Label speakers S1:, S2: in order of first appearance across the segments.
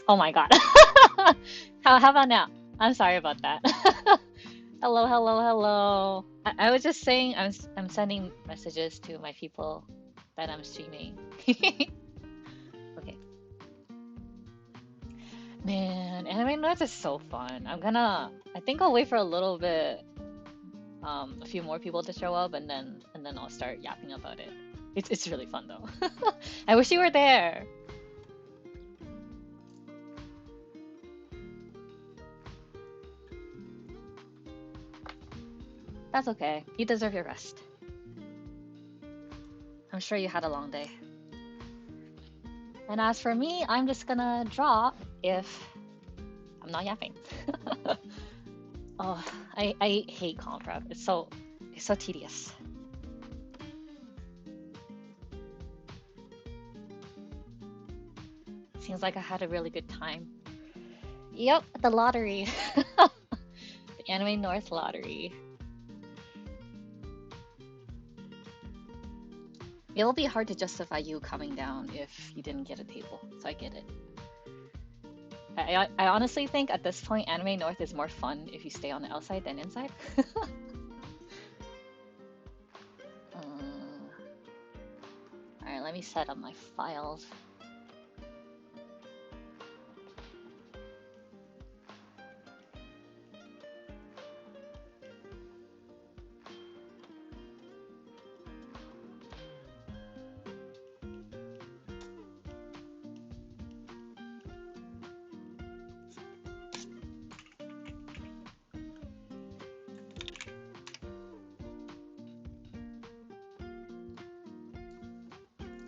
S1: Oh my god. How about now? I'm sorry about that. Hello, hello, hello. I was just saying I'm sending messages to my people that I'm streaming. Okay. Man, anime nights is so fun. I think I'll wait for a little bit, a few more people to show up and then I'll start yapping about it. It's really fun though. I wish you were there. That's okay. You deserve your rest. I'm sure you had a long day. And as for me, I'm just gonna draw if I'm not yapping. Oh, I hate comp prep. It's so tedious. Seems like I had a really good time. Yep, the lottery. The Anime North lottery. It'll be hard to justify you coming down if you didn't get a table, so I get it. I honestly think at this point Anime North is more fun if you stay on the outside than inside. Alright, let me set up my files.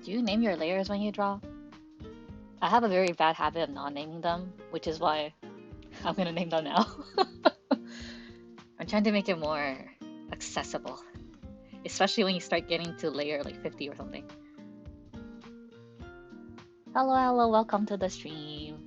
S1: Do you name your layers when you draw? I have a very bad habit of not naming them, which is why I'm gonna name them now. I'm trying to make it more accessible, especially when you start getting to layer like 50 or something. Hello, hello, welcome to the stream.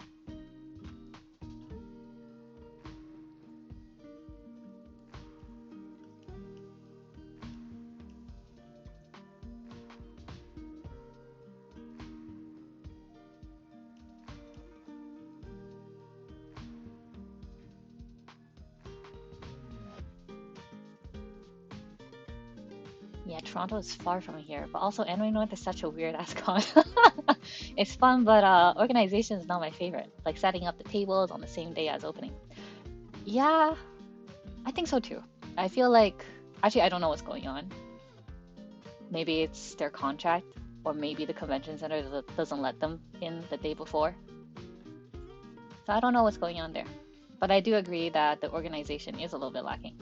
S1: Yeah, Toronto is far from here, but also Anime North is such a weird ass con. It's fun, but organization is not my favorite. Like setting up the tables on the same day as opening. Yeah, I think so too. I feel like, actually, I don't know what's going on. Maybe it's their contract, or maybe the convention center doesn't let them in the day before. So I don't know what's going on there. But I do agree that the organization is a little bit lacking.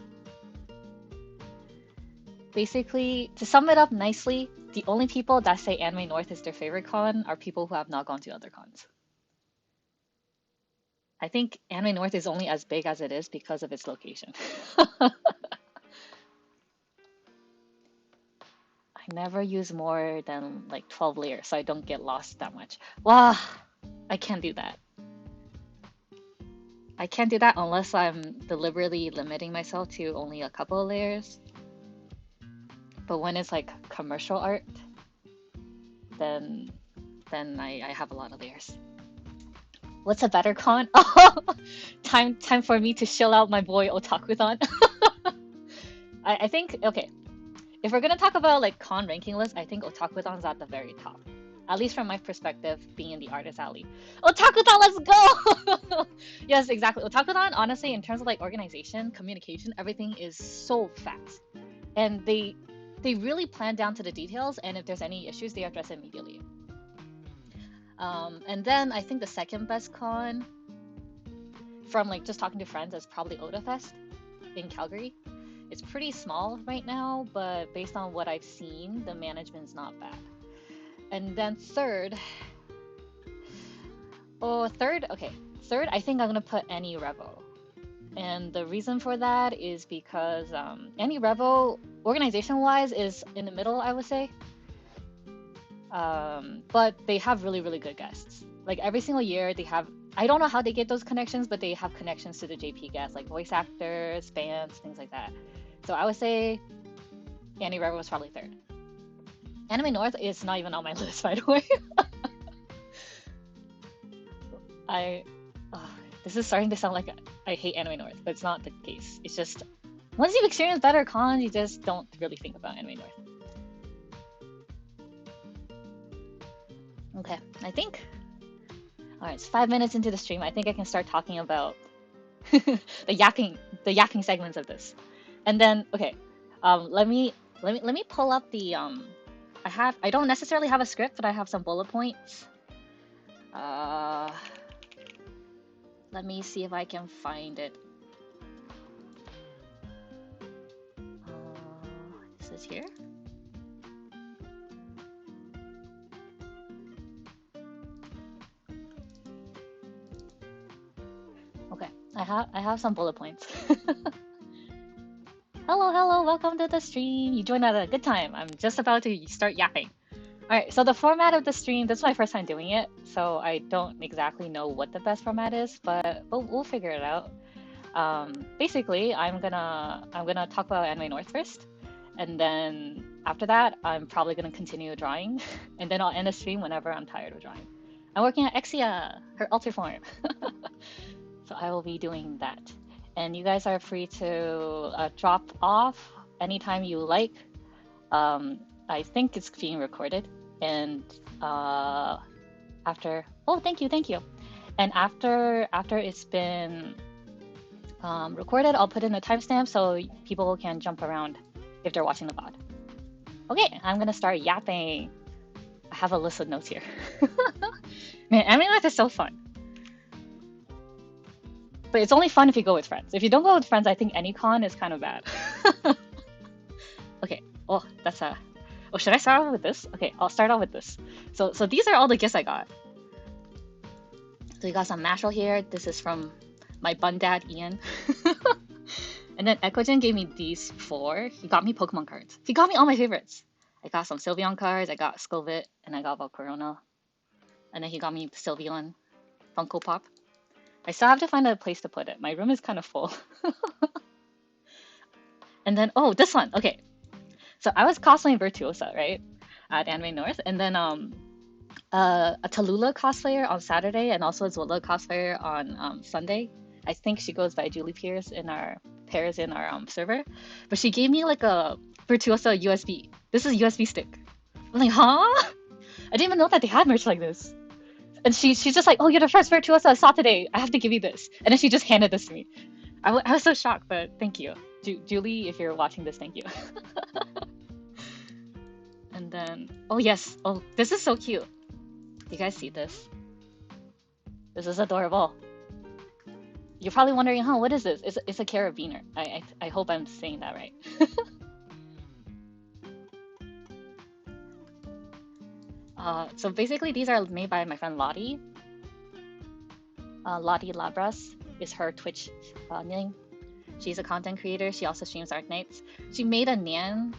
S1: Basically, to sum it up nicely, the only people that say Anime North is their favorite con are people who have not gone to other cons. I think Anime North is only as big as it is because of its location. I never use more than like 12 layers so I don't get lost that much. Wow, I can't do that. I can't do that unless I'm deliberately limiting myself to only a couple of layers. But when it's like commercial art, then I have a lot of layers. What's a better con? Oh, time for me to shill out my boy Otaku-thon. I think, okay, if we're gonna talk about like con ranking list, I think Otaku-thon's at the very top. At least from my perspective, being in the artist alley. Otaku-thon, let's go! Yes, exactly. Otaku-thon, honestly, in terms of like organization, communication, everything is so fast. And they really plan down to the details, and if there's any issues, they address it immediately. And then I think the second best con, from like just talking to friends, is probably OtaFest in Calgary. It's pretty small right now, but based on what I've seen, the management's not bad. And then third, third, I think I'm gonna put Any Revo. And the reason for that is because Any Revo, organization-wise, is in the middle, I would say. But they have really, really good guests. Like every single year, they have. I don't know how they get those connections, but they have connections to the JP guests, like voice actors, bands, things like that. So I would say Any Revo was probably third. Anime North is not even on my list, by the way. I this is starting to sound like I hate Anime North, but it's not the case. It's just once you've experienced better cons, you just don't really think about Anime North. Okay, I think. Alright, it's 5 minutes into the stream. I think I can start talking about the yapping segments of this. And then, okay, let me pull up the I don't necessarily have a script, but I have some bullet points. Let me see if I can find it. Is this here? Okay, I have some bullet points. Hello, welcome to the stream. You joined at a good time. I'm just about to start yapping. Alright, so the format of the stream, this is my first time doing it, so I don't exactly know what the best format is, but we'll figure it out. Basically, I'm gonna talk about Anime North first, and then after that, I'm probably gonna continue drawing, and then I'll end the stream whenever I'm tired of drawing. I'm working on Exia, her alter form. So I will be doing that. And you guys are free to drop off anytime you like. I think it's being recorded. And after, oh, thank you. And after it's been recorded, I'll put in a timestamp so people can jump around if they're watching the VOD. Okay, I'm gonna start yapping. I have a list of notes here. Man, Anime Life is so fun. But it's only fun if you go with friends. If you don't go with friends, I think any con is kind of bad. Okay, oh, that's a... Oh, should I start off with this? Okay, I'll start off with this. So these are all the gifts I got. So you got some Mashal here. This is from my bun dad, Ian. And then Eckogen gave me these 4. He got me Pokemon cards. He got me all my favorites. I got some Sylveon cards, I got Sylveon, and I got Volcarona. And then he got me Sylveon Funko Pop. I still have to find a place to put it. My room is kind of full. And then, oh, this one. Okay. So I was cosplaying Virtuosa, right? At Anime North. And then a Tallulah cosplayer on Saturday and also a Zola cosplayer on Sunday. I think she goes by Julie Pierce in our server. But she gave me like a Virtuosa USB. This is a USB stick. I'm like, huh? I didn't even know that they had merch like this. And she's just like, oh, you're the first Virtuosa I saw today. I have to give you this. And then she just handed this to me. I was so shocked, but thank you. Julie, if you're watching this, thank you. And then, oh yes. Oh, this is so cute. You guys see this? This is adorable. You're probably wondering, huh, what is this? It's a carabiner. I hope I'm saying that right. So basically these are made by my friend Lottie. Lottie Labras is her Twitch name. She's a content creator. She also streams Arknights. She made a Nian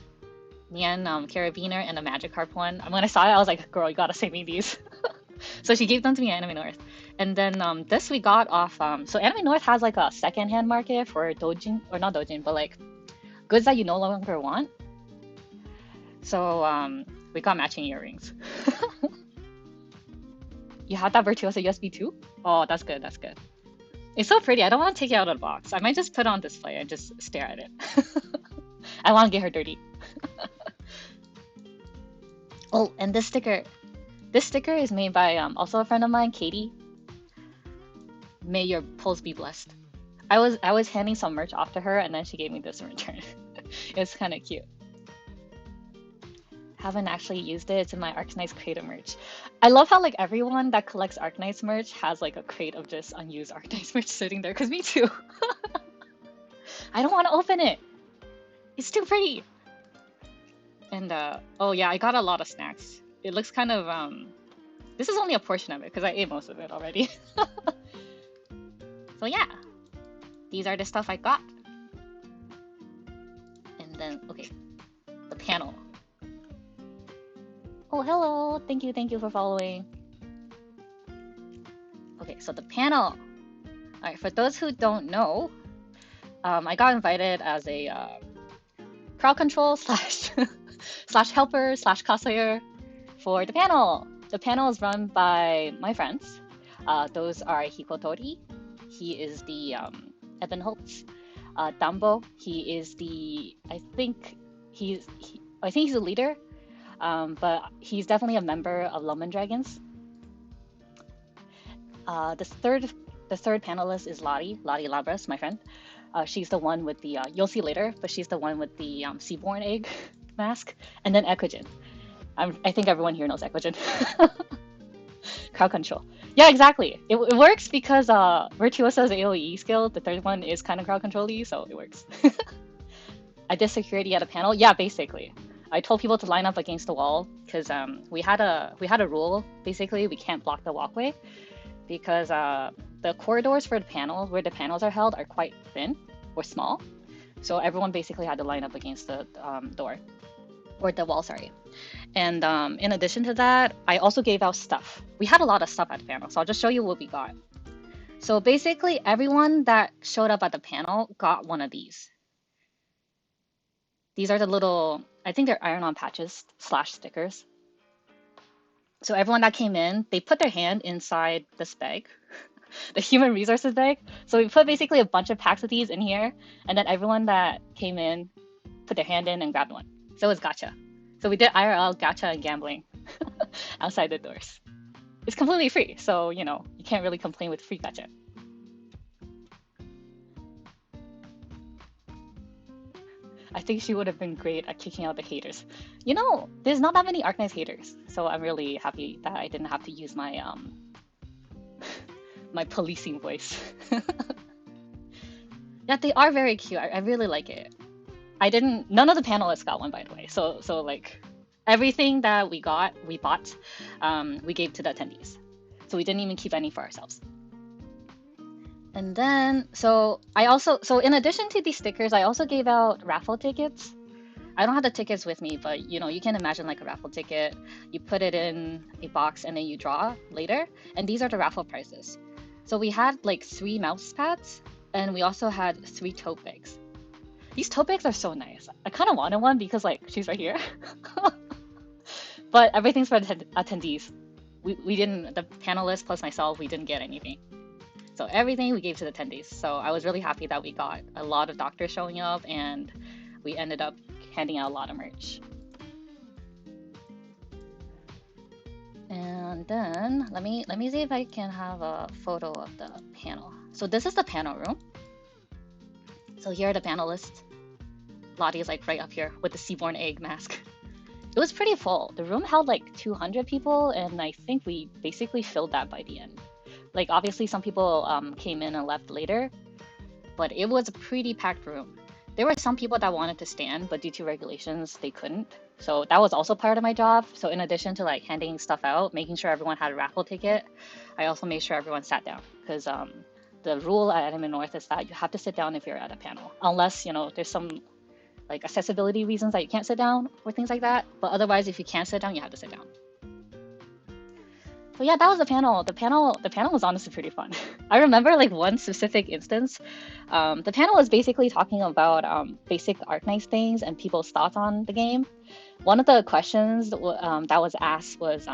S1: carabiner and a Magikarp one. When I saw it, I was like, girl, you gotta send me these. So she gave them to me at Anime North. And then this we got off, so Anime North has like a secondhand market for doujin, or not doujin, but like goods that you no longer want. So we got matching earrings. You have that Virtuosa USB too? Oh, that's good, that's good. It's so pretty. I don't want to take it out of the box. I might just put it on display and just stare at it. I want to get her dirty. Oh, and this sticker. This sticker is made by also a friend of mine, Katie. May your pulls be blessed. I was handing some merch off to her and then she gave me this in return. It's kind of cute. Haven't actually used it. It's in my Arknights crate of merch. I love how like everyone that collects Arknights merch has like a crate of just unused Arknights merch sitting there, because me too. I don't want to open it. It's too pretty. And oh yeah, I got a lot of snacks. It looks kind of this is only a portion of it because I ate most of it already. So yeah, these are the stuff I got. And then okay, the panel. Oh, hello. Thank you for following. Okay, so the panel. Alright, for those who don't know, I got invited as a crowd control slash helper slash cosplayer for the panel. The panel is run by my friends. Those are Hikotori. He is the Ebenholz. Dambo. He is the I think he's a leader. But he's definitely a member of Loman Dragons. The third panelist is Lottie Labras, my friend. She's the one with the you'll see later, but she's the one with the seaborn egg mask, and then Eckogen. I think everyone here knows Eckogen. Crowd control. Yeah, exactly. It works because Virtuoso's AoE skill, the third one, is kind of crowd control-y, so it works. I did security at a panel. Yeah, basically. I told people to line up against the wall because we had a rule. Basically, we can't block the walkway because the corridors for the panel where the panels are held are quite thin or small. So everyone basically had to line up against the door or the wall, sorry. And in addition to that, I also gave out stuff. We had a lot of stuff at the panel, so I'll just show you what we got. So basically, everyone that showed up at the panel got one of these. These are the little, I think they're iron-on patches / stickers. So everyone that came in, they put their hand inside this bag, the human resources bag. So we put basically a bunch of packs of these in here, and then everyone that came in put their hand in and grabbed one. So it was gacha. So we did IRL gacha and gambling outside the doors. It's completely free, so you know, you can't really complain with free gacha. I think she would have been great at kicking out the haters. You know, there's not that many Arknights haters, so I'm really happy that I didn't have to use my my policing voice. Yeah, they are very cute. I really like it. None of the panelists got one, by the way. So like everything that we bought, we gave to the attendees. So we didn't even keep any for ourselves. And then, so in addition to these stickers, I also gave out raffle tickets. I don't have the tickets with me, but you know, you can imagine like a raffle ticket. You put it in a box and then you draw later. And these are the raffle prizes. So we had like 3 mouse pads and we also had 3 tote bags. These tote bags are so nice. I kind of wanted one because like she's right here. But everything's for attendees. We didn't, the panelists plus myself, we didn't get anything. So everything we gave to the attendees. So I was really happy that we got a lot of doctors showing up and we ended up handing out a lot of merch. And then let me see if I can have a photo of the panel. So this is the panel room. So here are the panelists. Lottie is like right up here with the seaborn egg mask. It was pretty full. The room held like 200 people and I think we basically filled that by the end. Like obviously some people came in and left later, but it was a pretty packed room. There were some people that wanted to stand, but due to regulations, they couldn't. So that was also part of my job. So in addition to like handing stuff out, making sure everyone had a raffle ticket, I also made sure everyone sat down because the rule at Anime North is that you have to sit down if you're at a panel, unless, you know, there's some like accessibility reasons that you can't sit down or things like that. But otherwise, if you can't sit down, you have to sit down. So yeah, that was the panel. The panel was honestly pretty fun. I remember like one specific instance. The panel was basically talking about basic Arknights things and people's thoughts on the game. One of the questions that was asked was,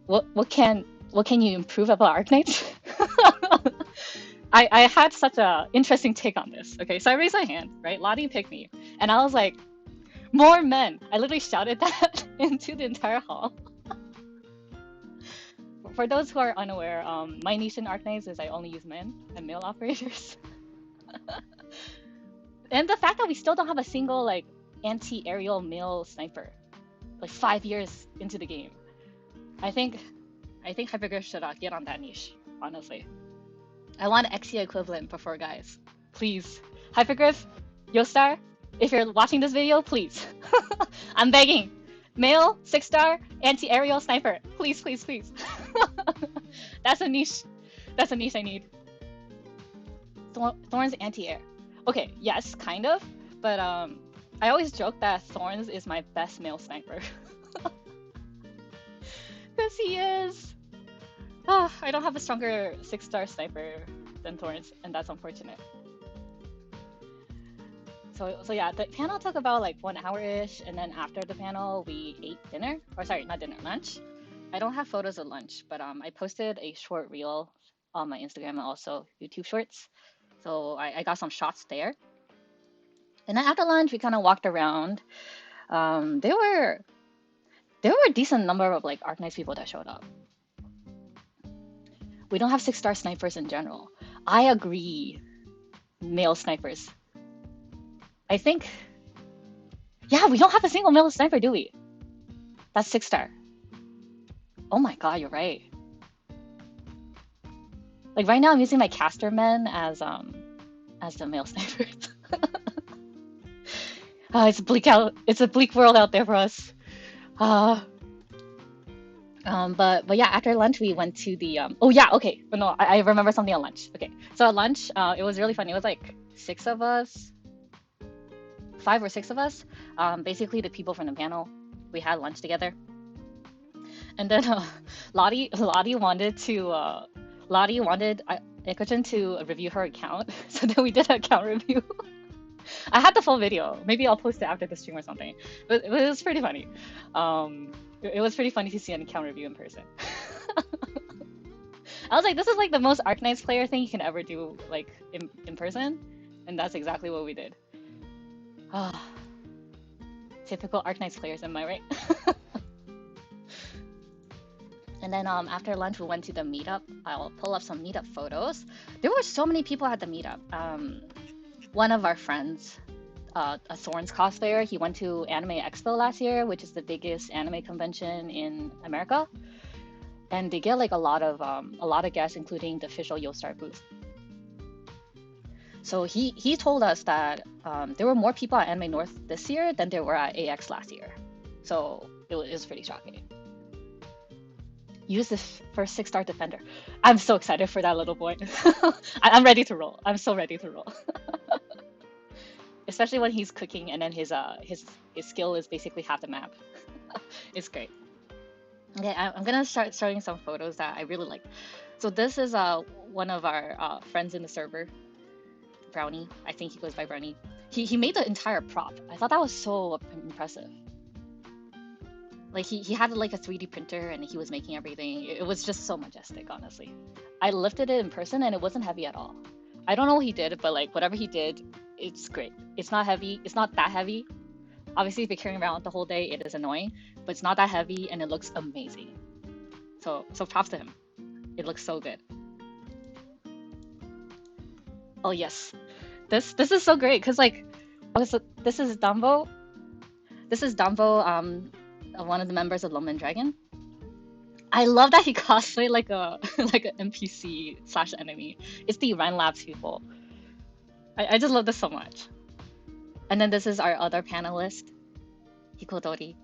S1: what can you improve about Arknights? I had such a interesting take on this. Okay, so I raised my hand, right? Lottie picked me, and I was like, more men. I literally shouted that into the entire hall. For those who are unaware, my niche in Arknights is I only use men and male operators. And the fact that we still don't have a single like anti-aerial male sniper, like 5 years into the game, I think Hypergriff should get on that niche. Honestly, I want XE equivalent but for guys. Please, Hypergriff, Yostar, if you're watching this video, please, I'm begging. Male, 6-star, anti-aerial sniper. Please, please, please. That's a niche. That's a niche I need. Thorns anti-air. Okay, yes, kind of. But I always joke that Thorns is my best male sniper. Because he is. I don't have a stronger 6-star sniper than Thorns, and that's unfortunate. So yeah, the panel took about like 1 hour-ish, and then after the panel, we ate dinner. Or sorry, not dinner, lunch. I don't have photos of lunch, but I posted a short reel on my Instagram and also YouTube Shorts. So I got some shots there. And then after lunch, we kind of walked around. Um, there were there were a decent number of like Arknights people that showed up. We don't have 6-star snipers in general. I agree, male snipers. I think, yeah, we don't have a single male sniper, do we? That's 6-star. Oh my god, you're right. Like right now, I'm using my caster men as the male snipers. It's bleak out. It's a bleak world out there for us. Uh, but yeah, after lunch we went to the oh yeah, okay. But no, I remember something on lunch. Okay, so at lunch, it was really fun. It was like 6 of us, 5 or 6 of us. Basically the people from the panel. We had lunch together, and then Lottie wanted Eckogen to review her account, so then we did an account review. I had the full video. Maybe I'll post it after the stream or something. But it was pretty funny. It was pretty funny to see an account review in person. I was like, this is like the most Arknights player thing you can ever do, like in person, and that's exactly what we did. Ah, typical Arknights players, am I right? And then after lunch, we went to the meetup. I'll pull up some meetup photos. There were so many people at the meetup. One of our friends, a Thorns cosplayer, he went to Anime Expo last year, which is the biggest anime convention in America, and they get like a lot of guests, including the official Yostar booth. So he told us that there were more people at Anime North this year than there were at AX last year. So it was pretty shocking. Use this for 6-star defender. I'm so excited for that little boy. I'm ready to roll. I'm so ready to roll. Especially when he's cooking and then his skill is basically half the map. It's great. Okay, I'm gonna start showing some photos that I really like. So this is one of our friends in the server, Brownie. I think he goes by Brownie. He made the entire prop. I thought that was so impressive. Like he had like a 3D printer and he was making everything. It was just so majestic, honestly. I lifted it in person and it wasn't heavy at all. I don't know what he did, but like whatever he did, it's great. It's not heavy. It's not that heavy. Obviously, if you're carrying around the whole day, it is annoying, but it's not that heavy and it looks amazing. So props to him. It looks so good. Oh yes, this is so great because like, so this is Dumbo. This is Dumbo, one of the members of Lone Dragon. I love that he cosplayed like a like an NPC / enemy. It's the Ren Labs people. I just love this so much. And then this is our other panelist, Hikodori,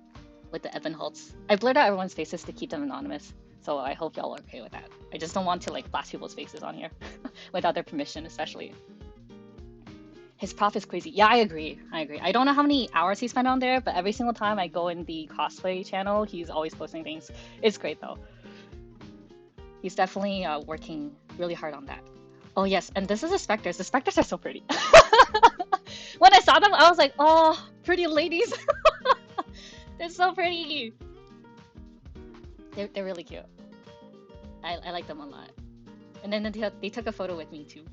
S1: with the Evan Holtz. I blurred out everyone's faces to keep them anonymous, so I hope y'all are okay with that. I just don't want to like blast people's faces on here without their permission, especially. His prop is crazy. Yeah, I agree. I don't know how many hours he spent on there, but every single time I go in the cosplay channel, he's always posting things. It's great though. He's definitely working really hard on that. Oh yes, and this is the Spectres. The Spectres are so pretty. When I saw them, I was like, oh, pretty ladies. They're so pretty. They're really cute. I like them a lot. And then they took a photo with me too.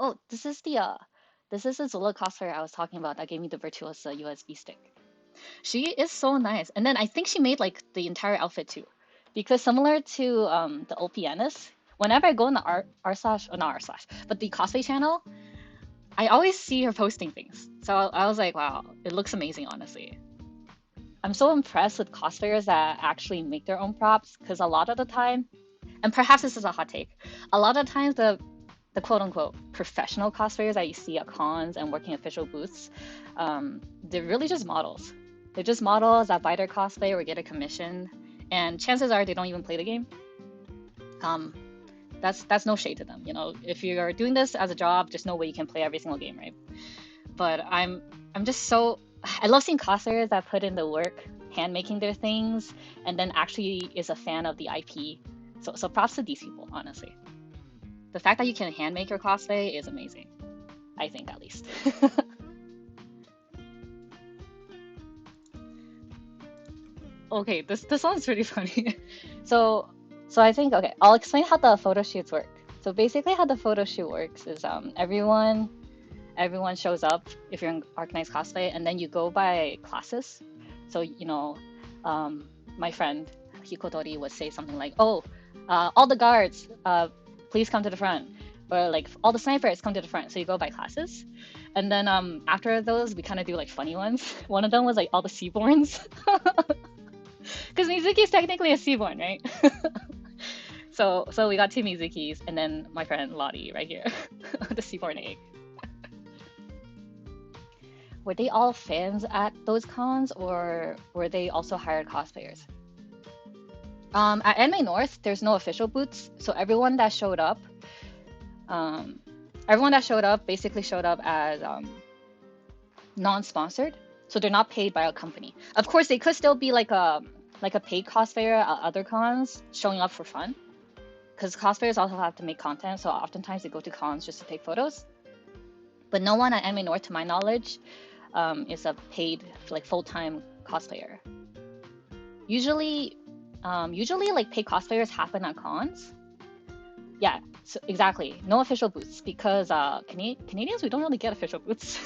S1: Oh, this is the Zola cosplayer I was talking about that gave me the Virtuosa USB stick. She is so nice. And then I think she made like the entire outfit too. Because similar to the OPNS, whenever I go in the but the cosplay channel, I always see her posting things. So I was like, wow, it looks amazing, honestly. I'm so impressed with cosplayers that actually make their own props, because a lot of the time, and perhaps this is a hot take, a lot of times the quote-unquote professional cosplayers that you see at cons and working official booths, they're really just models. They're just models that buy their cosplay or get a commission, and chances are they don't even play the game. That's no shade to them, you know. If you're doing this as a job, there's no way you can play every single game, right? But I'm just so, I love seeing cosplayers that put in the work, hand making their things, and then actually is a fan of the IP. So props to these people, honestly. The fact that you can hand make your cosplay is amazing. I think, at least. okay, this one's pretty funny. So I think, okay, I'll explain how the photo shoots work. So basically how the photo shoot works is everyone shows up if you're in Arknights cosplay, and then you go by classes. So, you know, my friend Hikotori would say something like, oh, all the guards, please come to the front. Or like, all the snipers come to the front. So you go by classes. And then after those, we kind of do like funny ones. One of them was like all the Seaborns. Because Mizuki's technically a Seaborn, right? So we got two Mizukis, and then my friend Lottie right here, the Seaborn egg. Were they all fans at those cons, or were they also hired cosplayers? At Anime North, there's no official booths, so everyone that showed up basically showed up as non-sponsored, so they're not paid by a company. Of course, they could still be like a paid cosplayer at other cons, showing up for fun, because cosplayers also have to make content, so oftentimes they go to cons just to take photos. But no one at Anime North, to my knowledge, is a paid, like, full-time cosplayer. Usually like paid cosplayers happen at cons. Yeah, so exactly. No official booths, because Canadians, we don't really get official booths.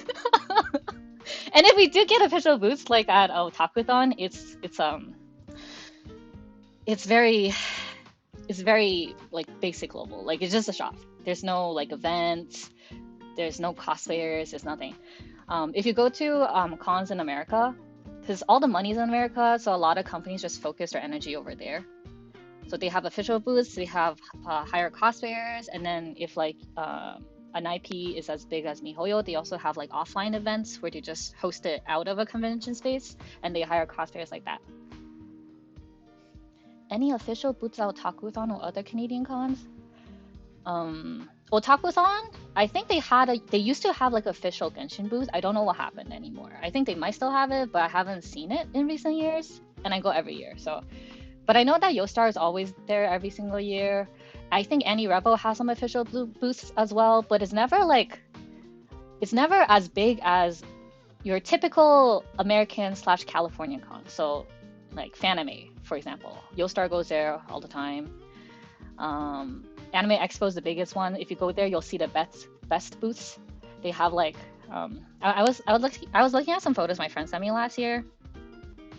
S1: And if we do get official booths, like at Otakuthon, it's very like basic level. Like, it's just a shop. There's no like events. There's no cosplayers. There's nothing. If you go to cons in America, because all the money's in America, so a lot of companies just focus their energy over there. So they have official booths, they have hire cosplayers, and then if like an IP is as big as MiHoYo, they also have like offline events where they just host it out of a convention space, and they hire cosplayers like that. Any official booths at Otakuthon or other Canadian cons? Otakuthon, I think they used to have like official Genshin booth. I don't know what happened anymore. I think they might still have it, but I haven't seen it in recent years, and I go every year, so. But I know that Yostar is always there every single year. I think Annie Revo has some official booths as well, but it's never as big as your typical American/Californian con. So like Fanime, for example. Yostar goes there all the time. Anime Expo is the biggest one. If you go there, you'll see the best booths. They have like I was looking at some photos my friend sent me last year.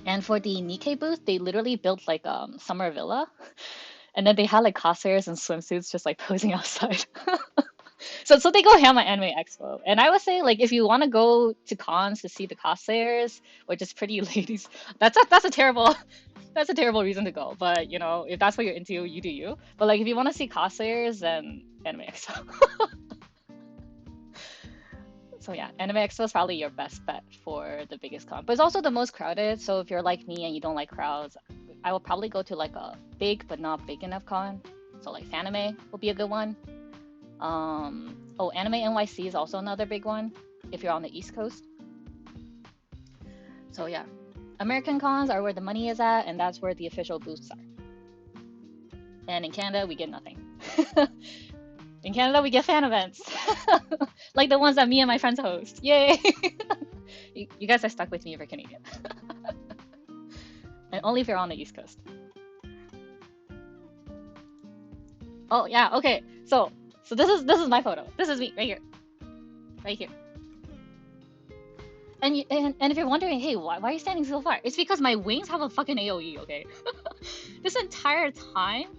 S1: And for the Nikkei booth, they literally built like summer villa, and then they had like cosplayers and swimsuits just like posing outside. So they go ham at Anime Expo, and I would say like if you want to go to cons to see the cosplayers or just pretty ladies, that's a terrible reason to go. But you know, if that's what you're into, you do you. But like if you want to see cosplayers, then Anime Expo. So yeah, Anime Expo is probably your best bet for the biggest con, but it's also the most crowded. So if you're like me and you don't like crowds, I will probably go to like a big but not big enough con. So like Fanime will be a good one. Anime NYC is also another big one if you're on the East Coast. So yeah, American cons are where the money is at, and that's where the official booths are. And in Canada, we get nothing. In Canada, we get fan events. Like the ones that me and my friends host. Yay! You guys are stuck with me if you're Canadian. And only if you're on the East Coast. Oh yeah, okay. So this is my photo. This is me right here. Right here. And if you're wondering, hey, why are you standing so far? It's because my wings have a fucking AoE, okay? This entire time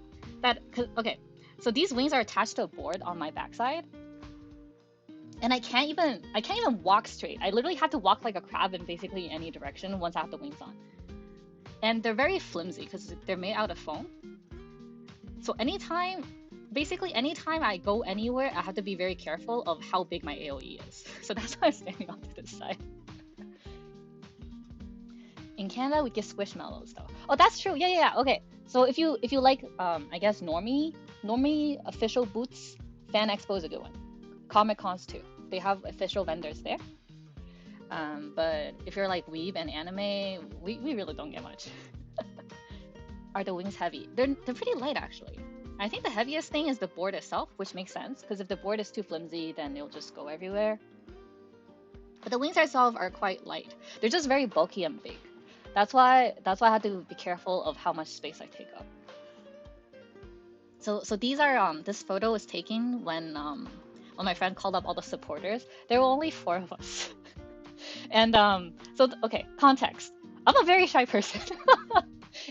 S1: okay. So these wings are attached to a board on my backside, and I can't even walk straight. I literally have to walk like a crab in basically any direction once I have the wings on. And they're very flimsy because they're made out of foam. So anytime I go anywhere, I have to be very careful of how big my AoE is. So that's why I'm standing off to this side. In Canada, we get Squishmallows though. Oh, that's true. Yeah. Okay. So if you like, I guess normie official booths, Fan Expo is a good one. Comic Cons too. They have official vendors there. But if you're like weeb and anime, we really don't get much. Are the wings heavy? They're pretty light actually. I think the heaviest thing is the board itself, which makes sense because if the board is too flimsy, then it'll just go everywhere. But the wings itself are quite light. They're just very bulky and big. That's why I had to be careful of how much space I take up. So these are this photo was taken when my friend called up all the supporters. There were only 4 of us. And okay, context. I'm a very shy person.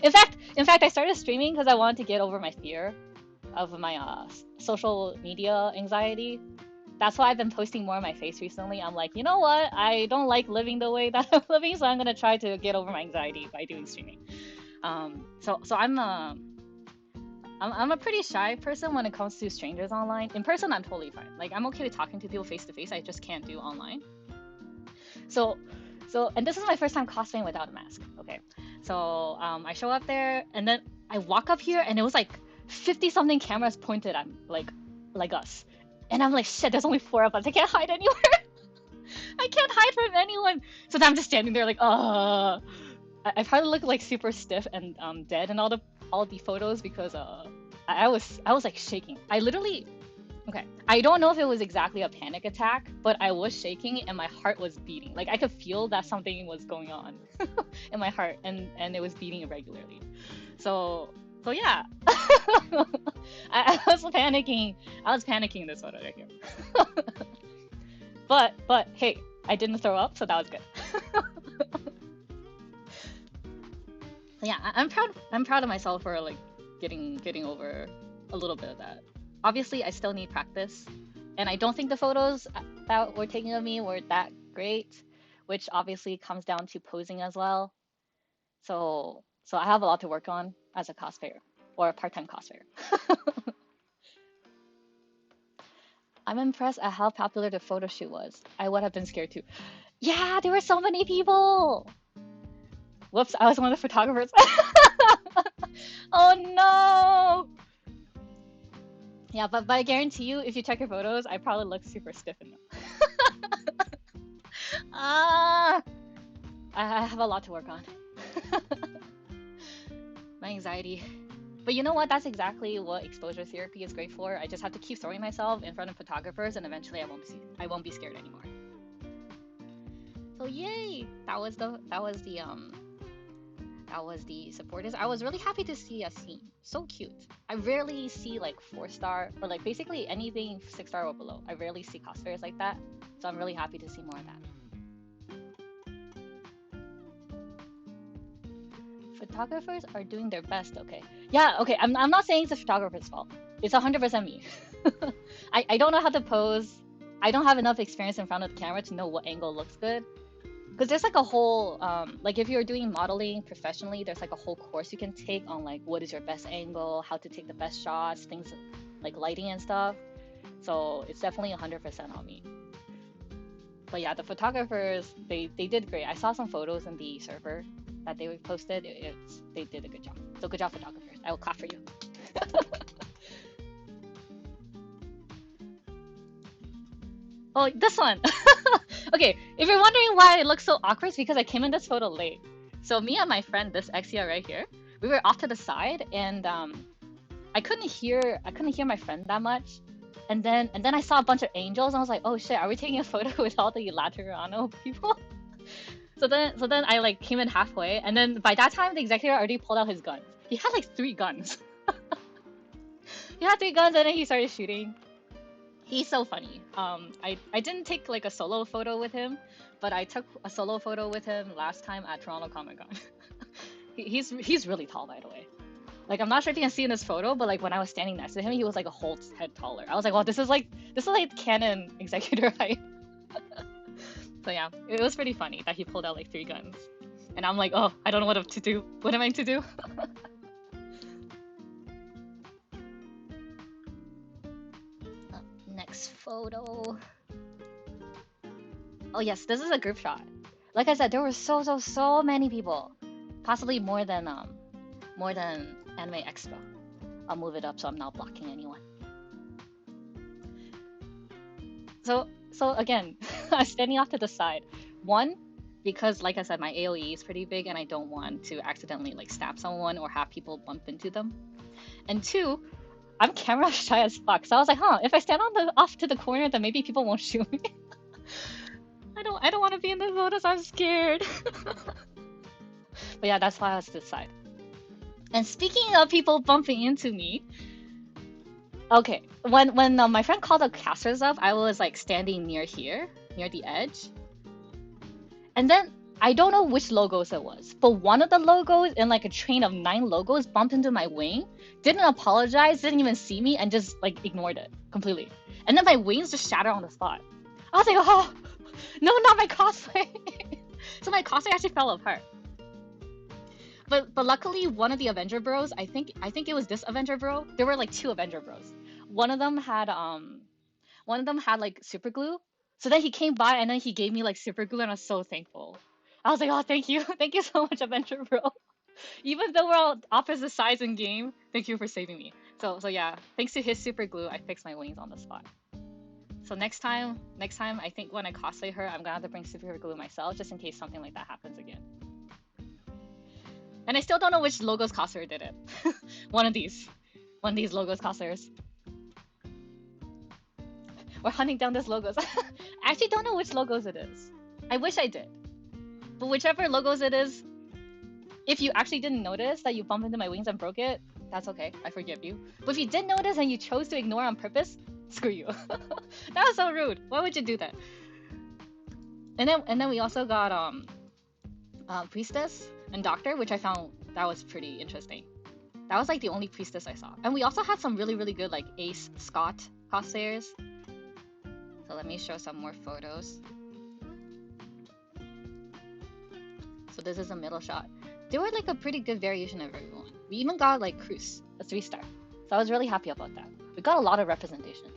S1: In fact, I started streaming because I wanted to get over my fear of my social media anxiety. That's why I've been posting more of my face recently. I'm like, you know what? I don't like living the way that I'm living, so I'm gonna try to get over my anxiety by doing streaming. So I'm a pretty shy person when it comes to strangers online. In person, I'm totally fine. Like, I'm okay with talking to people face to face. I just can't do online. So, and this is my first time cosplaying without a mask. Okay, so I show up there, and then I walk up here, and it was like 50-something cameras pointed at me, like us, and I'm like, shit, there's only 4 of us. I can't hide anywhere. I can't hide from anyone. So then I'm just standing there like, I probably look like super stiff and dead in all the photos because I was like shaking. I literally, okay, I don't know if it was exactly a panic attack, but I was shaking and my heart was beating. Like, I could feel that something was going on in my heart, and it was beating irregularly. So yeah, I was panicking. I was panicking in this photo right here. but hey, I didn't throw up, so that was good. Yeah, I'm proud of myself for like getting over a little bit of that. Obviously, I still need practice, and I don't think the photos that were taken of me were that great, which obviously comes down to posing as well. So I have a lot to work on as a cosplayer or a part-time cosplayer. I'm impressed at how popular the photo shoot was. I would have been scared too. Yeah, there were so many people. Whoops, I was one of the photographers. Oh no! Yeah, but I guarantee you, if you check your photos, I probably look super stiff in them. I have a lot to work on. My anxiety. But you know what? That's exactly what exposure therapy is great for. I just have to keep throwing myself in front of photographers, and eventually I won't be scared anymore. So yay! That was the supporters. I was really happy to see a scene. So cute. I rarely see like 4-star or like basically anything 6-star or below. I rarely see cosplayers like that. So I'm really happy to see more of that. Photographers are doing their best, okay. Yeah, okay, I'm not saying it's the photographer's fault. It's 100% me. I don't know how to pose. I don't have enough experience in front of the camera to know what angle looks good. Because there's like a whole, like if you're doing modeling professionally, there's like a whole course you can take on like what is your best angle, how to take the best shots, things like lighting and stuff. So it's definitely 100% on me. But yeah, the photographers, they did great. I saw some photos in the server that they posted. They did a good job. So good job, photographers. I will clap for you. Oh, this one. Okay, if you're wondering why it looks so awkward, it's because I came in this photo late. So me and my friend, this Exia right here, we were off to the side, and I couldn't hear my friend that much. And then I saw a bunch of angels, and I was like, oh shit, are we taking a photo with all the Laterano people? So then I like came in halfway, and then by that time the executive already pulled out his guns. He had like 3 guns. He had 3 guns, and then he started shooting. He's so funny. I didn't take like a solo photo with him, but I took a solo photo with him last time at Toronto Comic Con. He's really tall, by the way. Like, I'm not sure if you can see in this photo, but like when I was standing next to him, he was like a whole head taller. I was like, well, this is like canon executor height. So yeah, it was pretty funny that he pulled out like 3 guns, and I'm like, oh, I don't know what to do. What am I to do? Next photo. Oh yes, this is a group shot. Like I said, there were so many people, possibly more than Anime Expo. I'll move it up so I'm not blocking anyone. So again, I'm standing off to the side. 1, because like I said, my AoE is pretty big and I don't want to accidentally like stab someone or have people bump into them. And 2, I'm camera shy as fuck. So I was like, if I stand off to the corner, then maybe people won't shoot me. I don't want to be in the photos. I'm scared. But yeah, that's why I was this side. And speaking of people bumping into me, okay, when my friend called the casters up, I was like standing near here, near the edge. And then I don't know which logos it was, but one of the logos in like a train of 9 logos bumped into my wing, didn't apologize, didn't even see me, and just like ignored it completely. And then my wings just shattered on the spot. I was like, oh, no, not my cosplay. So my cosplay actually fell apart. But luckily, one of the Avenger bros, I think it was this Avenger bro. There were like 2 Avenger bros. One of them had like super glue. So then he came by and then he gave me like super glue and I was so thankful. I was like, oh, thank you. Thank you so much, Avenger bro. Even though we're all opposite sides in game, thank you for saving me. So yeah, thanks to his super glue, I fixed my wings on the spot. So next time, I think when I cosplay her, I'm gonna have to bring super glue myself just in case something like that happens again. And I still don't know which logos cosplayer did it. One of these logos cosplayers. We're hunting down these logos. I actually don't know which logos it is. I wish I did. But whichever logos it is, if you actually didn't notice that you bumped into my wings and broke it, that's okay. I forgive you. But if you did notice and you chose to ignore on purpose, screw you. That was so rude. Why would you do that? And then we also got Priestess and Doctor, which I found that was pretty interesting. That was like the only Priestess I saw. And we also had some really, really good like Ace Scott cosplayers. So let me show some more photos. So this is a middle shot. They were like a pretty good variation of everyone. We even got like Cruz, a 3-star. So I was really happy about that. We got a lot of representation.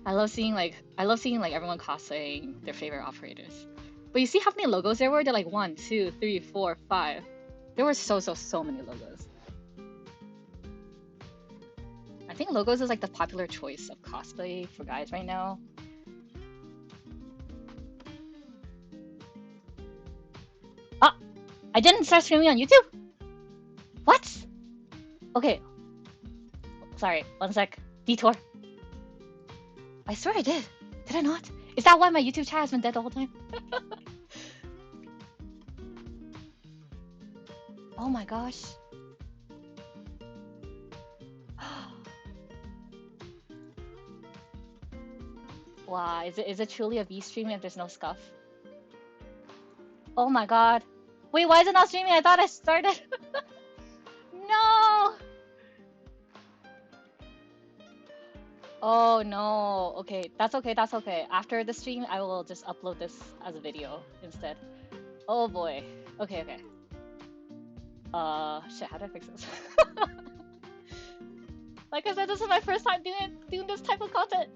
S1: I love seeing like everyone cosplaying their favorite operators. But you see how many logos there were? They're like 1, 2, 3, 4, 5. There were so many logos. I think logos is like the popular choice of cosplay for guys right now. Ah! I didn't start streaming on YouTube? What? Okay. Sorry, one sec. Detour. I swear I did. Did I not? Is that why my YouTube chat has been dead the whole time? Oh my gosh. Wow, is it truly a V stream if there's no scuff? Oh my god. Wait, why is it not streaming? I thought I started. No! Oh no. Okay, that's okay, that's okay. After the stream, I will just upload this as a video instead. Oh boy. Okay, okay. Shit, how do I fix this? Like I said, this is my first time doing this type of content.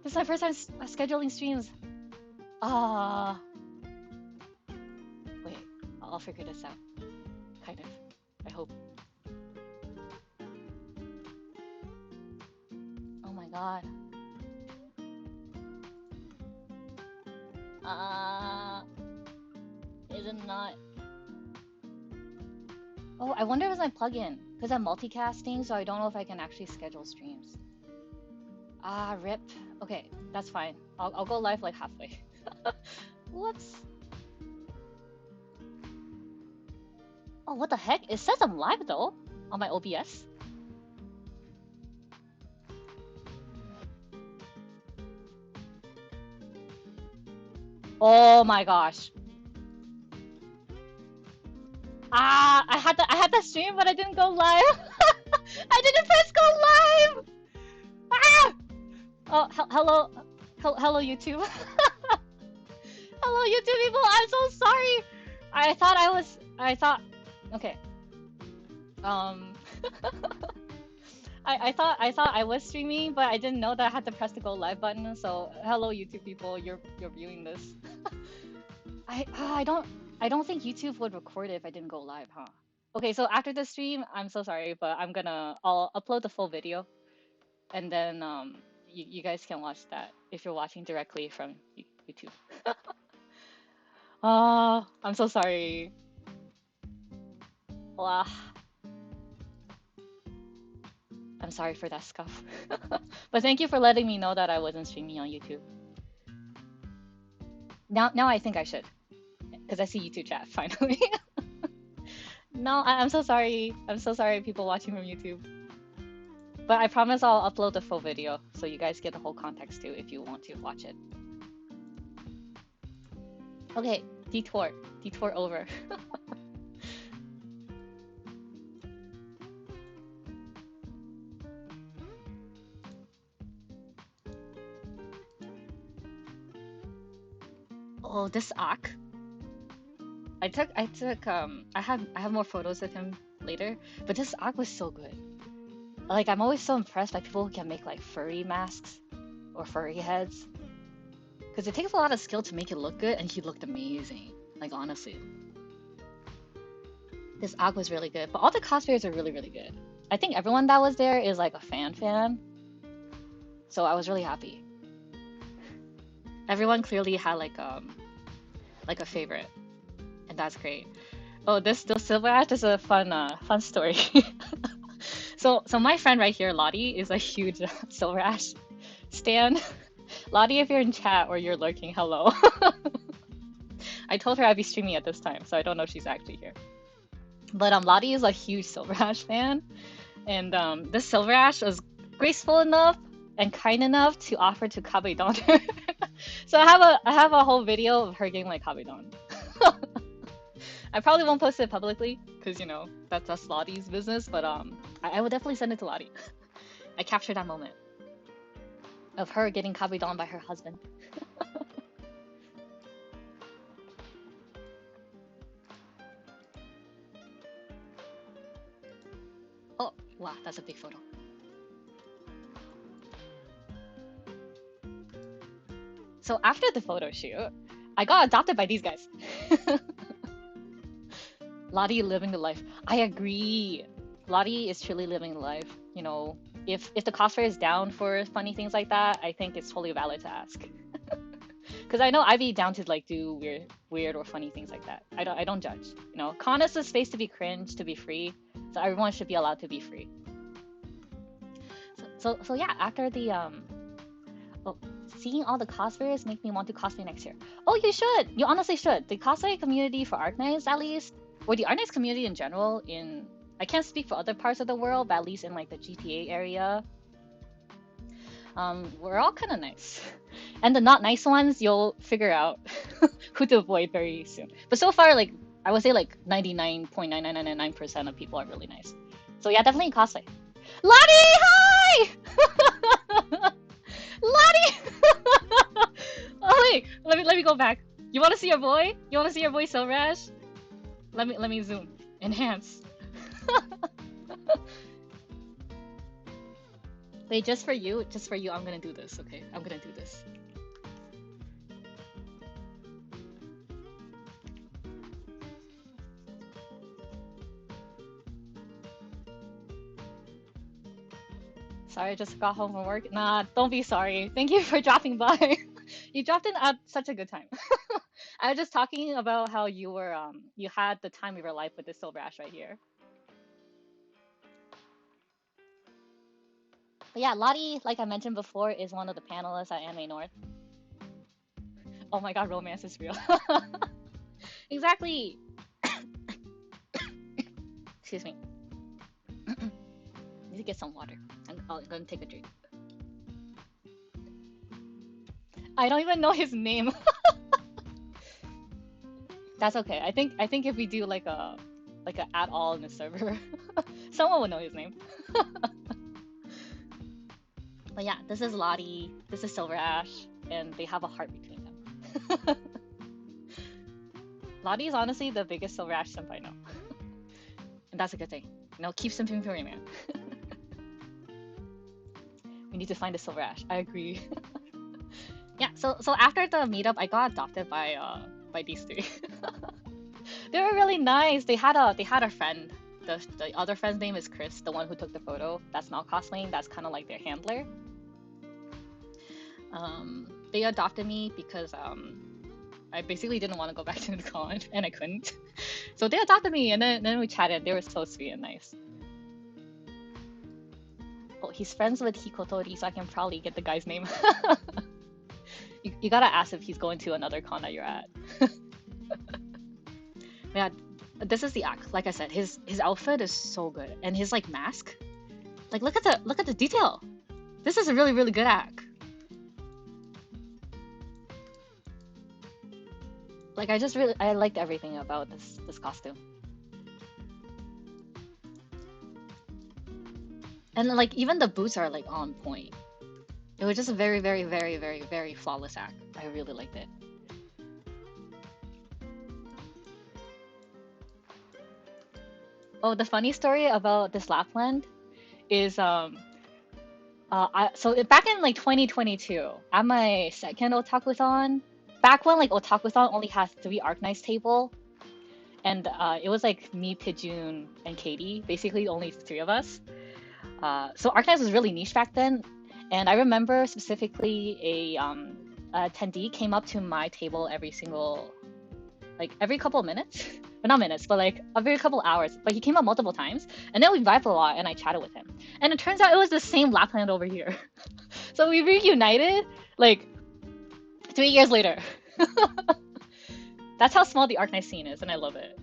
S1: This is my first time scheduling streams. Wait, I'll figure this out. Kind of. I hope. Oh my god. Is it not? Oh, I wonder if it's my plugin. Because I'm multicasting, so I don't know if I can actually schedule streams. Ah, rip. Okay, that's fine. I'll go live like halfway. Whoops. Oh, what the heck? It says I'm live though on my OBS. Oh my gosh. Ah, I had the stream, but I didn't go live. I didn't press go live. Ah! Oh, hello YouTube. Hello YouTube people. I'm so sorry. I thought. Okay. I thought I was streaming, but I didn't know that I had to press the go live button. So hello YouTube people, you're viewing this. I don't think YouTube would record it if I didn't go live, huh? Okay, so after the stream, I'm so sorry, but I'll upload the full video, and then you guys can watch that if you're watching directly from YouTube. I'm so sorry. Wow. I'm sorry for that scuff. But thank you for letting me know that I wasn't streaming on YouTube. Now I think I should. because I see YouTube chat finally. No, I'm so sorry. I'm so sorry, people watching from YouTube. But I promise I'll upload the full video so you guys get the whole context too if you want to watch it. Okay, detour over. Oh, this Ak. I have more photos of him later, but this Ak was so good. Like, I'm always so impressed by people who can make like furry masks or furry heads, because it takes a lot of skill to make it look good, and he looked amazing. Like, honestly, this Ak was really good, but all the cosplayers are really, really good. I think everyone that was there is like a fan, so I was really happy. Everyone clearly had like a favorite, and that's great. Oh, this Sylveon is a fun story. So my friend right here, Lottie, is a huge Silver Ash stan. Lottie, if you're in chat or you're lurking, hello. I told her I'd be streaming at this time, so I don't know if she's actually here. But Lottie is a huge Silver Ash fan, and this Silver Ash was graceful enough and kind enough to offer to Kabedon her. So I have a whole video of her getting like Kabedon. I probably won't post it publicly because, you know, that's Lottie's business, but I will definitely send it to Lottie. I captured that moment of her getting Kabedon by her husband. Oh, wow, that's a big photo. So after the photo shoot, I got adopted by these guys. Lottie living the life. I agree. Lottie is truly living the life. You know, if the cosplayer is down for funny things like that, I think it's totally valid to ask. Because I know I'd be down to like do weird or funny things like that. I don't judge. You know, con is a space to be cringe, to be free. So everyone should be allowed to be free. So yeah, after the seeing all the cosplayers make me want to cosplay next year. Oh, you should. You honestly should. The cosplay community for Arknights, at least, or the Arknights community in general, I can't speak for other parts of the world, but at least in like the GTA area, we're all kind of nice. And the not nice ones, you'll figure out who to avoid very soon. But so far, like, I would say like 99.9999% of people are really nice. So yeah, definitely cosplay. Lottie, hi! Lottie! Oh wait, let me go back. You want to see your boy? You want to see your boy Silver Ash? Let me zoom. Enhance. Wait, just for you, I'm gonna do this, okay? I'm gonna do this. Sorry, I just got home from work. Nah, don't be sorry. Thank you for dropping by. You dropped in at such a good time. I was just talking about how you were, you had the time of your life with this Silver Ash right here. But yeah, Lottie, like I mentioned before, is one of the panelists at Anime North. Oh my god, romance is real. Exactly. Excuse me. Need to get some water. I'm gonna take a drink. I don't even know his name. That's okay. I think if we do like a at all in the server, someone will know his name. But yeah, this is Lottie, this is Silver Ash, and they have a heart between them. Lottie is honestly the biggest Silver Ash simp I know. And that's a good thing. You know, keep simping for me, man. We need to find a Silver Ash. I agree. Yeah, so after the meetup, I got adopted by these three. They were really nice. They had a friend. The other friend's name is Chris, the one who took the photo. That's not cosplaying. That's kind of like their handler. They adopted me because I basically didn't want to go back to the con, and I couldn't. So they adopted me, and then we chatted. They were so sweet and nice. Oh, he's friends with Hikotori, so I can probably get the guy's name. You gotta ask if he's going to another con that you're at. Yeah, this is the act. Like I said, his outfit is so good, and his like mask. Like look at the detail. This is a really really good act. Like I liked everything about this costume. And like even the boots are like on point. It was just a very very very very very flawless act. I really liked it. Oh, the funny story about this Lapland is back in like 2022 at my second otakuthon, back when like otakuthon only had 3 Arknights table, and it was like me, Pijun, and Katie, basically only 3 of us. So Arknights was really niche back then, and I remember specifically a attendee came up to my table every couple of minutes, but not minutes, but like every couple hours. But he came up multiple times, and then we vibed a lot, and I chatted with him. And it turns out it was the same Lapland over here. So we reunited like 3 years later. That's how small the Arknight scene is, and I love it.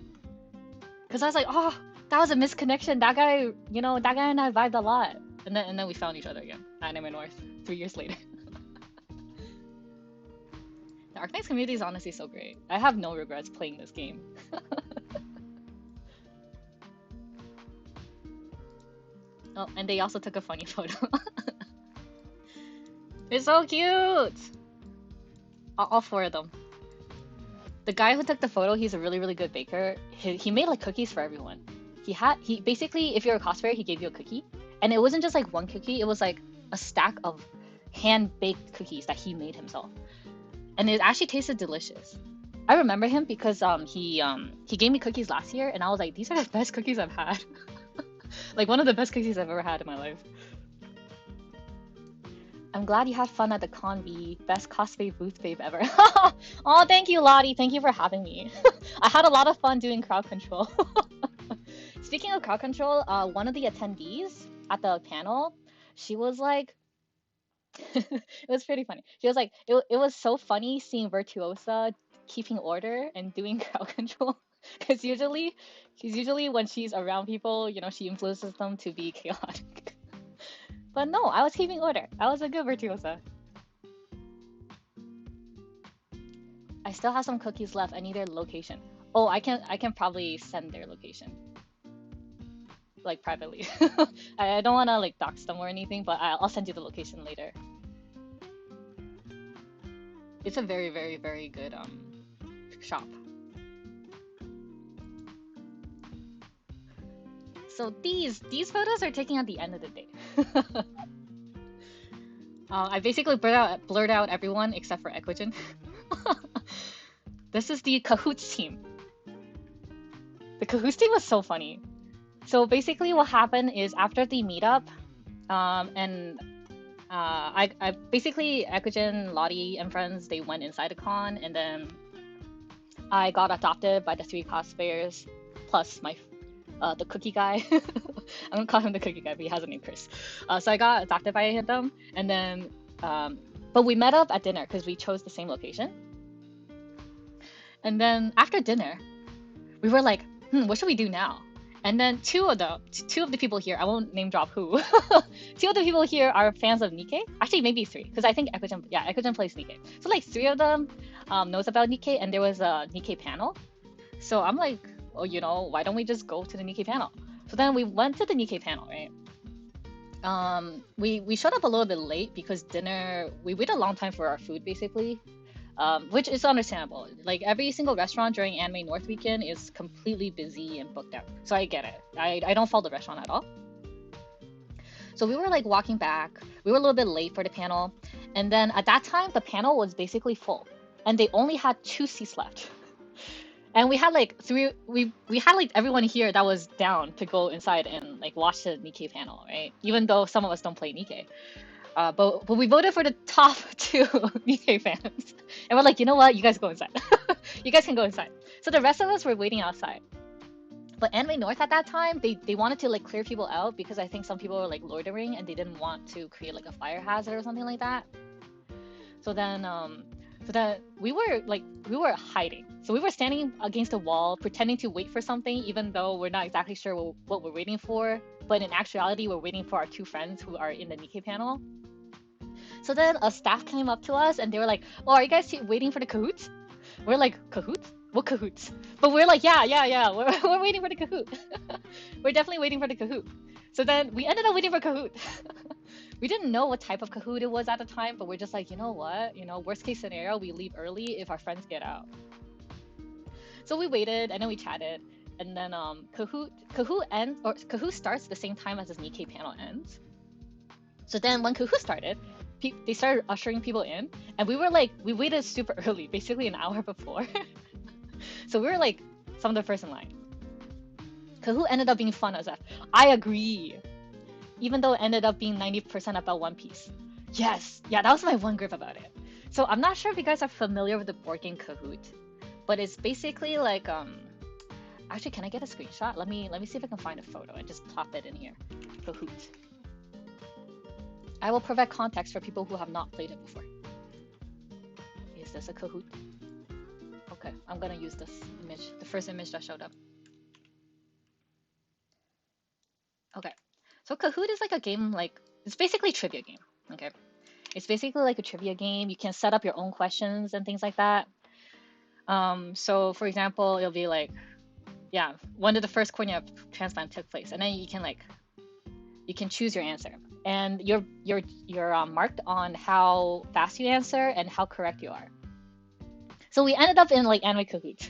S1: Because I was like, oh, that was a misconnection. That guy, that guy and I vibed a lot. And then we found each other again at Anime North 3 years later. The Arknights community is honestly so great. I have no regrets playing this game. Oh, and they also took a funny photo. It's so cute! All 4 of them. The guy who took the photo, he's a really, really good baker. He made like cookies for everyone. He basically, if you're a cosplayer, he gave you a cookie. And it wasn't just like one cookie, it was like a stack of hand-baked cookies that he made himself. And it actually tasted delicious. I remember him because he gave me cookies last year, and I was like, these are the best cookies I've had. Like one of the best cookies I've ever had in my life. I'm glad you had fun at the con V. Best cosplay booth babe ever. Oh, thank you, Lottie. Thank you for having me. I had a lot of fun doing crowd control. Speaking of crowd control, one of the attendees at the panel, she was like, it was pretty funny. She was like, it was so funny seeing Virtuosa keeping order and doing crowd control. Because usually when she's around people, she influences them to be chaotic. But no, I was keeping order. I was a good Virtuosa. I still have some cookies left. I need their location. Oh, I can probably send their location. Like privately. I don't want to like dox them or anything, but I'll send you the location later. It's a very, very, very good shop. So these photos are taken at the end of the day. I basically blurred out everyone except for Eckogen. This is the Kahoots team. The Kahoots team was so funny. So basically what happened is after the meetup, I basically Eckogen, Lottie, and friends, they went inside the con, and then I got adopted by the 3 cosplayers, plus the cookie guy. I'm gonna call him the cookie guy, but he has a name, Chris. So I got adopted by them, and then, but we met up at dinner because we chose the same location. And then after dinner, we were like, what should we do now? And then two of the people here, I won't name drop who, 2 of the people here are fans of Nikkei. Actually, maybe 3, because I think Eckogen plays Nikkei. So like 3 of them knows about Nikkei, and there was a Nikkei panel. So I'm like, well, why don't we just go to the Nikkei panel? So then we went to the Nikkei panel, right? We showed up a little bit late because dinner, we waited a long time for our food, basically. Which is understandable. Like every single restaurant during Anime North weekend is completely busy and booked out. So I get it. I don't fault the restaurant at all. So we were like walking back. We were a little bit late for the panel. And then at that time, the panel was basically full. And they only had 2 seats left. And we had like we had like everyone here that was down to go inside and like watch the Nikkei panel, right? Even though some of us don't play Nikkei. But we voted for the top 2 Nikkei fans. And we're like, you know what? You guys go inside. You guys can go inside. So the rest of us were waiting outside. But Anime North at that time, they wanted to like clear people out because I think some people were like loitering and they didn't want to create like a fire hazard or something like that. So then So then we were hiding. So we were standing against a wall, pretending to wait for something, even though we're not exactly sure what we're waiting for. But in actuality, we're waiting for our two friends who are in the Nikkei panel. So then a staff came up to us and they were like, "Oh, are you guys waiting for the Kahoots?" We're like, "Kahoots? What Kahoots?" But we're like, yeah. We're waiting for the Kahoot. We're definitely waiting for the Kahoot. So then we ended up waiting for Kahoot. We didn't know what type of Kahoot it was at the time, but we're just like, you know what? Worst case scenario, we leave early if our friends get out. So we waited and then we chatted, and then Kahoot starts the same time as this Nikkei panel ends. So then when Kahoot started, they started ushering people in, and we waited super early, basically an hour before. So we were like some of the first in line. Kahoot ended up being fun as F. I agree. Even though it ended up being 90% about One Piece. Yes, yeah, that was my one gripe about it. So I'm not sure if you guys are familiar with the board game Kahoot, but it's basically like actually, can I get a screenshot? Let me see if I can find a photo and just plop it in here. Kahoot. I will provide context for people who have not played it before. Is this a Kahoot? Okay, I'm gonna use this image, the first image that showed up. Okay, so Kahoot is like a game, it's basically a trivia game, okay? It's basically like a trivia game. You can set up your own questions and things like that. So for example, it'll be like, yeah, when did the first cornea transplant took place? And then you can choose your answer. And you're marked on how fast you answer and how correct you are. So we ended up in like anime Kahoot.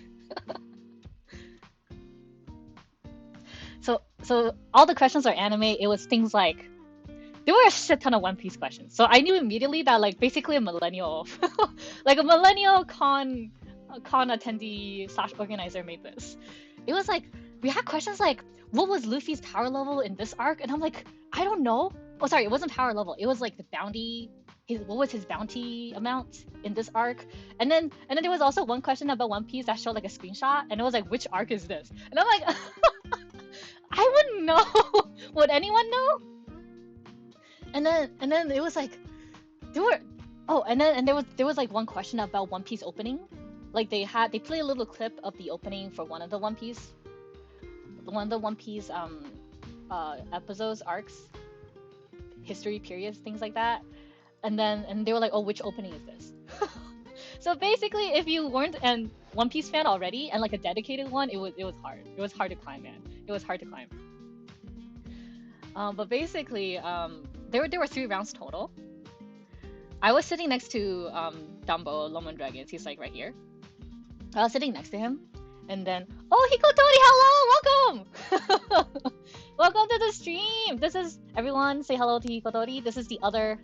S1: So all the questions are anime. It was things like, there were a shit ton of One Piece questions. So I knew immediately that like basically a millennial, like a millennial con attendee / organizer made this. It was like, we had questions like, what was Luffy's power level in this arc? And I'm like, I don't know. Oh, sorry, it wasn't power level. It was like the bounty. What was his bounty amount in this arc? And then there was also one question about One Piece that showed like a screenshot, and it was like, which arc is this? And I'm like, I wouldn't know. Would anyone know? And then it was like, there was like one question about One Piece opening. Like they played a little clip of the opening for one of the One Piece episodes, arcs, history periods, things like that. And they were like, oh, which opening is this? So basically, if you weren't an One Piece fan already and like a dedicated one, it was hard. It was hard to climb, man. It was hard to climb. But basically, there were 3 rounds total. I was sitting next to Dumbo, Lomon Dragons. He's like right here. I was sitting next to him, and then, oh, Hikotori, hello, welcome! Welcome to the stream. This is everyone. Say hello to Hikotori. This is the other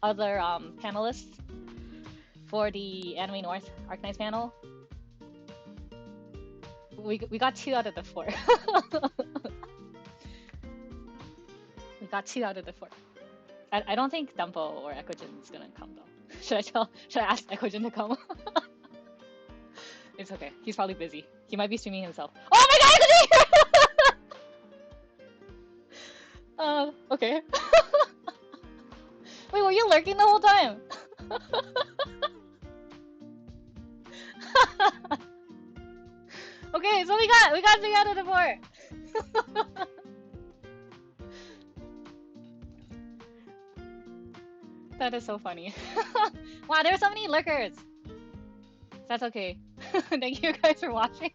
S1: panelists for the Anime North Arknights panel. We got 2 out of the 4. We got 2 out of the 4. I don't think Dumbo or Eckogen is gonna come though. Should I ask Eckogen to come? It's okay. He's probably busy. He might be streaming himself. Oh my god, Eckogen! Okay. Wait, were you lurking the whole time? Okay, so we got 3 out of the 4. That is so funny. Wow, there are so many lurkers. That's okay. Thank you guys for watching.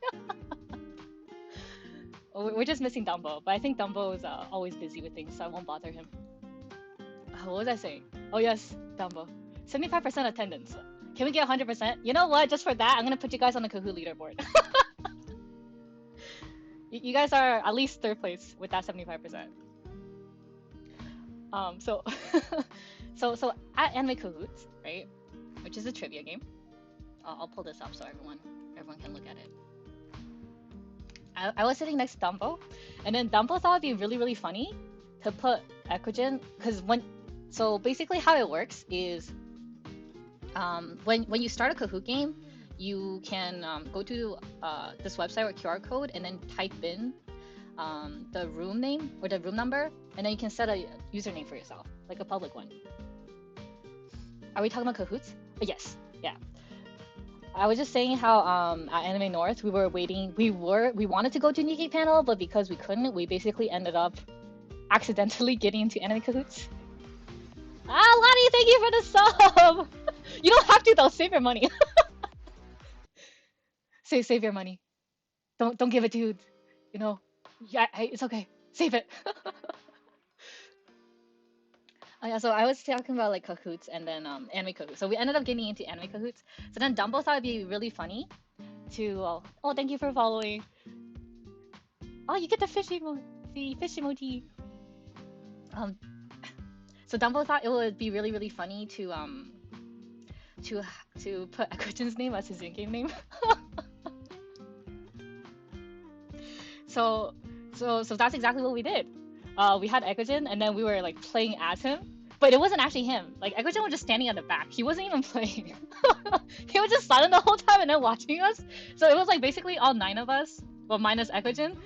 S1: We're just missing Dumbo, but I think Dumbo is always busy with things, so I won't bother him. What was I saying? Oh yes, Dumbo. 75% attendance. Can we get 100%? You know what? Just for that, I'm gonna put you guys on the Kahoot leaderboard. You guys are at least 3rd place with that 75%. So at Anime Kahoot, right, which is a trivia game. I'll pull this up so everyone can look at it. I was sitting next to Dumbo, and then Dumbo thought it'd be really, really funny to put Eckogen, because so basically how it works is, when you start a Kahoot game, you can go to this website or QR code and then type in the room name or the room number, and then you can set a username for yourself, like a public one. Are we talking about Kahoots? Yes, yeah. I was just saying how at Anime North we were waiting. We wanted to go to Nikkei panel, but because we couldn't, we basically ended up accidentally getting into Anime Cahoots. Ah, Lottie, thank you for the sub. You don't have to though. Save your money. Save your money. Don't give it to you. You know. Yeah, it's okay. Save it. Oh, yeah, so I was talking about like Kahoots and then anime Kahoots. So we ended up getting into anime Kahoots. So then Dumbo thought it'd be really funny to oh, thank you for following. Oh, you get the fish emoji. Um, so Dumbo thought it would be really funny to to put Eckogen's name as his in-game name. so that's exactly what we did. We had Eckogen and then we were like playing as him. But it wasn't actually him. Like, Eckogen was just standing at the back. He wasn't even playing. He was just silent the whole time and then watching us. So it was like basically all 9 of us, well, minus Eckogen,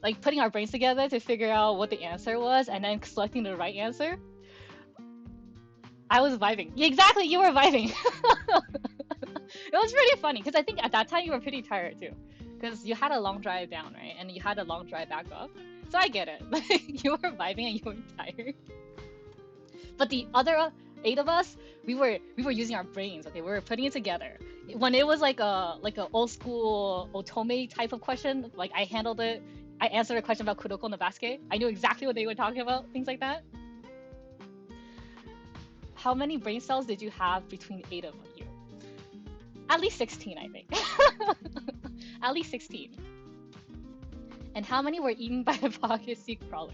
S1: like putting our brains together to figure out what the answer was and then selecting the right answer. I was vibing. Yeah, exactly, you were vibing. It was pretty funny because I think at that time you were pretty tired too. Because you had a long drive down, right? And you had a long drive back up. So I get it. Like, you were vibing and you were tired. But the other 8 of us, we were using our brains. Okay, we were putting it together. When it was like a old school otome type of question, like I handled it. I answered a question about Kuroko no Basuke. I knew exactly what they were talking about, things like that. How many brain cells did you have between 8 of you? At least 16, I think. At least 16. And how many were eaten by the pocket seed crawler?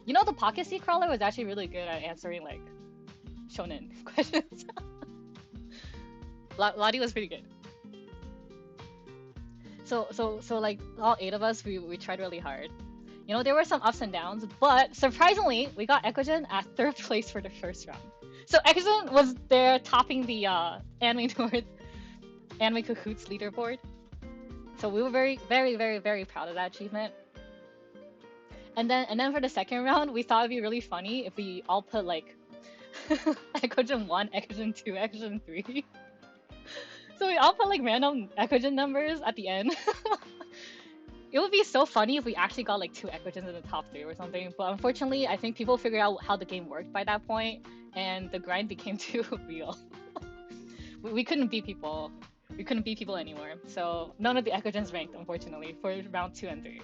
S1: You know, the pocket seed crawler was actually really good at answering like shonen questions. Lottie was pretty good. So like all 8 of us, we tried really hard. You know, there were some ups and downs, but surprisingly, we got Eckogen at 3rd place for the first round. So Eckogen was there topping the Anime North Anime Cahoots leaderboard. So we were very proud of that achievement. And then for the second round, we thought it'd be really funny if we all put like Eckogen 1, Eckogen 2, Eckogen 3. So we all put like random Eckogen numbers at the end. It would be so funny if we actually got like 2 Eckogens in the top 3 or something. But unfortunately, I think people figured out how the game worked by that point, and the grind became too real. We couldn't beat people. We couldn't beat people anymore. So none of the Eckogens ranked, unfortunately, for round 2 and 3.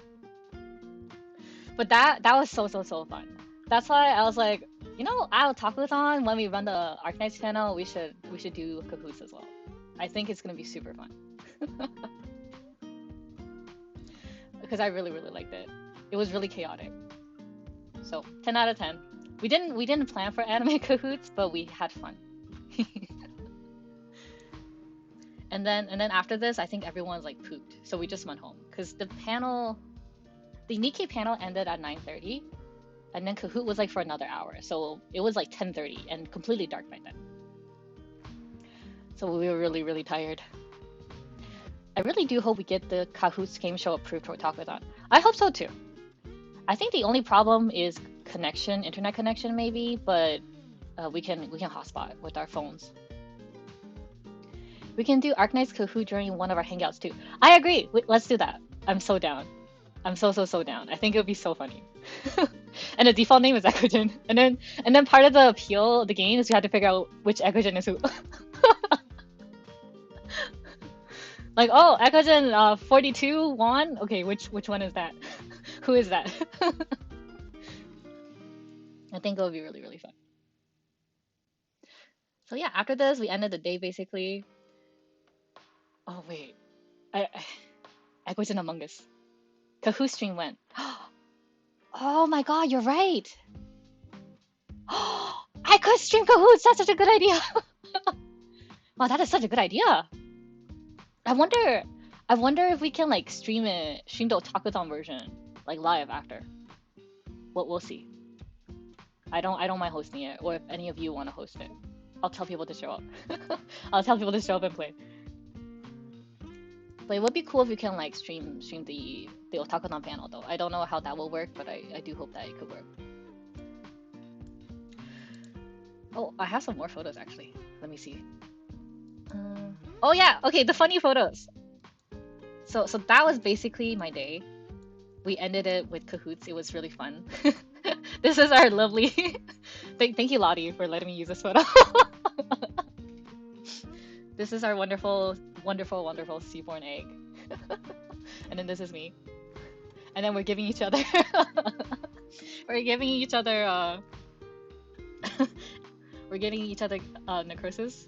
S1: But that was so fun. That's why I was like, you know, I'll Takuthon when we run the Arknights panel, we should do Cahoots as well. I think it's gonna be super fun. Because I really liked it. It was really chaotic. So 10 out of 10. We didn't plan for anime Cahoots, but we had fun. And then after this, I think everyone's like pooped, so we just went home because the Nikkei panel ended at 9:30, and then Kahoot was like for another hour, so it was like 10:30 and completely dark by then. So we were really tired. I really do hope we get the Kahoot's game show approved for Takuthon. I hope so too. I think the only problem is connection, internet connection maybe, but we can hotspot with our phones. We can do Arknights Kahoot during one of our hangouts too. I agree. Let's do that. I'm so down. I'm so down. I think it would be so funny. And the default name is Eckogen. And then part of the appeal of the game is you have to figure out which Eckogen is who. Like, oh, Eckogen 42 won? Okay, which one is that? Who is that? I think it would be really fun. So yeah, after this, we ended the day basically. Oh wait, Eckogen Among Us. Kahoot stream went. Oh my god, you're right. I could stream Kahoots. That's such a good idea. Wow, that is such a good idea. I wonder if we can like stream the Otakuthon version like live after. We'll see. I don't mind hosting it, or if any of you want to host it, I'll tell people to show up. I'll tell people to show up and play. But it would be cool if you can like stream the Otakuthon panel though. I don't know how that will work, but I do hope that it could work. Oh, I have some more photos actually. Let me see. Oh yeah, okay, the funny photos. So that was basically my day. We ended it with Kahoots. It was really fun. This is our lovely. Thank you, Lottie, for letting me use this photo. This is our wonderful, wonderful, wonderful seaborn egg. And then this is me. And then we're giving each other. We're giving each other. We're giving each other necrosis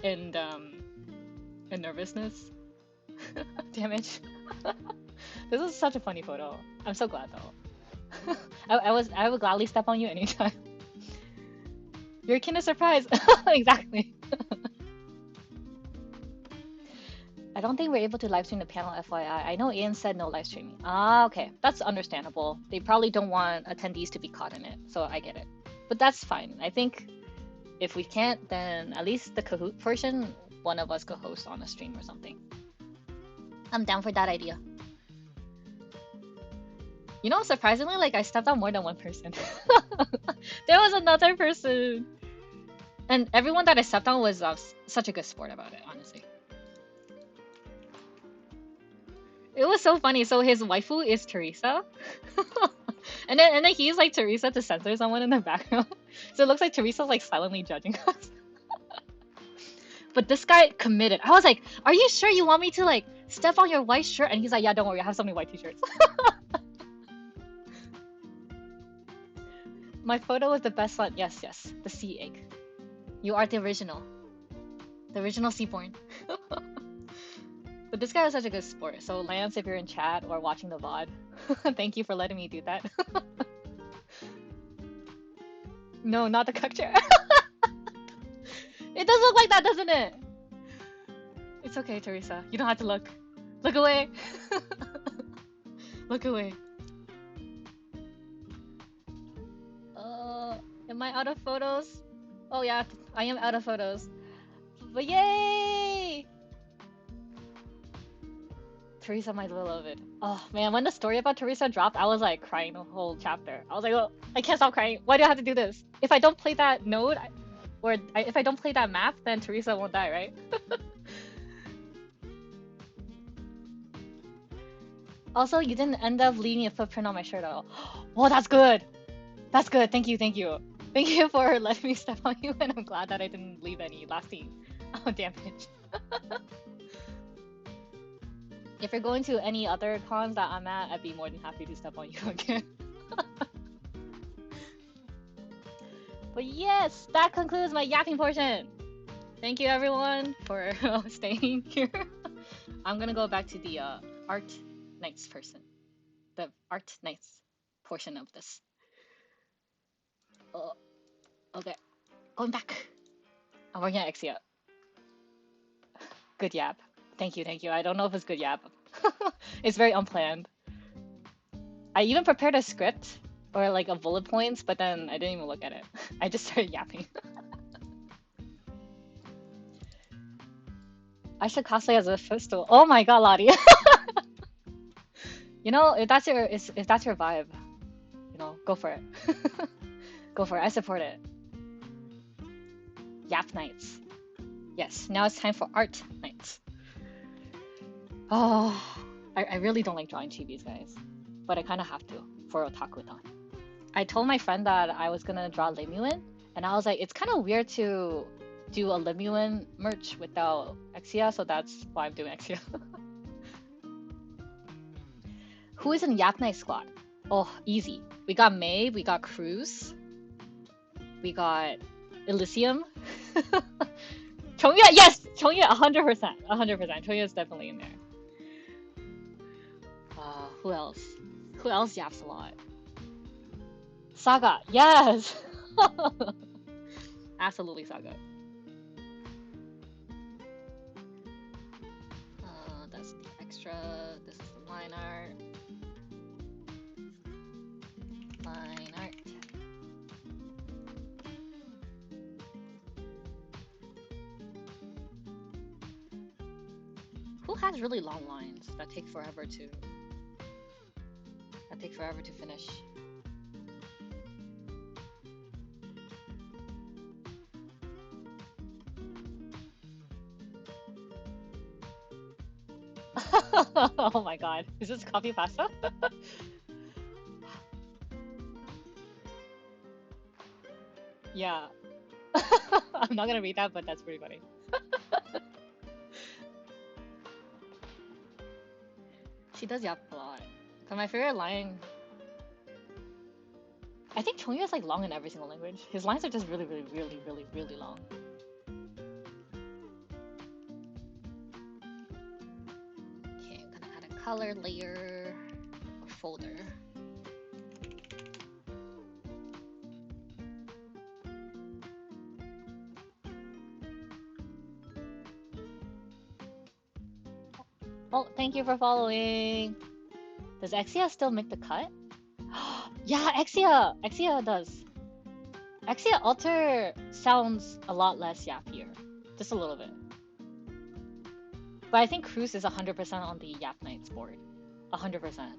S1: and nervousness damage. This is such a funny photo. I'm so glad though. I would gladly step on you anytime. You're kind surprise. Exactly. I don't think we're able to live stream the panel, FYI. I know Ian said no live streaming. Ah, okay. That's understandable. They probably don't want attendees to be caught in it, so I get it. But that's fine. I think if we can't, then at least the Kahoot portion, one of us could host on a stream or something. I'm down for that idea. You know, surprisingly, like I stepped on more than one person. There was another person. And everyone that I stepped on was such a good sport about it, honestly. It was so funny. So his waifu is Teresa. and then he's like Teresa to censor someone in the background. So it looks like Teresa's like silently judging us. But this guy committed. I was like, are you sure you want me to like step on your white shirt? And he's like, yeah, don't worry, I have so many white t-shirts. My photo was the best one. Yes, the sea egg. You are the original. The original Seaborn. But this guy was such a good sport. So Lance, if you're in chat or watching the VOD, thank you for letting me do that. No, not the cock chair. It does look like that, doesn't it? It's okay, Teresa. You don't have to look. Look away. Look away. Am I out of photos? Oh yeah, I am out of photos. But yay! Teresa, my beloved. Oh man, when the story about Teresa dropped, I was like crying the whole chapter. I was like, oh, I can't stop crying. Why do I have to do this? If I don't play that node, if I don't play that map, then Teresa won't die, right? Also, you didn't end up leaving a footprint on my shirt at all. Oh, that's good. That's good. Thank you. Thank you. Thank you for letting me step on you, and I'm glad that I didn't leave any lasting damage. If you're going to any other cons that I'm at, I'd be more than happy to step on you again. But yes, that concludes my yapping portion. Thank you everyone for staying here. I'm gonna go back to the Arknights person. The Arknights portion of this. Oh, okay. Going back. I'm working at Exia. Good yap. Thank you, thank you. I don't know if it's good yap. It's very unplanned. I even prepared a script or like a bullet points, but then I didn't even look at it. I just started yapping. I should cosplay as a Fistal. Oh my god, Lottie. You know, if that's your vibe, you know, go for it. Go for it. I support it. Yap nights. Yes, now it's time for Arknights. Oh, I really don't like drawing chibis, guys, but I kind of have to for Otaku-thon. I told my friend that I was gonna draw Limuin, and I was like, it's kind of weird to do a Limuin merch without Exia, so that's why I'm doing Exia. Who is in Yap Night Squad? Oh, easy. We got May, we got Cruz, we got Elysium. Chongya, yes! Chongya, 100%. 100%. Chongya is definitely in there. Who else? Who else yaps a lot? Saga, yes! Absolutely Saga. That's the extra. This is the line art. Line art. Who has really long lines that take forever to finish? Oh my god. Is this coffee pasta? Yeah. I'm not gonna read that, but that's pretty funny. She does yap a lot. But my favorite line... I think Chongyu's is like long in every single language. His lines are just really, really, really, really, really long. Okay, I'm gonna add a color layer or folder. Oh, thank you for following. Does Exia still make the cut? Yeah, Exia does. Exia Alter sounds a lot less yappier. Just a little bit. But I think Cruz is 100% on the Yap Knights board. 100%.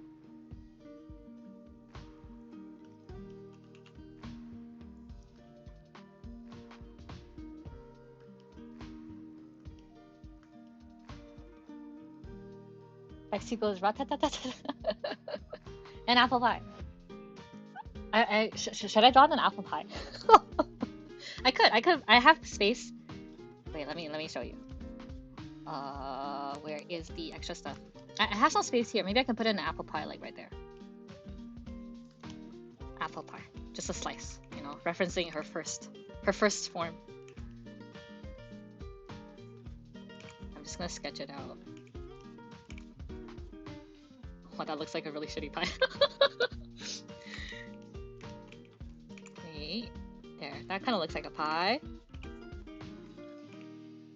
S1: Exia goes rat-tat-tat-tat. And apple pie. Should I draw an apple pie? I could. I have space. Wait, let me show you. Where is the extra stuff? I have some space here. Maybe I can put in an apple pie, like right there. Apple pie, just a slice, you know, referencing her first form. I'm just gonna sketch it out. Oh, that looks like a really shitty pie. Wait, there. That kind of looks like a pie.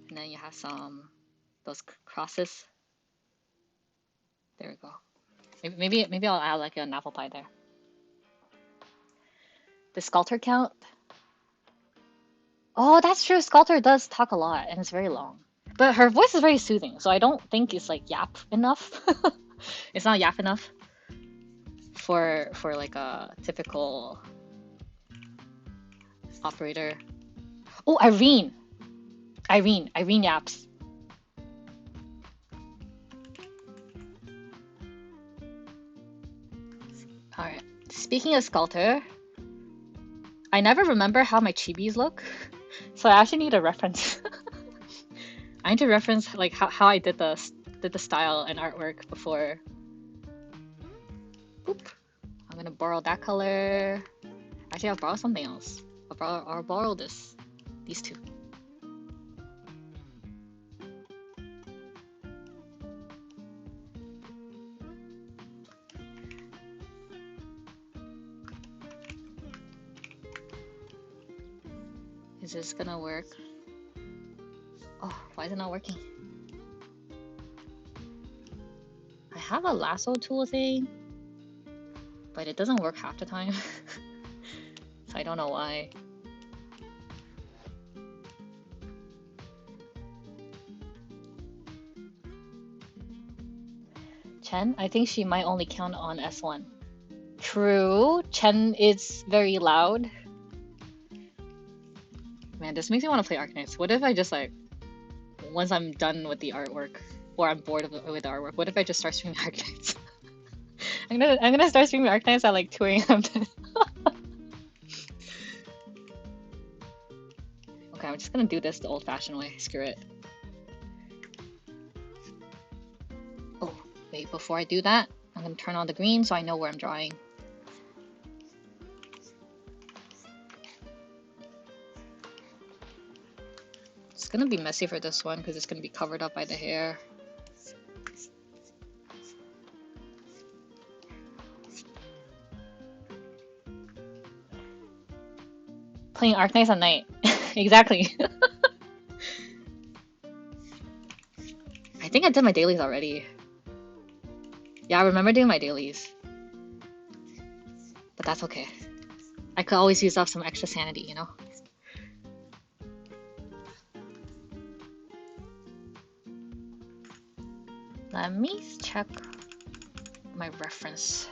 S1: And then you have those crosses. There we go. Maybe I'll add like an apple pie there. The Sculptor count? Oh, that's true. Sculptor does talk a lot, and it's very long. But her voice is very soothing, so I don't think it's like yap enough. It's not yap enough for like a typical operator. Oh, Irene yaps. Alright, speaking of Sculptor, I never remember how my chibis look, so I actually need a reference. I need to reference like how I did the style and artwork before. Boop. I'm gonna borrow that color. Actually, I'll borrow something else. I'll borrow these two. Is this gonna work? Oh, why is it not working? I have a lasso tool thing, but it doesn't work half the time. So I don't know why. Chen, I think she might only count on S1. True, Chen is very loud. Man, this makes me want to play Arknights. What if I just like, once I'm done with the artwork, or I'm bored with the artwork, what if I just start streaming Arknights? I'm gonna start streaming Arknights at like 2 AM. Okay, I'm just gonna do this the old-fashioned way. Screw it. Oh, wait, before I do that, I'm gonna turn on the green so I know where I'm drawing. It's gonna be messy for this one because it's gonna be covered up by the hair. Playing Arknights at night. Exactly. I think I did my dailies already. Yeah, I remember doing my dailies. But that's okay. I could always use up some extra sanity, you know? Let me check my reference.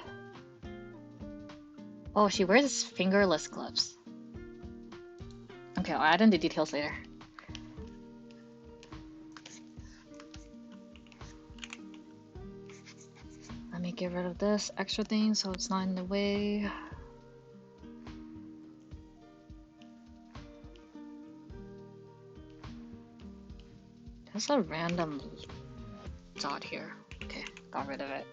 S1: Oh, she wears fingerless gloves. Okay, I'll add in the details later. get rid of this extra thing so it's not in the way. There's a random dot here. Okay, got rid of it.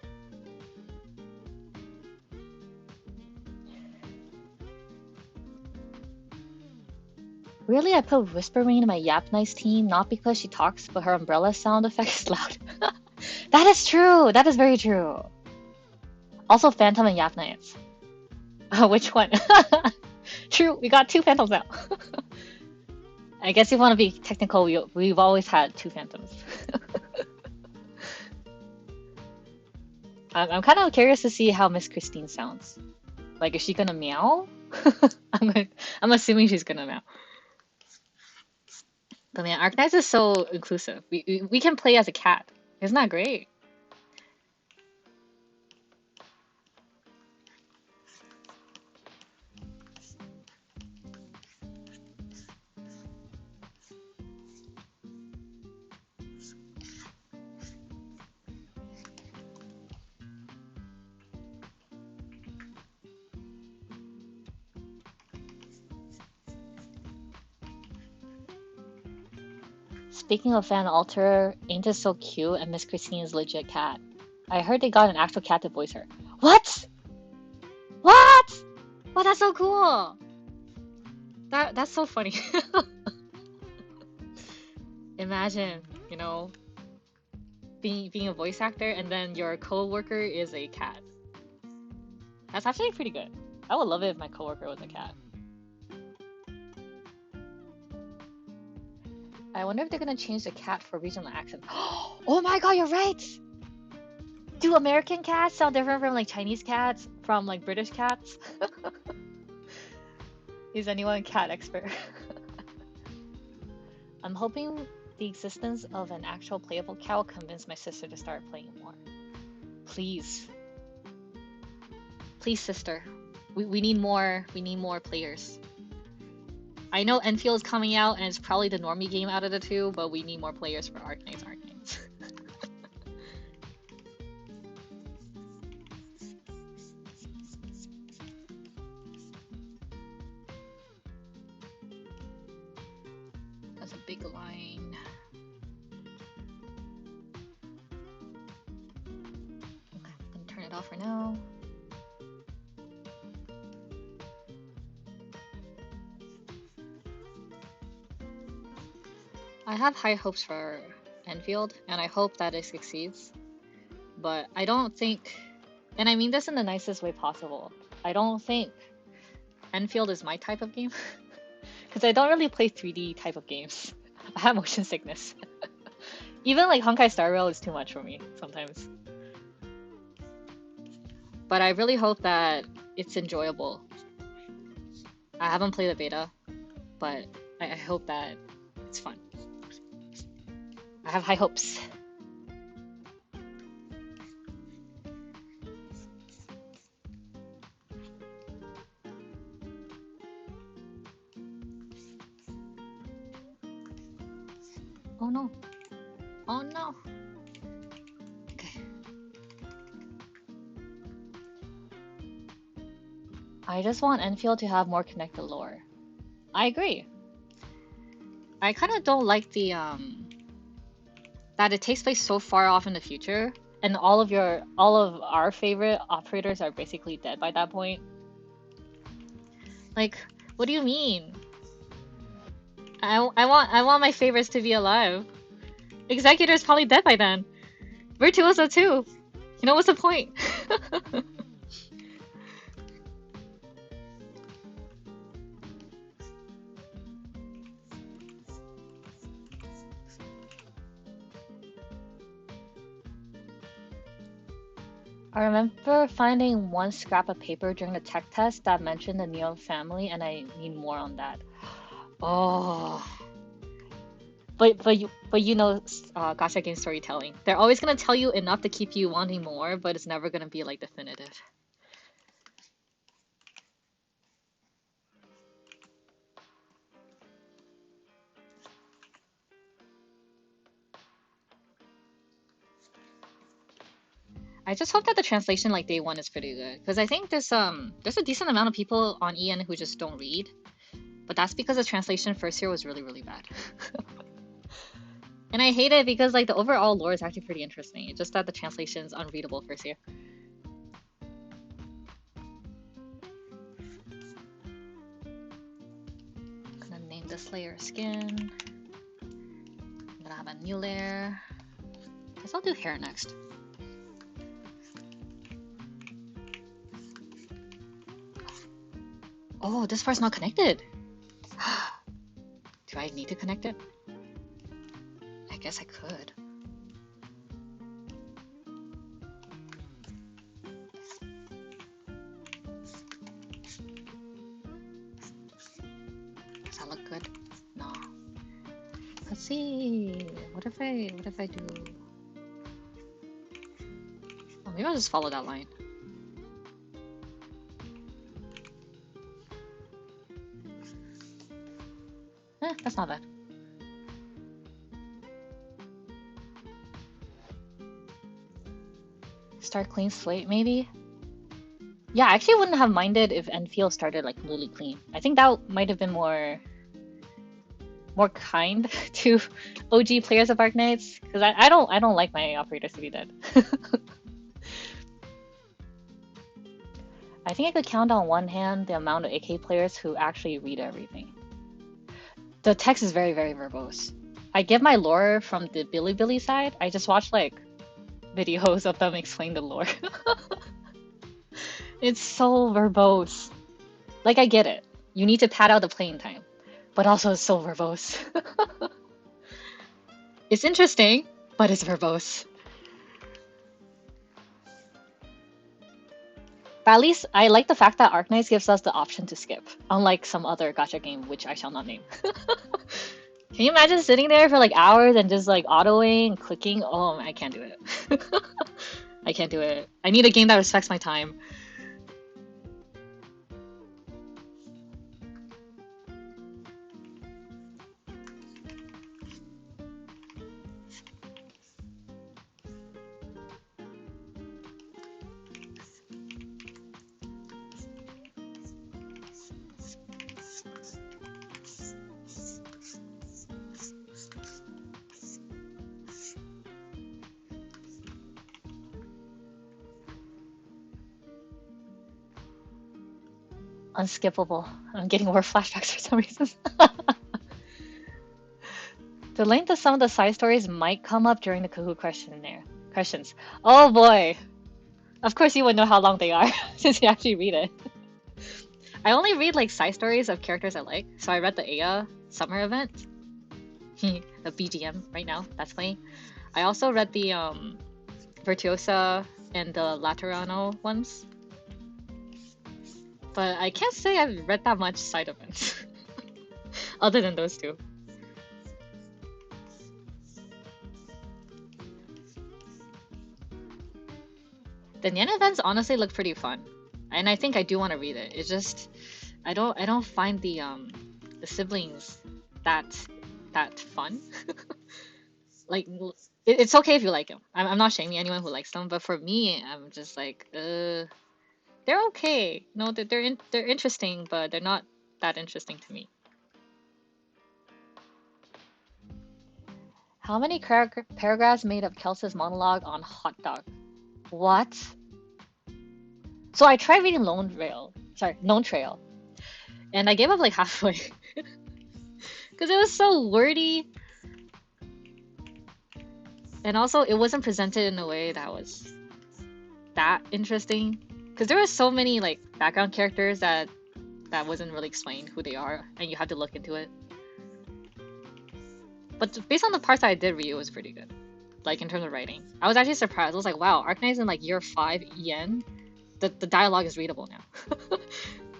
S1: Really, I put Whispering in my Arknights team, not because she talks, but her umbrella sound effect is loud. That is true! That is very true! Also Phantom and Arknights. Which one? True, we got 2 Phantoms now. I guess if you want to be technical, we've always had 2 Phantoms. I'm kind of curious to see how Miss Christine sounds. Like, is she gonna meow? I'm assuming she's gonna meow. But man, Arknights is so inclusive. We can play as a cat. Isn't that great? Speaking of fan alter, ain't this so cute and Miss Christine is legit cat. I heard they got an actual cat to voice her. What? What? Oh, that's so cool. That's so funny. Imagine, you know, being a voice actor and then your co-worker is a cat. That's actually pretty good. I would love it if my co-worker was a cat. I wonder if they're gonna change the cat for regional accent. Oh my god, you're right! Do American cats sound different from like Chinese cats? From like British cats? Is anyone a cat expert? I'm hoping the existence of an actual playable cat will convince my sister to start playing more. Please. Please, sister. We need more players. I know Enfield is coming out and it's probably the normie game out of the 2, but we need more players for Arknights. That's a big line. Okay, I'm gonna turn it off for now. I have high hopes for Enfield, and I hope that it succeeds. But I don't think, and I mean this in the nicest way possible, I don't think Enfield is my type of game. Because I don't really play 3D type of games. I have motion sickness. Even like Honkai Star Rail is too much for me sometimes. But I really hope that it's enjoyable. I haven't played the beta, but I hope that it's fun. I have high hopes. Oh no. Oh no. Okay. I just want Enfield to have more connected lore. I agree. I kind of don't like the that it takes place so far off in the future, and all of our favorite operators are basically dead by that point. Like, what do you mean? I want my favorites to be alive. Executor's probably dead by then. Virtuoso too. You know, what's the point? I remember finding one scrap of paper during the tech test that mentioned the Neon family, and I need more on that. Oh. But you know, gacha game storytelling. They're always gonna tell you enough to keep you wanting more, but it's never gonna be like definitive. I just hope that the translation like day one is pretty good, because I think there's a decent amount of people on EN who just don't read, but that's because the translation first year was really really bad. And I hate it because like the overall lore is actually pretty interesting. It's just that the translation is unreadable first year. I'm gonna name this layer skin. I'm gonna have a new layer. Guess I'll do hair next. Oh, this part's not connected. Do I need to connect it? I guess I could. Does that look good? No. Let's see. What if I do? Oh, maybe I'll just follow that line. That's not bad. Start clean slate, maybe? Yeah, I actually wouldn't have minded if Enfield started like really clean. I think that might have been more kind to OG players of Arknights, because I don't like my operators to be dead. I think I could count on one hand the amount of AK players who actually read everything. The text is very, very verbose. I get my lore from the Bilibili side. I just watch like videos of them explain the lore. It's so verbose. Like, I get it. You need to pad out the playing time. But also it's so verbose. It's interesting, but it's verbose. But at least I like the fact that Arknights gives us the option to skip, unlike some other gacha game, which I shall not name. Can you imagine sitting there for like hours and just like autoing and clicking? Oh, I can't do it. I can't do it. I need a game that respects my time. Unskippable. I'm getting more flashbacks for some reason. The length of some of the side stories might come up during the Kahoot questions. Oh boy! Of course you would know how long they are, since you actually read it. I only read like side stories of characters I like, so I read the Aya summer event. The BGM right now, that's playing. I also read the Virtuosa and the Laterano ones. But I can't say I've read that much side events. Other than those two. The Nyan events honestly look pretty fun. And I think I do want to read it. It's just I don't find the siblings that fun. Like, it's okay if you like them. I'm not shaming anyone who likes them, but for me, I'm just like, they're okay. No, they're interesting, but they're not that interesting to me. How many paragraphs made of Kelsa's monologue on hot dog? What? So I tried reading Lone Trail, and I gave up like halfway because it was so wordy, and also it wasn't presented in a way that was that interesting. Because there were so many like background characters that wasn't really explained who they are, and you had to look into it. But based on the parts that I did read, it was pretty good. Like in terms of writing, I was actually surprised. I was like, wow, Arknights in like year 5 EN, the dialogue is readable now.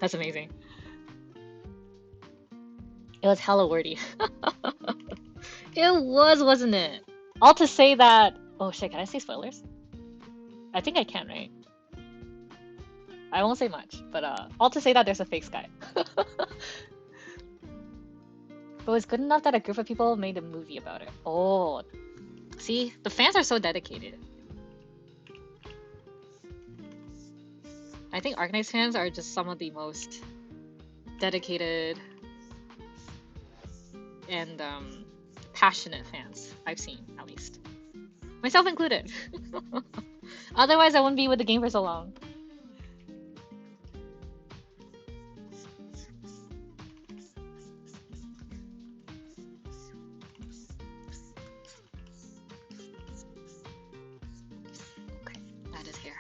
S1: That's amazing. It was hella wordy. It was, wasn't it? All to say that. Oh shit, can I say spoilers? I think I can, right? I won't say much, but all to say that there's a fake sky. But it's good enough that a group of people made a movie about it. Oh, see, the fans are so dedicated. I think Arknights fans are just some of the most dedicated and passionate fans I've seen, at least. Myself included. Otherwise, I wouldn't be with the game for so long. Okay, that is here.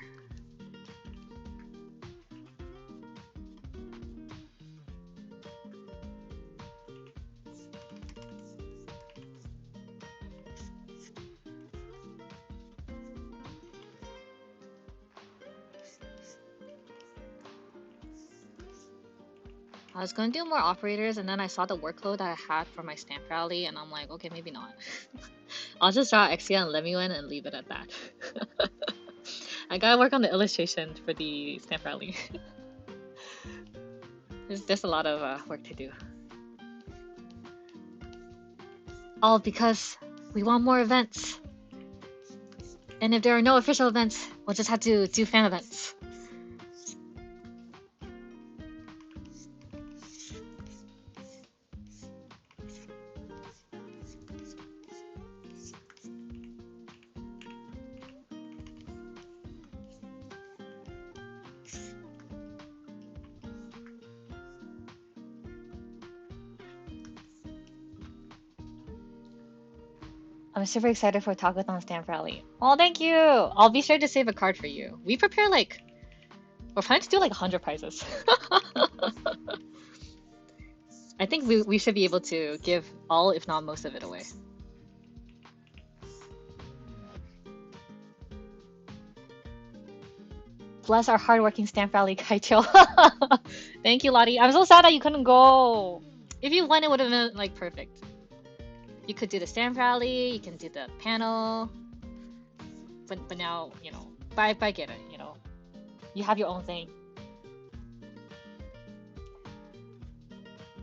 S1: I was gonna do more operators, and then I saw the workload that I had for my stamp rally, and I'm like, okay, maybe not. I'll just draw Exia and Lemuel and leave it at that. I gotta work on the illustration for the stamp rally. There's just a lot of work to do. All because we want more events. And if there are no official events, we'll just have to do fan events. I'm super excited for Talkathon stamp rally. Oh, thank you! I'll be sure to save a card for you. We prepare like... We're planning to do like 100 prizes. I think we should be able to give all, if not most of it away. Bless our hardworking stamp rally, Kaicho. Thank you, Lottie. I'm so sad that you couldn't go. If you won, it would have been like perfect. You could do the stamp rally, you can do the panel. But now, you know, I get it, you know. You have your own thing.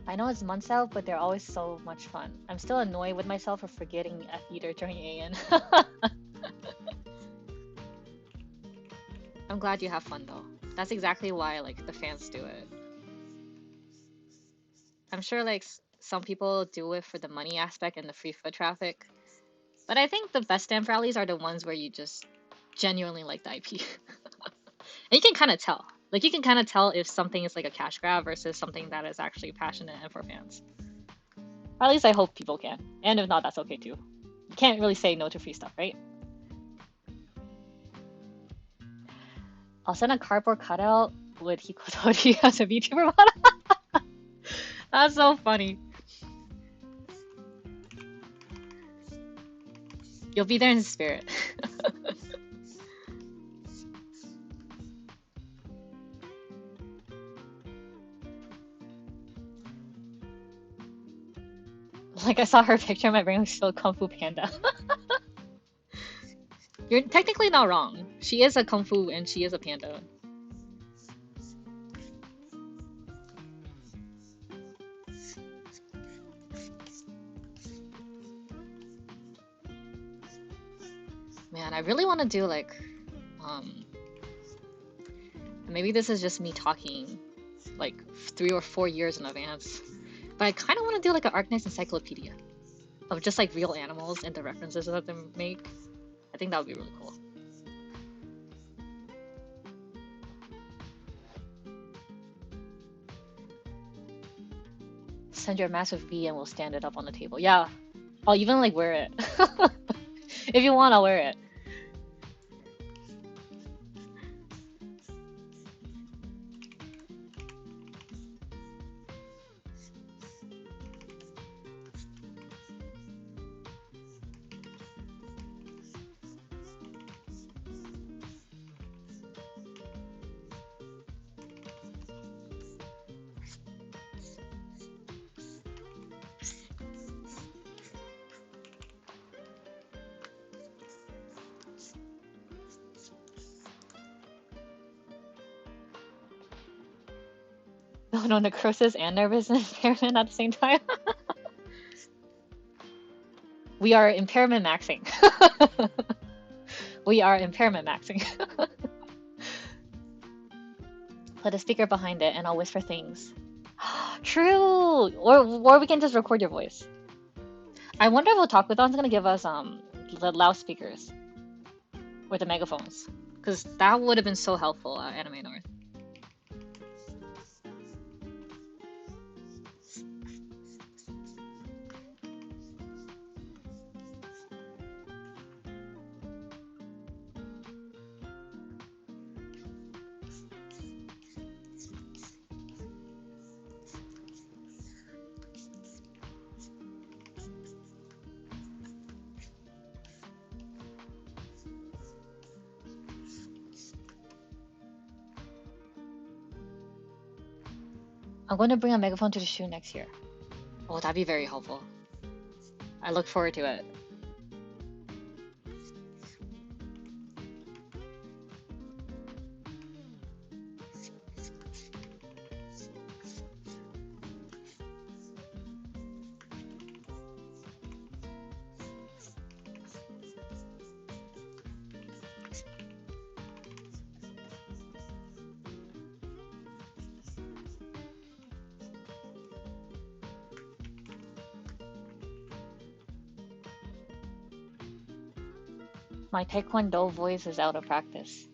S1: I know it's months out, but they're always so much fun. I'm still annoyed with myself for forgetting F Eater during AN. I'm glad you have fun though. That's exactly why like the fans do it. I'm sure like some people do it for the money aspect and the free foot traffic. But I think the best stamp rallies are the ones where you just genuinely like the IP. And you can kind of tell. Like you can kind of tell if something is like a cash grab versus something that is actually passionate and for fans. Or at least I hope people can. And if not, that's okay too. You can't really say no to free stuff, right? I'll send a cardboard cutout with Hikotori as a VTuber model. That's so funny. You'll be there in spirit. Like I saw her picture, my brain was still Kung Fu Panda. You're technically not wrong. She is a Kung Fu and she is a panda. Man, I really want to do like, maybe this is just me talking like 3 or 4 years in advance, but I kind of want to do like an Arknights encyclopedia of just like real animals and the references that they make. I think that would be really cool. Send your massive V and we'll stand it up on the table. Yeah, I'll even like wear it. If you want, I'll wear it. No, necrosis and nervous impairment at the same time. We are impairment maxing. We are impairment maxing. Put a speaker behind it and I'll whisper things. True! Or we can just record your voice. I wonder if Otakuthon's gonna give us the loudspeakers or the megaphones, because that would have been so helpful at Anime North. I'm going to bring a megaphone to the shoe next year. Oh, that'd be very helpful. I look forward to it. My Taekwondo voice is out of practice.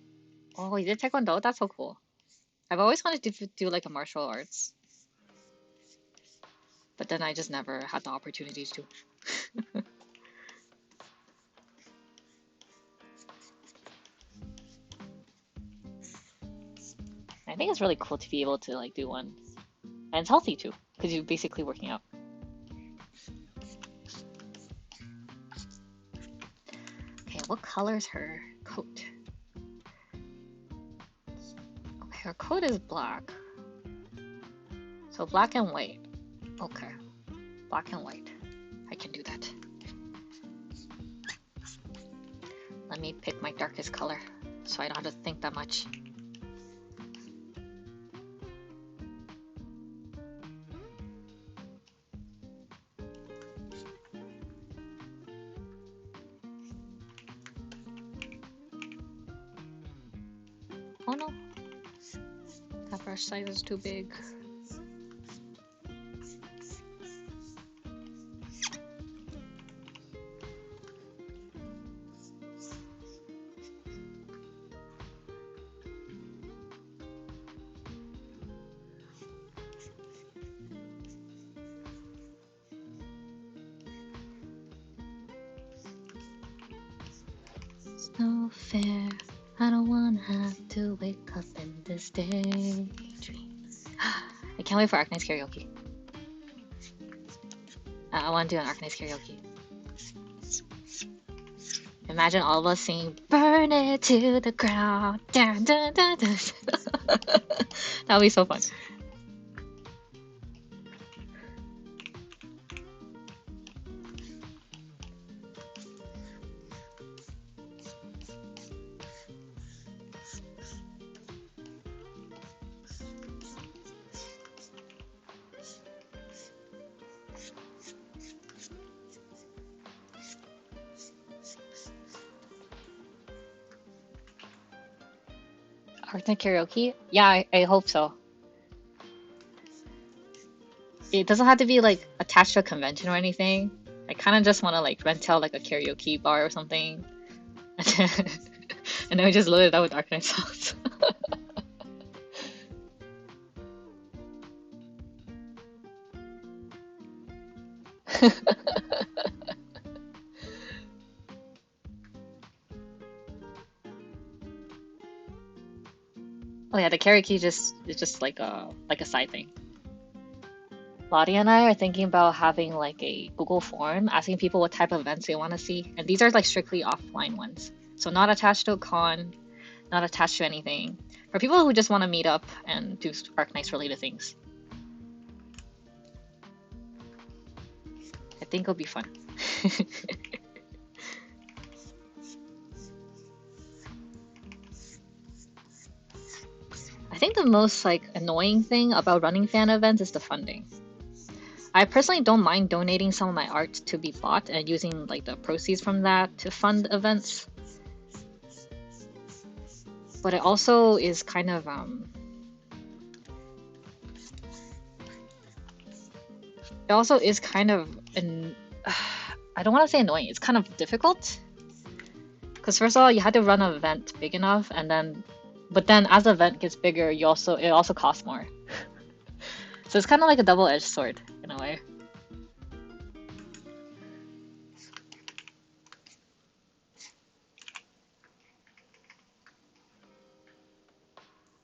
S1: Oh, you did Taekwondo? That's so cool. I've always wanted to do like a martial arts, but then I just never had the opportunities to. I think it's really cool to be able to like do one, and it's healthy too, because you're basically working out. Okay, what color is her coat? Okay, her coat is black. So black and white. Okay, black and white. I can do that. Let me pick my darkest color, so I don't have to think that much. Oh no, that brush size is too big. It's no fair. I don't wanna have to wake up in this daydream. I can't wait for Arknights karaoke. I want to do an Arknights karaoke. Imagine all of us singing "Burn It to the Ground." Dun, dun, dun, dun. That would be so fun. Arknight karaoke? Yeah, I hope so. It doesn't have to be like attached to a convention or anything. I kind of just want to like rent out like a karaoke bar or something, and then we just load it up with Arknight songs. Oh yeah, the karaoke is just like a side thing. Lottie and I are thinking about having like a Google form asking people what type of events they want to see, and these are like strictly offline ones, so not attached to a con, not attached to anything, for people who just want to meet up and do Arknights related things. I think it'll be fun. I think the most like annoying thing about running fan events is the funding. I personally don't mind donating some of my art to be bought and using like the proceeds from that to fund events. But it also is kind of It also is kind of I don't want to say annoying. It's kind of difficult because first of all, you had to run an event big enough, and then, but then as the event gets bigger, it also costs more. So it's kind of like a double-edged sword in a way.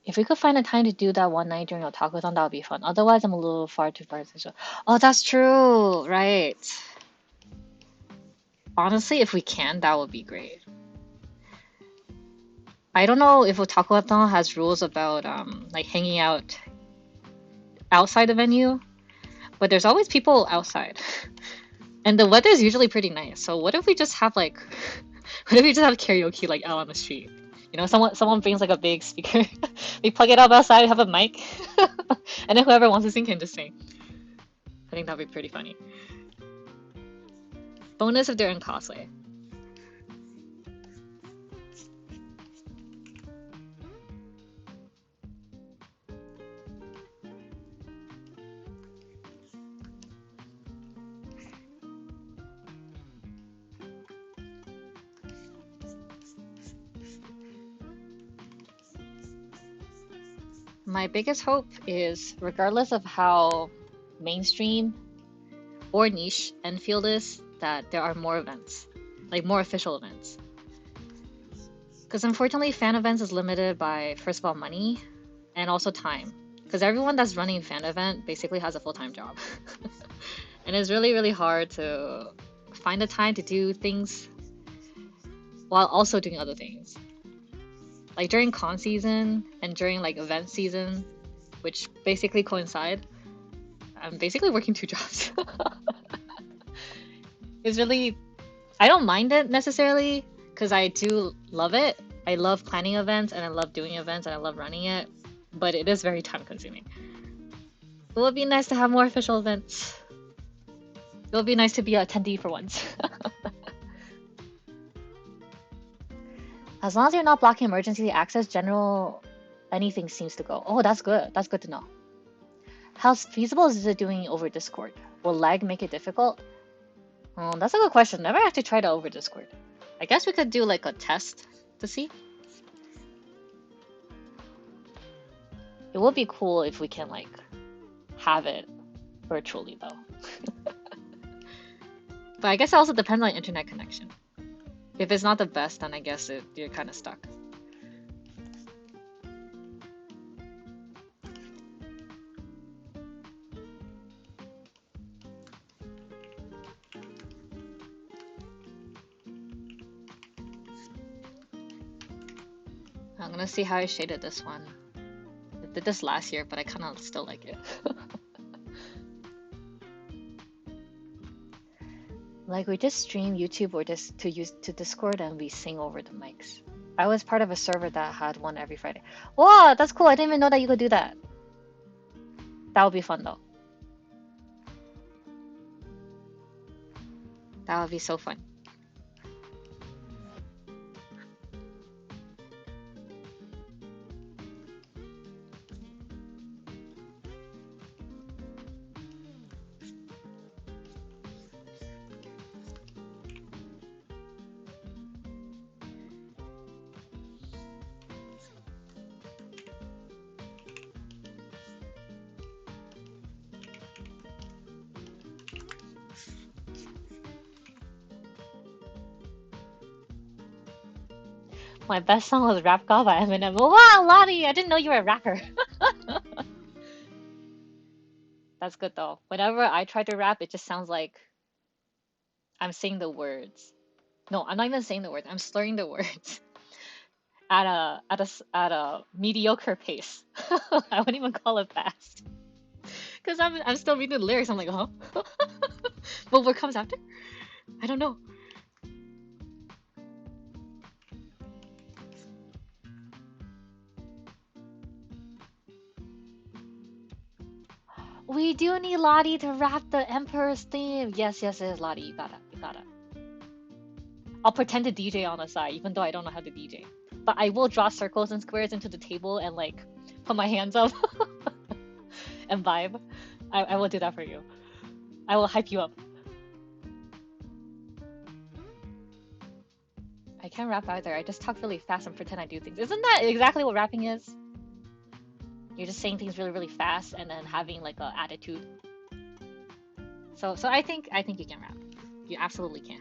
S1: If we could find a time to do that one night during Otakuthon, that would be fun. Otherwise, I'm a little far too far to. Oh, that's true, right? Honestly, if we can, that would be great. I don't know if Otakuthon has rules about like hanging out outside the venue, but there's always people outside, and the weather is usually pretty nice. So what if we just have like, what if we just have karaoke like out on the street? You know, someone brings like a big speaker, we plug it up outside, have a mic, and then whoever wants to sing can just sing. I think that'd be pretty funny. Bonus if they're in cosplay. My biggest hope is, regardless of how mainstream or niche Enfield is, that there are more events, like more official events. Because unfortunately, fan events is limited by, first of all, money and also time. Because everyone that's running a fan event basically has a full-time job. And it's really, really hard to find the time to do things while also doing other things. Like during con season and during like event season, which basically coincide, I'm basically working 2 jobs. It's really, I don't mind it necessarily because I do love it. I love planning events and I love doing events and I love running it, but it is very time consuming. It would be nice to have more official events. It would be nice to be an attendee for once. As long as you're not blocking emergency access, general anything seems to go. Oh, that's good. That's good to know. How feasible is it doing over Discord? Will lag make it difficult? Oh, that's a good question. Never actually tried it over Discord. I guess we could do like a test to see. It would be cool if we can like have it virtually though. But I guess it also depends on internet connection. If it's not the best, then I guess you're kind of stuck. I'm gonna see how I shaded this one. I did this last year, but I kind of still like it. Like we just stream YouTube or just to Discord and we sing over the mics. I was part of a server that had one every Friday. Wow, that's cool. I didn't even know that you could do that. That would be fun though. That would be so fun. My best song was Rap God by Eminem. Wow, Lottie, I didn't know you were a rapper. That's good though. Whenever I try to rap, it just sounds like I'm saying the words. No, I'm not even saying the words. I'm slurring the words at a mediocre pace. I wouldn't even call it fast. Cause I'm still reading the lyrics. I'm like, huh? But what comes after? I don't know. We do need Lottie to rap the Emperor's theme. Yes, Lottie, you gotta. I'll pretend to DJ on the side, even though I don't know how to DJ. But I will draw circles and squares into the table and like put my hands up and vibe. I will do that for you. I will hype you up. I can't rap either. I just talk really fast and pretend I do things. Isn't that exactly what rapping is? You're just saying things really, really fast and then having like a attitude. So I think you can rap. You absolutely can.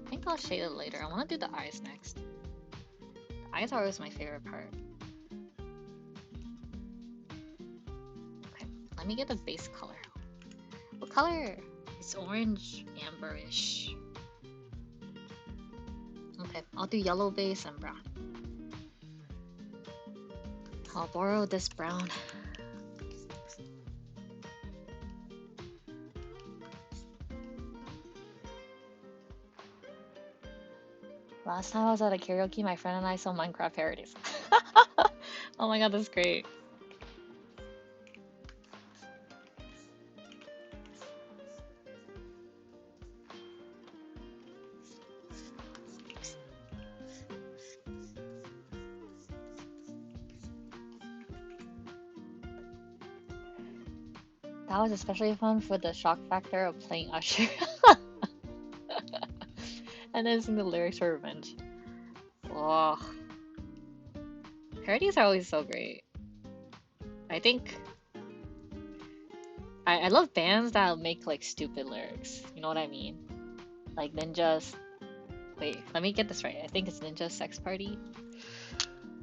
S1: I think I'll shade it later. I want to do the eyes next. The eyes are always my favorite part. Okay, let me get the base color. What color? It's orange, amberish. Okay, I'll do yellow base and brown. I'll borrow this brown. Last time I was at a karaoke, my friend and I saw Minecraft parodies. Oh my god, that's great. That was especially fun for the shock factor of playing Usher. And then sing the lyrics for Revenge. Oh. Parodies are always so great. I think I love bands that make like stupid lyrics. You know what I mean? Like Ninja's. Wait, let me get this right. I think it's Ninja Sex Party.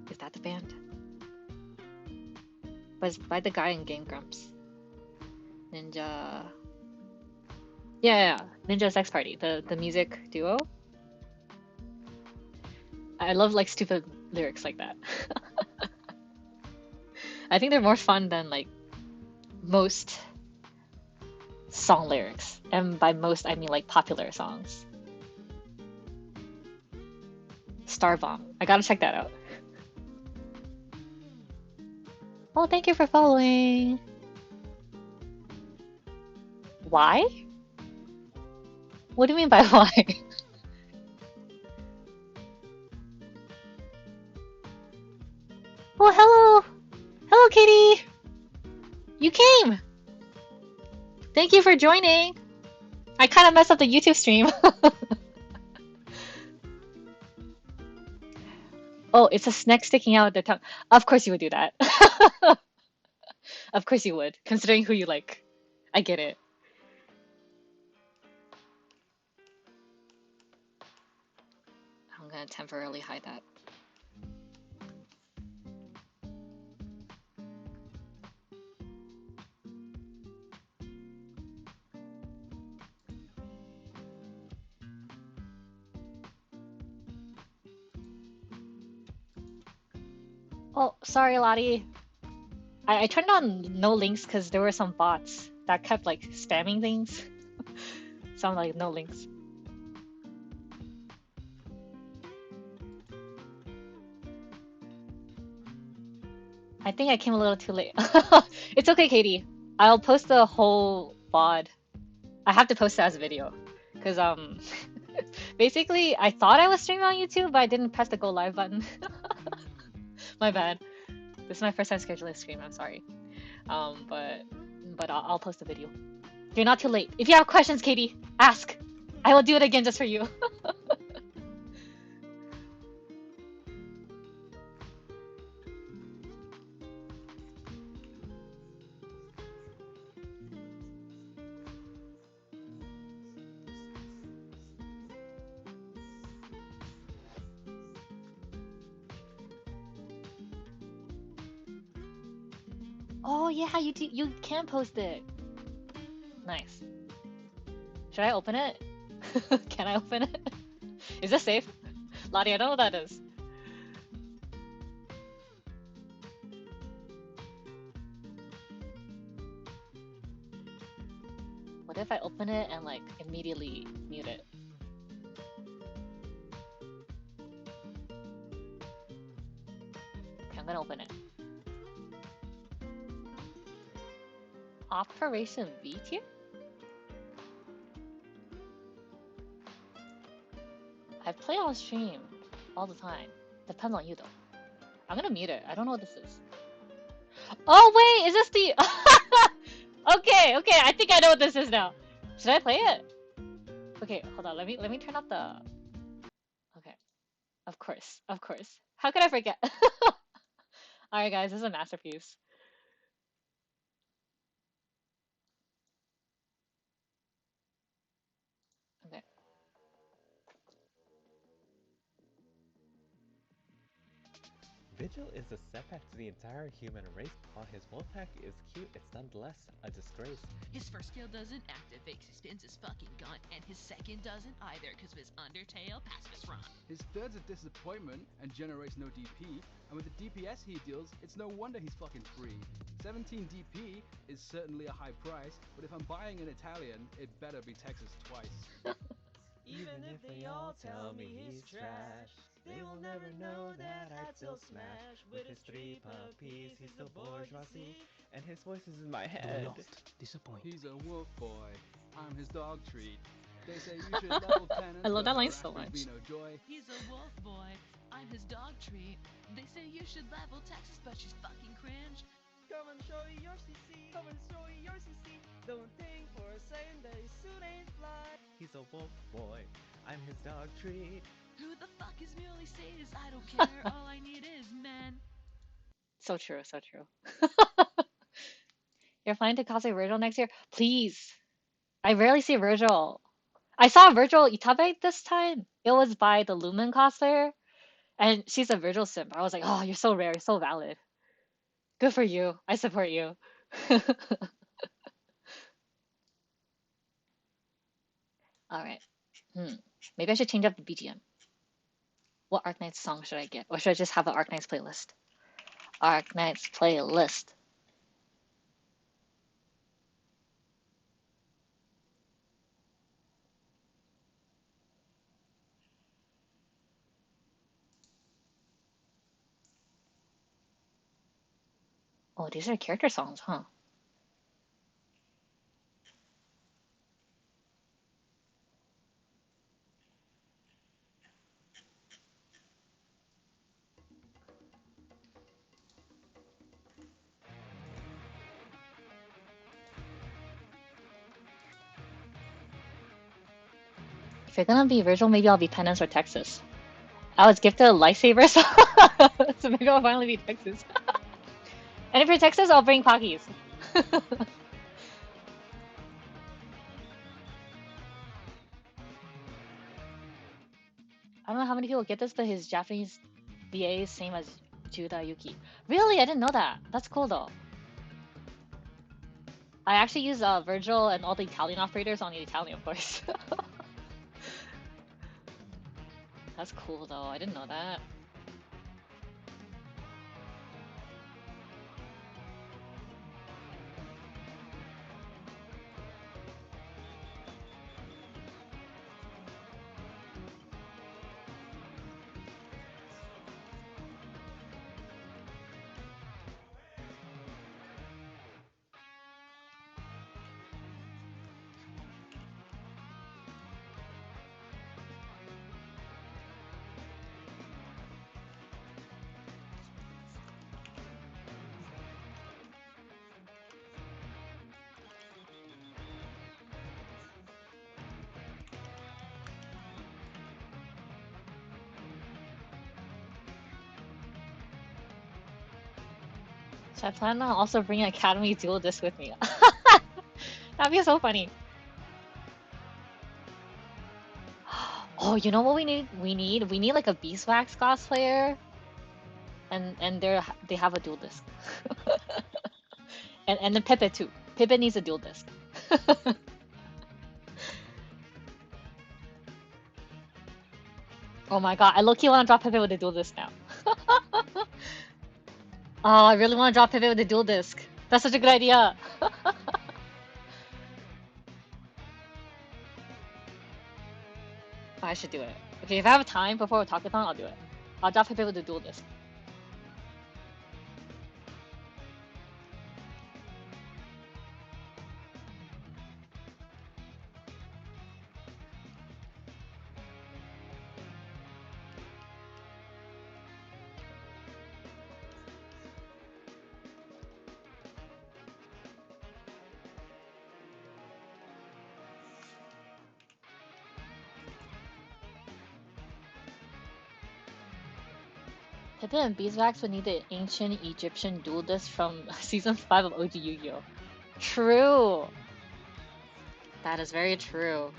S1: Is that the band? But it's by the guy in Game Grumps. Ninja. Yeah, Ninja Sex Party, the music duo. I love like stupid lyrics like that. I think they're more fun than like most song lyrics. And by most, I mean like popular songs. Starbomb. I gotta check that out. Oh, thank you for following. Why? What do you mean by why? Oh, hello! Hello, Kitty! You came! Thank you for joining! I kind of messed up the YouTube stream. Oh, it's a snack sticking out at the tongue. Of course you would do that. Of course you would, considering who you like. I get it. I'm gonna temporarily hide that. Oh, sorry, Lottie. I turned on no links because there were some bots that kept like spamming things. So I'm like, no links. I think I came a little too late. It's okay, Katie. I'll post the whole VOD. I have to post it as a video. Because, basically, I thought I was streaming on YouTube, but I didn't press the go live button. My bad. This is my first time scheduling a stream, I'm sorry. But I'll post the video. You're not too late. If you have questions, Katie, ask. I will do it again just for you. Oh yeah, you can post it. Nice. Should I open it? Can I open it? Is this safe? Lottie, I don't know what that is. What What if I open it and like immediately mute it? Okay, I'm gonna open it. Operation V tier? I play on stream all the time. Depends on you though. I'm gonna mute it. I don't know what this is. Oh wait, is this the... Okay, okay, I think I know what this is now. Should I play it? Okay, hold on, let me turn up the... Okay. Of course, of course. How could I forget? Alright guys, this is a masterpiece. Okay.
S2: Vigil is a setback to the entire human race. While his wolf hack is cute, it's nonetheless a disgrace.
S3: His first skill doesn't activate 'cause he spins his fucking gun, and his second doesn't either 'cause of his Undertale pacifist run.
S4: His third's a disappointment and generates no DP, and with the DPS he deals, it's no wonder he's fucking free. 17 DP is certainly a high price, but if I'm buying an Italian, it better be Texas twice.
S2: Even if they all tell me he's trash, they will never know that I still smash. With his 3 puppies, he's the bourgeoisie, and his voice is in my head.
S4: He's a wolf boy, I'm his dog treat. They say you should level penance.
S1: I love that line so much.
S4: Be no joy.
S3: He's a wolf boy, I'm his dog treat. They say you should level Texas, but she's fucking cringe.
S5: Come and show your CC, come and show your CC. Don't think for a second that his suit ain't fly.
S2: He's a wolf boy, I'm his dog treat.
S3: Who the fuck is Muley Says? I don't care, all I need is men.
S1: So true, so true. You're planning to cosplay Virgil next year? Please. I rarely see Virgil. I saw Virgil Itabe this time. It was by the Lumen cosplayer. And she's a Virgil simp. I was like, oh, you're so rare, you're so valid. Good for you. I support you. Alright. Maybe I should change up the BGM. What Arknights song should I get? Or should I just have an Arknights playlist? Arknights playlist. Oh, these are character songs, huh? If you're gonna be Virgil, maybe I'll be Penance or Texas. I was gifted a lightsaber, so maybe I'll finally be Texas. And if you're Texas, I'll bring Pockies. I don't know how many people get this, but his Japanese VA is same as Juda Yuki. Really? I didn't know that. That's cool though. I actually use Virgil and all the Italian operators on the Italian voice. That's cool though. I didn't know that. So I plan on also bringing Academy Dual Disc with me. That'd be so funny. Oh, you know what we need? We need like a Beeswax cosplayer, and they have a dual disc. and then Pepe too. Pepe needs a dual disc. Oh my god, I low-key want to drop Pepe with a dual disc now. Oh, I really want to drop Pivot with the dual disc. That's such a good idea. should do it. Okay, if I have time before a talkathon, I'll do it. I'll drop people to duel this. Pippin and Beeswax would need the ancient Egyptian duel disc from season 5 of OG Yu-Gi-Oh! True! That is very true.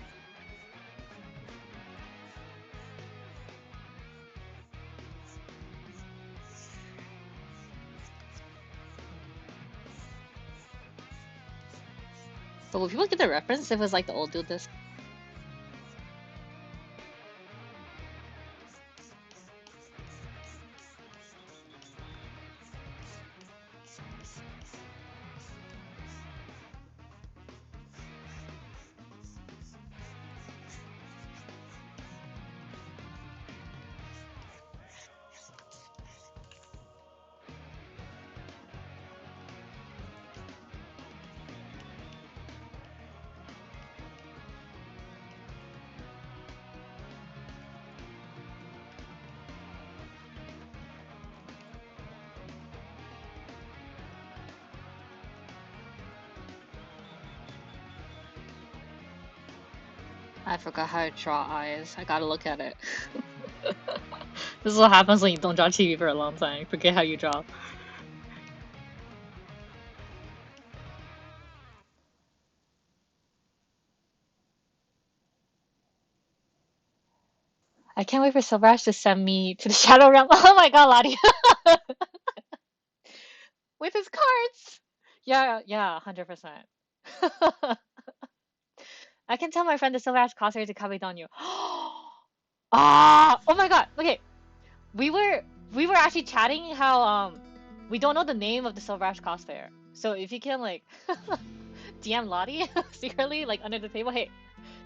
S1: But will people get the reference if it was like the old duel disc? I forgot how to draw eyes. I gotta look at it. This is what happens when you don't draw TV for a long time. You forget how you draw. I can't wait for Silverash to send me to the Shadow Realm. Oh my god, Lottie! With his cards! Yeah, 100%. I can tell my friend the Silverash cosplayer to copy on you. Ah! Oh my god! Okay, we were actually chatting how we don't know the name of the Silverash cosplayer. So if you can like DM Lottie secretly like under the table, hey,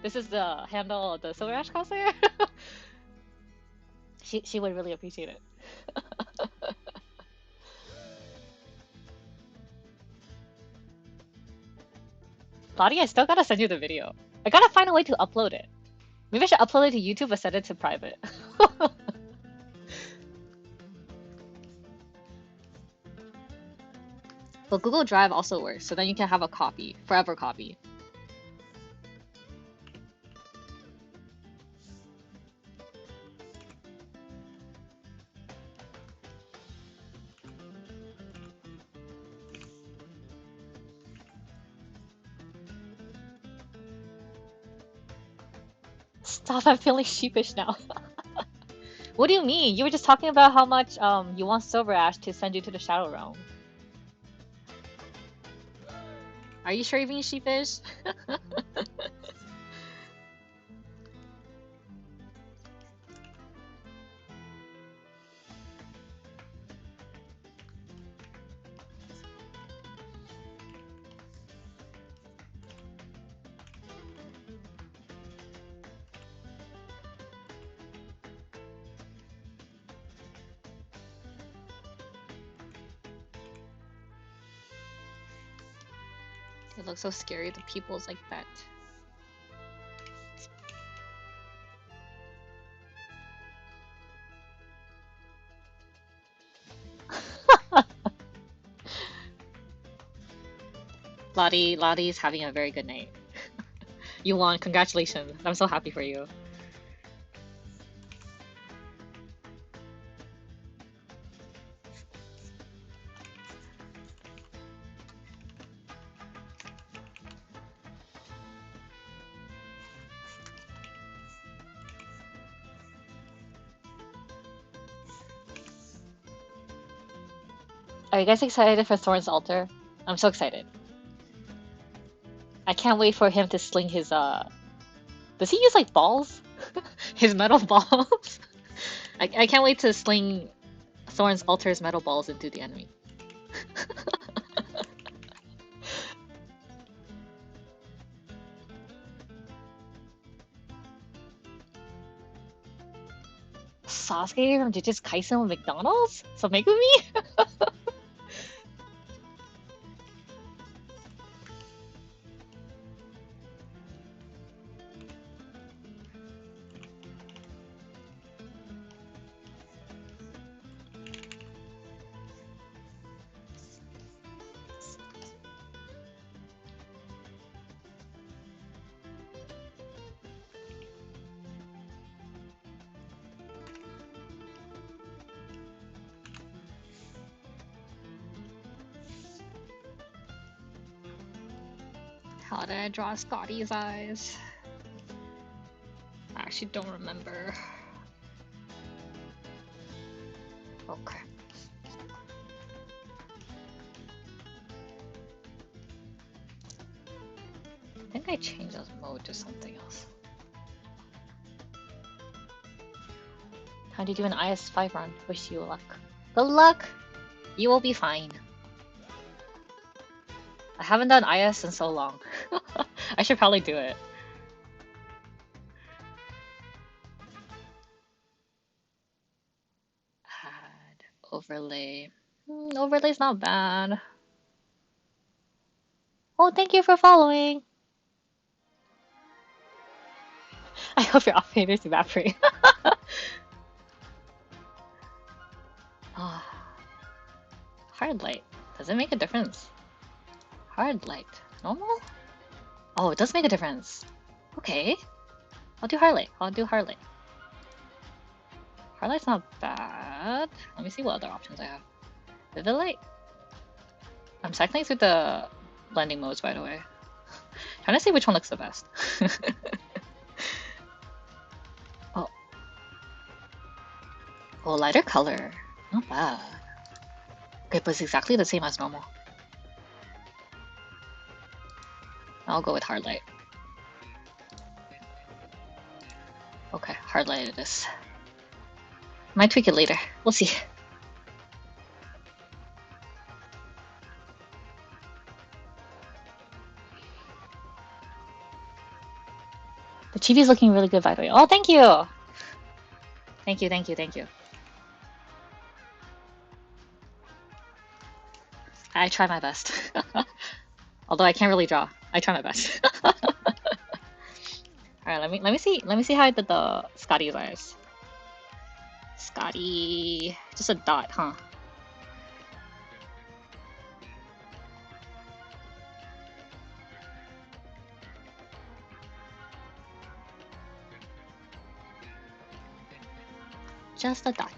S1: this is the handle of the Silverash cosplayer. She would really appreciate it. Lottie, I still gotta send you the video. I gotta find a way to upload it. Maybe I should upload it to YouTube but set it to private. But Google Drive also works, so then you can have a copy, forever copy. Stop, I'm feeling sheepish now. What do you mean? You were just talking about how much you want Silverash to send you to the Shadow Realm. Are you sure you're being sheepish? It looks so scary, the people's like that. Lottie's having a very good night. You won, congratulations. I'm so happy for you. Are you guys excited for Thorn's altar? I'm so excited. I can't wait for him to sling his does he use like balls? His metal balls? I can't wait to sling Thorn's altar's metal balls into the enemy. Sasuke from Jujutsu Kaisen with McDonald's? So Megumi? How did I draw Scotty's eyes? I actually don't remember. Okay. I think I changed this mode to something else. How do you do an IS5 run? Wish you luck. Good luck! You will be fine. I haven't done IS in so long. I should probably do it. Add overlay. Overlay's not bad. Oh, thank you for following. I hope your operators evaporate. Oh. Hard light. Does it make a difference? Hard light. Normal? Oh, it does make a difference. Okay. I'll do hard light. I'll do hard light. Hard light's not bad. Let me see what other options I have. Vivid light. I'm cycling through the blending modes, by the way. Trying to see which one looks the best. Oh. Oh, lighter color. Not bad. Okay, but it's exactly the same as normal. I'll go with hard light. Okay, hard light it is. Might tweak it later. We'll see. The chibi's looking really good, by the way. Oh, thank you! Thank you, thank you, thank you. I try my best. Although I can't really draw. I try my best. Alright, let me see how I did the Scotty's eyes. Scotty, just a dot, huh? Just a dot.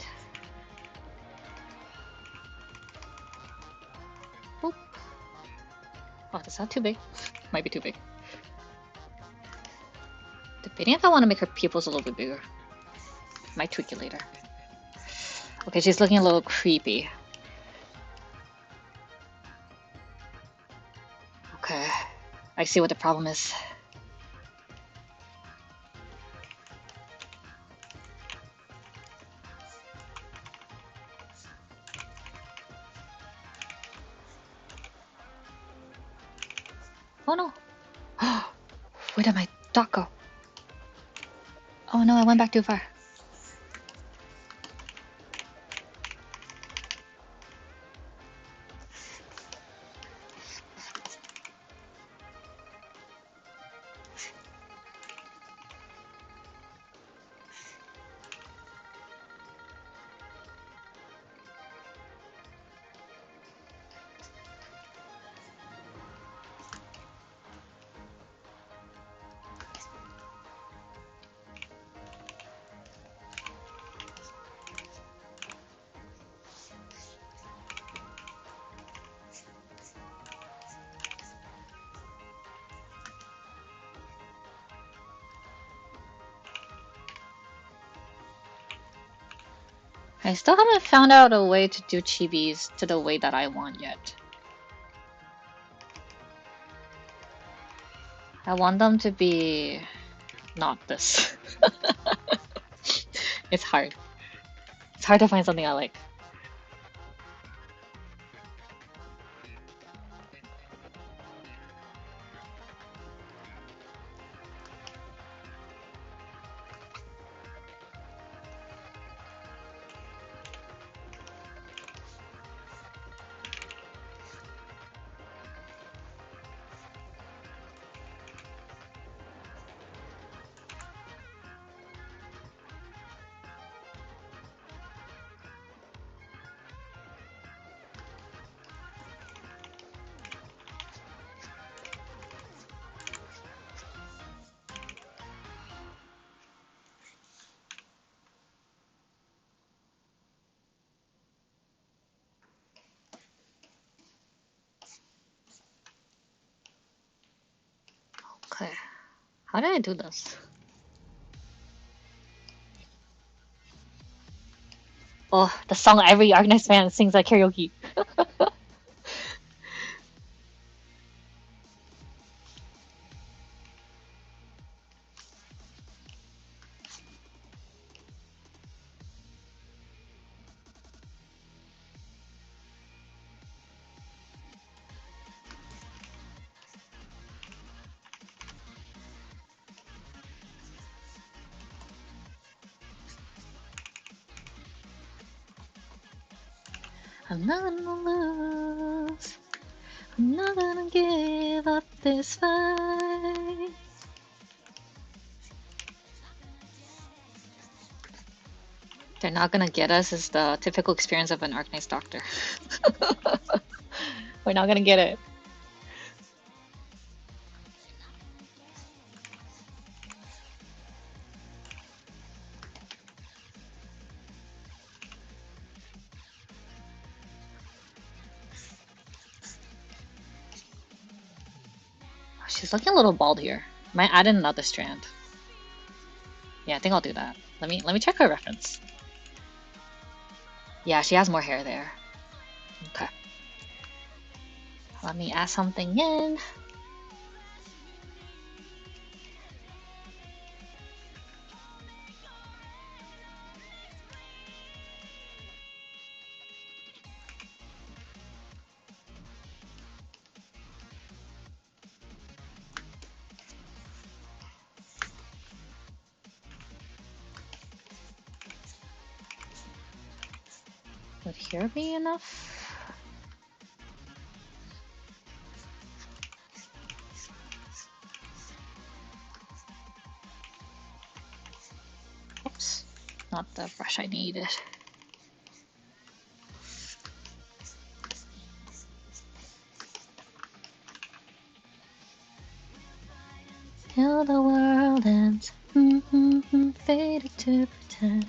S1: Boop. Oh, that's not too big. Might be too big. Debating if I want to make her pupils a little bit bigger. Might tweak it later. Okay, she's looking a little creepy. Okay, I see what the problem is. Oh no! Where did my dot go? Oh no, I went back too far. I still haven't found out a way to do chibis to the way that I want yet. I want them to be not this. It's hard. It's hard to find something I like. Okay. How did I do this? Oh, the song every Arknights fan sings at karaoke. I'm not gonna lose. I'm not gonna give up this fight. They're not gonna get us is the typical experience of an Arknights doctor. We're not gonna get it. She's looking a little bald here. Might add in another strand. Yeah, I think I'll do that. Let me check her reference. Yeah, she has more hair there. Okay. Let me add something in. Would here be enough? Oops, not the brush I needed. Till the world ends, faded to pretend.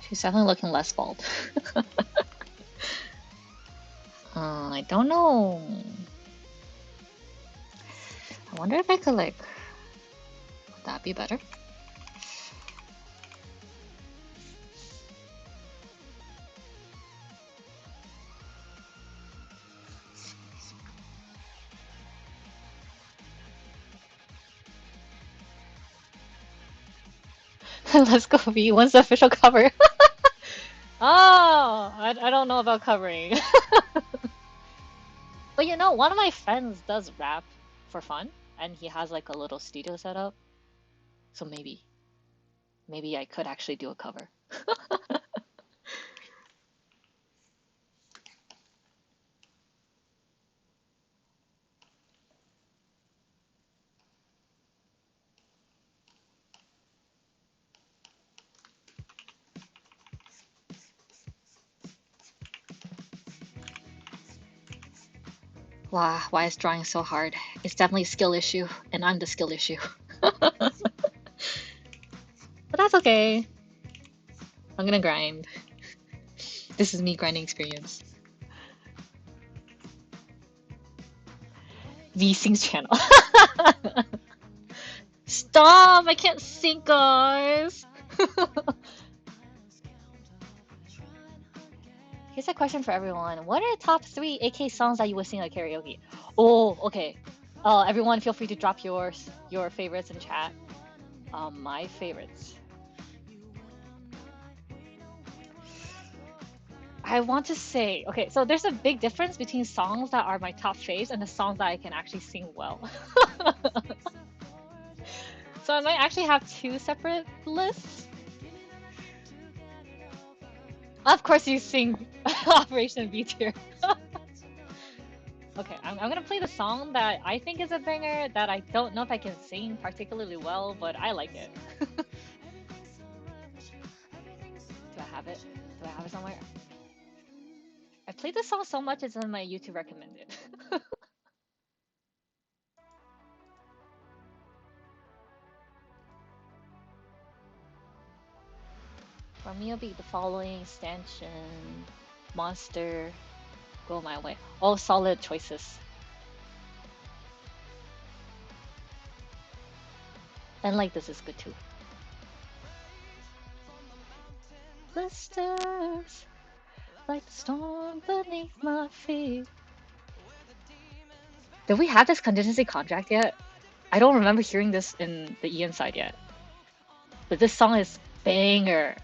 S1: She's definitely looking less bald. I don't know. I wonder if I could like, would that be better? Let's go V. When's the official cover? Oh, I don't know about covering. But you know, one of my friends does rap for fun, and he has like a little studio set up. So maybe I could actually do a cover. Wow, why is drawing so hard? It's definitely a skill issue, and I'm the skill issue. But that's okay. I'm gonna grind. This is me grinding experience. V Sings channel. Stop! I can't sing, guys! Here's a question for everyone. What are the top 3 AK songs that you would sing at karaoke? Oh, okay. Everyone feel free to drop your favorites in chat. My favorites. I want to say, okay, so there's a big difference between songs that are my top faves and the songs that I can actually sing well. So I might actually have 2 separate lists. Of course you sing Operation B tier. Okay, I'm gonna play the song that I think is a banger that I don't know if I can sing particularly well, but I like it. Do I have it? Do I have it somewhere? played this song so much it's on my YouTube recommended. For me, it'll be the following: Stanchion, Monster, Go My Way. All solid choices. And like this is good too. The stars, like the storm beneath my feet. Did we have this contingency contract yet? I don't remember hearing this in the Ian side yet. But this song is banger.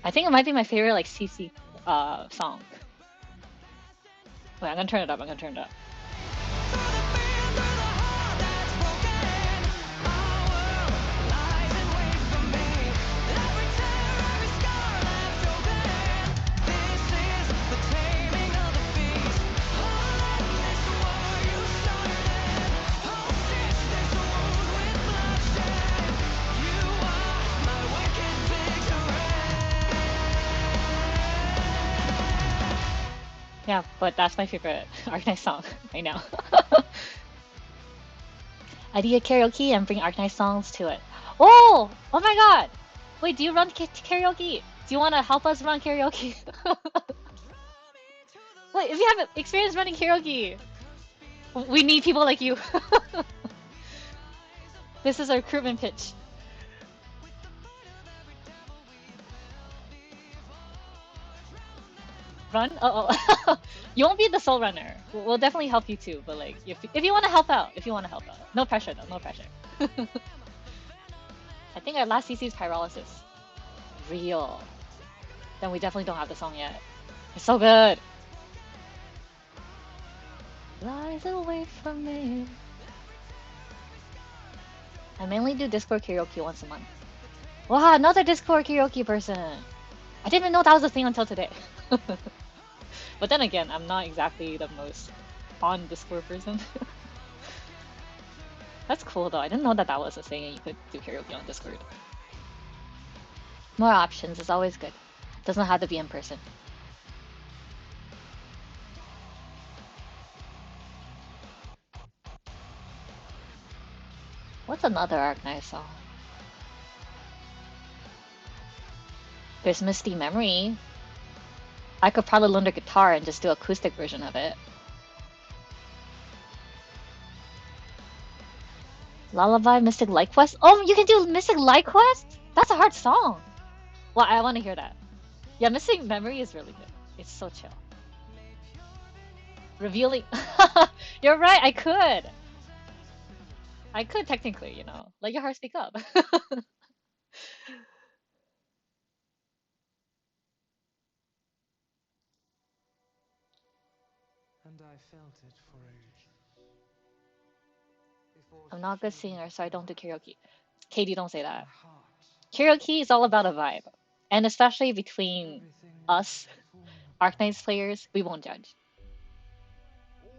S1: I think it might be my favorite like CC song. Wait, I'm gonna turn it up. I'm gonna turn it up. Yeah, but that's my favorite Arknights song right now. Idea karaoke and bring Arknights songs to it. Oh! Oh my god! Wait, do you run karaoke? Do you want to help us run karaoke? Wait, if you have experience running karaoke, we need people like you. This is our recruitment pitch. Run? Uh-oh. You won't be the sole runner. We'll definitely help you too, but like, if you want to help out, No pressure though, no pressure. I think our last CC is Pyrolysis. Real. Then we definitely don't have the song yet. It's so good! Lies away from me. I mainly do Discord karaoke once a month. Wow, another Discord karaoke person! I didn't even know that was a thing until today. But then again, I'm not exactly the most on Discord person. That's cool though. I didn't know that that was a thing and you could do karaoke on Discord. More options is always good. Doesn't have to be in person. What's another Arknights song? There's Misty Memory. I could probably learn the guitar and just do acoustic version of it. Lullaby, Mystic Light Quest? Oh, you can do Mystic Light Quest? That's a hard song. Well, I want to hear that. Yeah, Mystic Memory is really good. It's so chill. Revealing. You're right, I could. I could technically, you know. Let your heart speak up.
S2: And I felt it for ages.
S1: I'm not a good singer, so I don't do karaoke. Katie, don't say that. Karaoke is all about a vibe. And especially between us, Arknights players, we won't judge.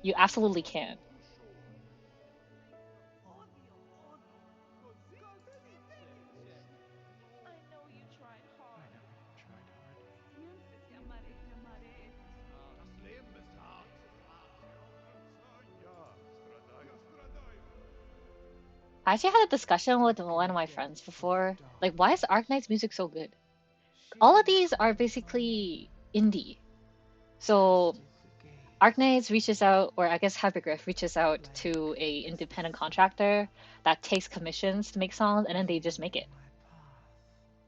S1: You absolutely can. I actually had a discussion with one of my friends before. Like, why is Arknights music so good? All of these are basically indie. So Arknights reaches out, or I guess Hypergriff reaches out to a independent contractor that takes commissions to make songs, and then they just make it.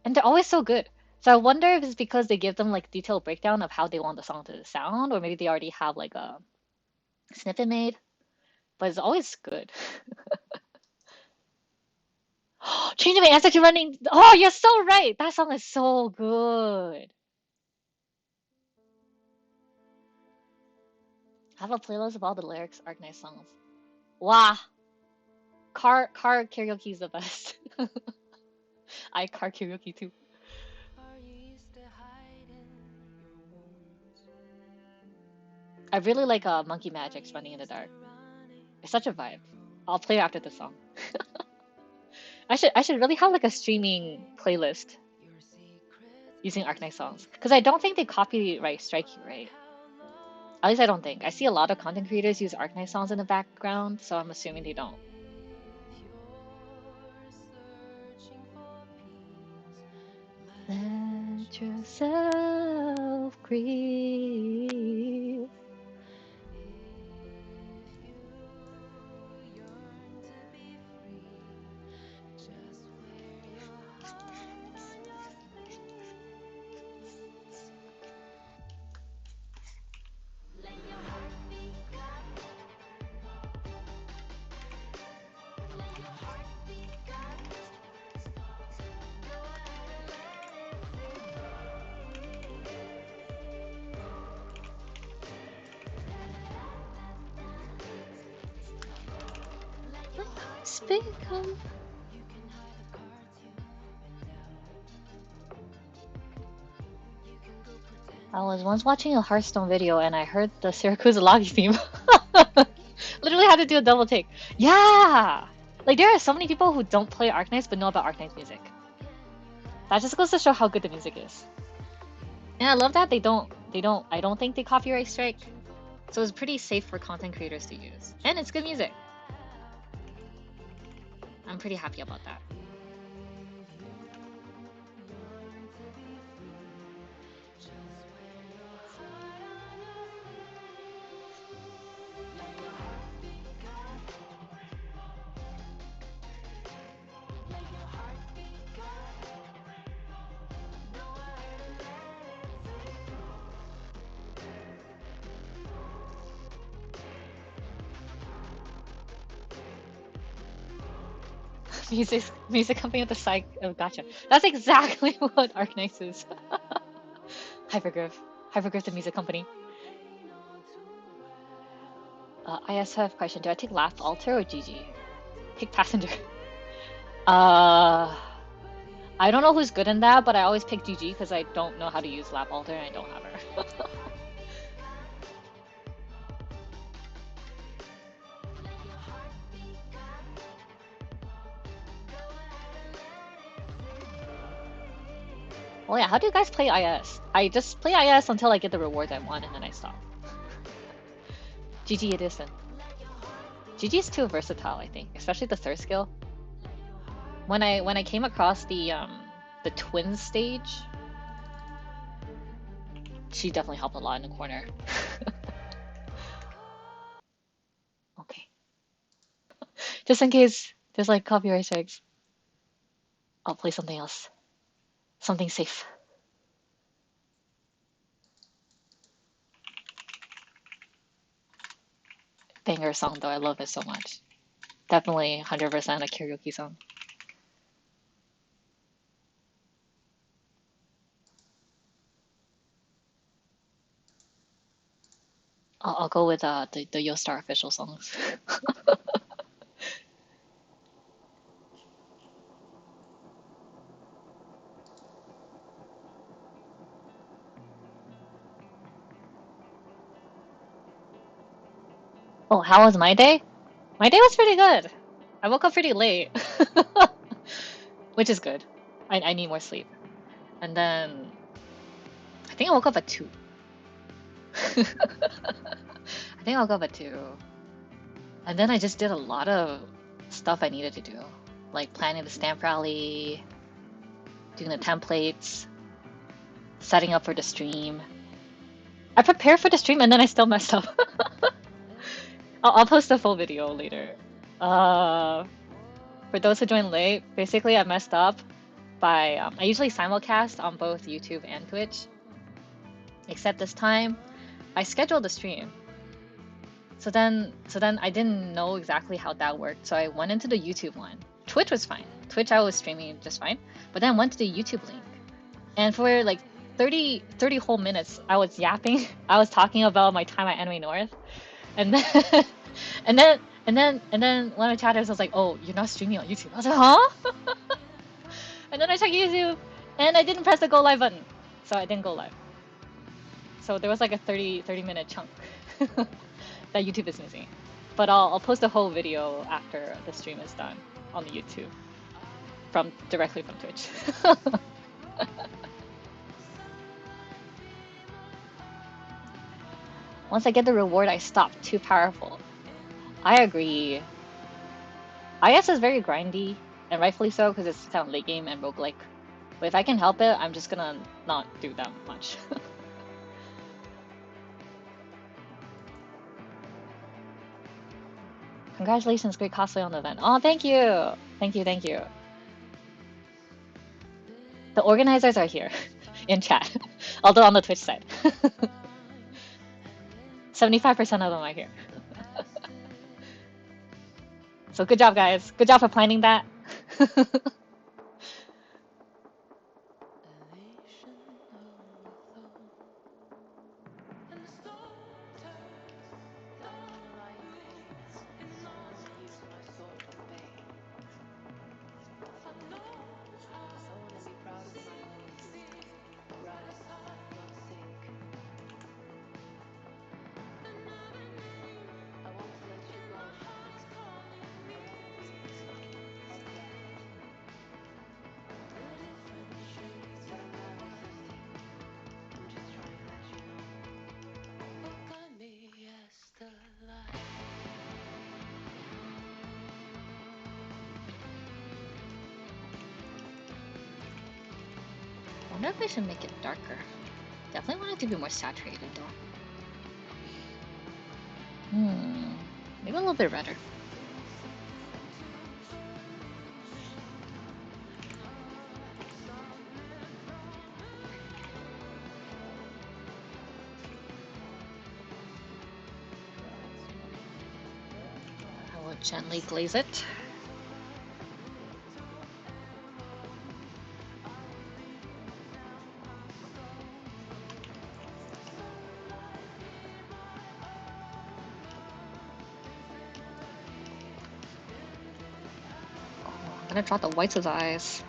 S1: And they're always so good. So I wonder if it's because they give them like detailed breakdown of how they want the song to sound, or maybe they already have like a snippet made. But it's always good. Change my answer to running. Oh, you're so right. That song is so good. I have a playlist of all the lyrics, Arknights songs. Wow. Car karaoke is the best. I car karaoke too. I really like Monkey Magic's Running in the Dark. It's such a vibe. I'll play it after the song. I should really have like a streaming playlist. using Arknight songs. Because I don't think they copyright strike you, right? At least I don't think. I see a lot of content creators use Arknight songs in the background, so I'm assuming they don't. Let yourself grieve. Speak up. I was once watching a Hearthstone video and I heard the Syracuse Lagi theme. Literally had to do a double take. Yeah! Like there are so many people who don't play Arknights but know about Arknights music. That just goes to show how good the music is. And I love that I don't think they copyright strike. So it's pretty safe for content creators to use. And it's good music. I'm pretty happy about that. Music company with the side. Oh, gotcha. That's exactly what Arknights is. Hypergriff the music company. ISF question: do I take Laugh Alter or GG? Pick passenger. I don't know who's good in that, but I always pick GG because I don't know how to use Laugh Alter and I don't have her. Oh yeah, how do you guys play IS? I just play IS until I get the rewards I want and then I stop. GG it is then. GG is too versatile, I think, especially the third skill. When I came across the twins stage, she definitely helped a lot in the corner. Okay. Just in case there's like copyright strikes, I'll play something else. Something safe. Banger song though, I love it so much. Definitely 100% a karaoke song. I'll go with the Yostar official songs. Oh, how was my day? My day was pretty good. I woke up pretty late, which is good. I need more sleep. And then I think I woke up at 2. I think I woke up at 2. And then I just did a lot of stuff I needed to do, like planning the stamp rally, doing the templates, setting up for the stream. I prepared for the stream and then I still messed up. I'll post a full video later. For those who joined late, basically I messed up by I usually simulcast on both YouTube and Twitch. Except this time, I scheduled the stream. So then I didn't know exactly how that worked, so I went into the YouTube one. Twitch was fine. Twitch I was streaming just fine, but then went to the YouTube link. And for like 30 whole minutes, I was yapping. I was talking about my time at Anime North. And then and then one of the chatters was like, "Oh, you're not streaming on YouTube." I was like, "Huh?" And then I checked YouTube and I didn't press the go live button. So I didn't go live. So there was like a 30-minute chunk that YouTube is missing. But I'll post a whole video after the stream is done on the YouTube directly from Twitch. Once I get the reward, I stop. Too powerful. I agree. IS is very grindy, and rightfully so, because it's kind of late game and roguelike. But if I can help it, I'm just gonna not do that much. Congratulations, great cosplay on the event. Oh, thank you! Thank you, thank you. The organizers are here in chat, although on the Twitch side. 75% of them are here. So good job, guys. Good job for planning that. I wonder if I should make it darker. Definitely want it to be more saturated though. Maybe a little bit redder. I will gently glaze it. I'm gonna draw the whites of the eyes.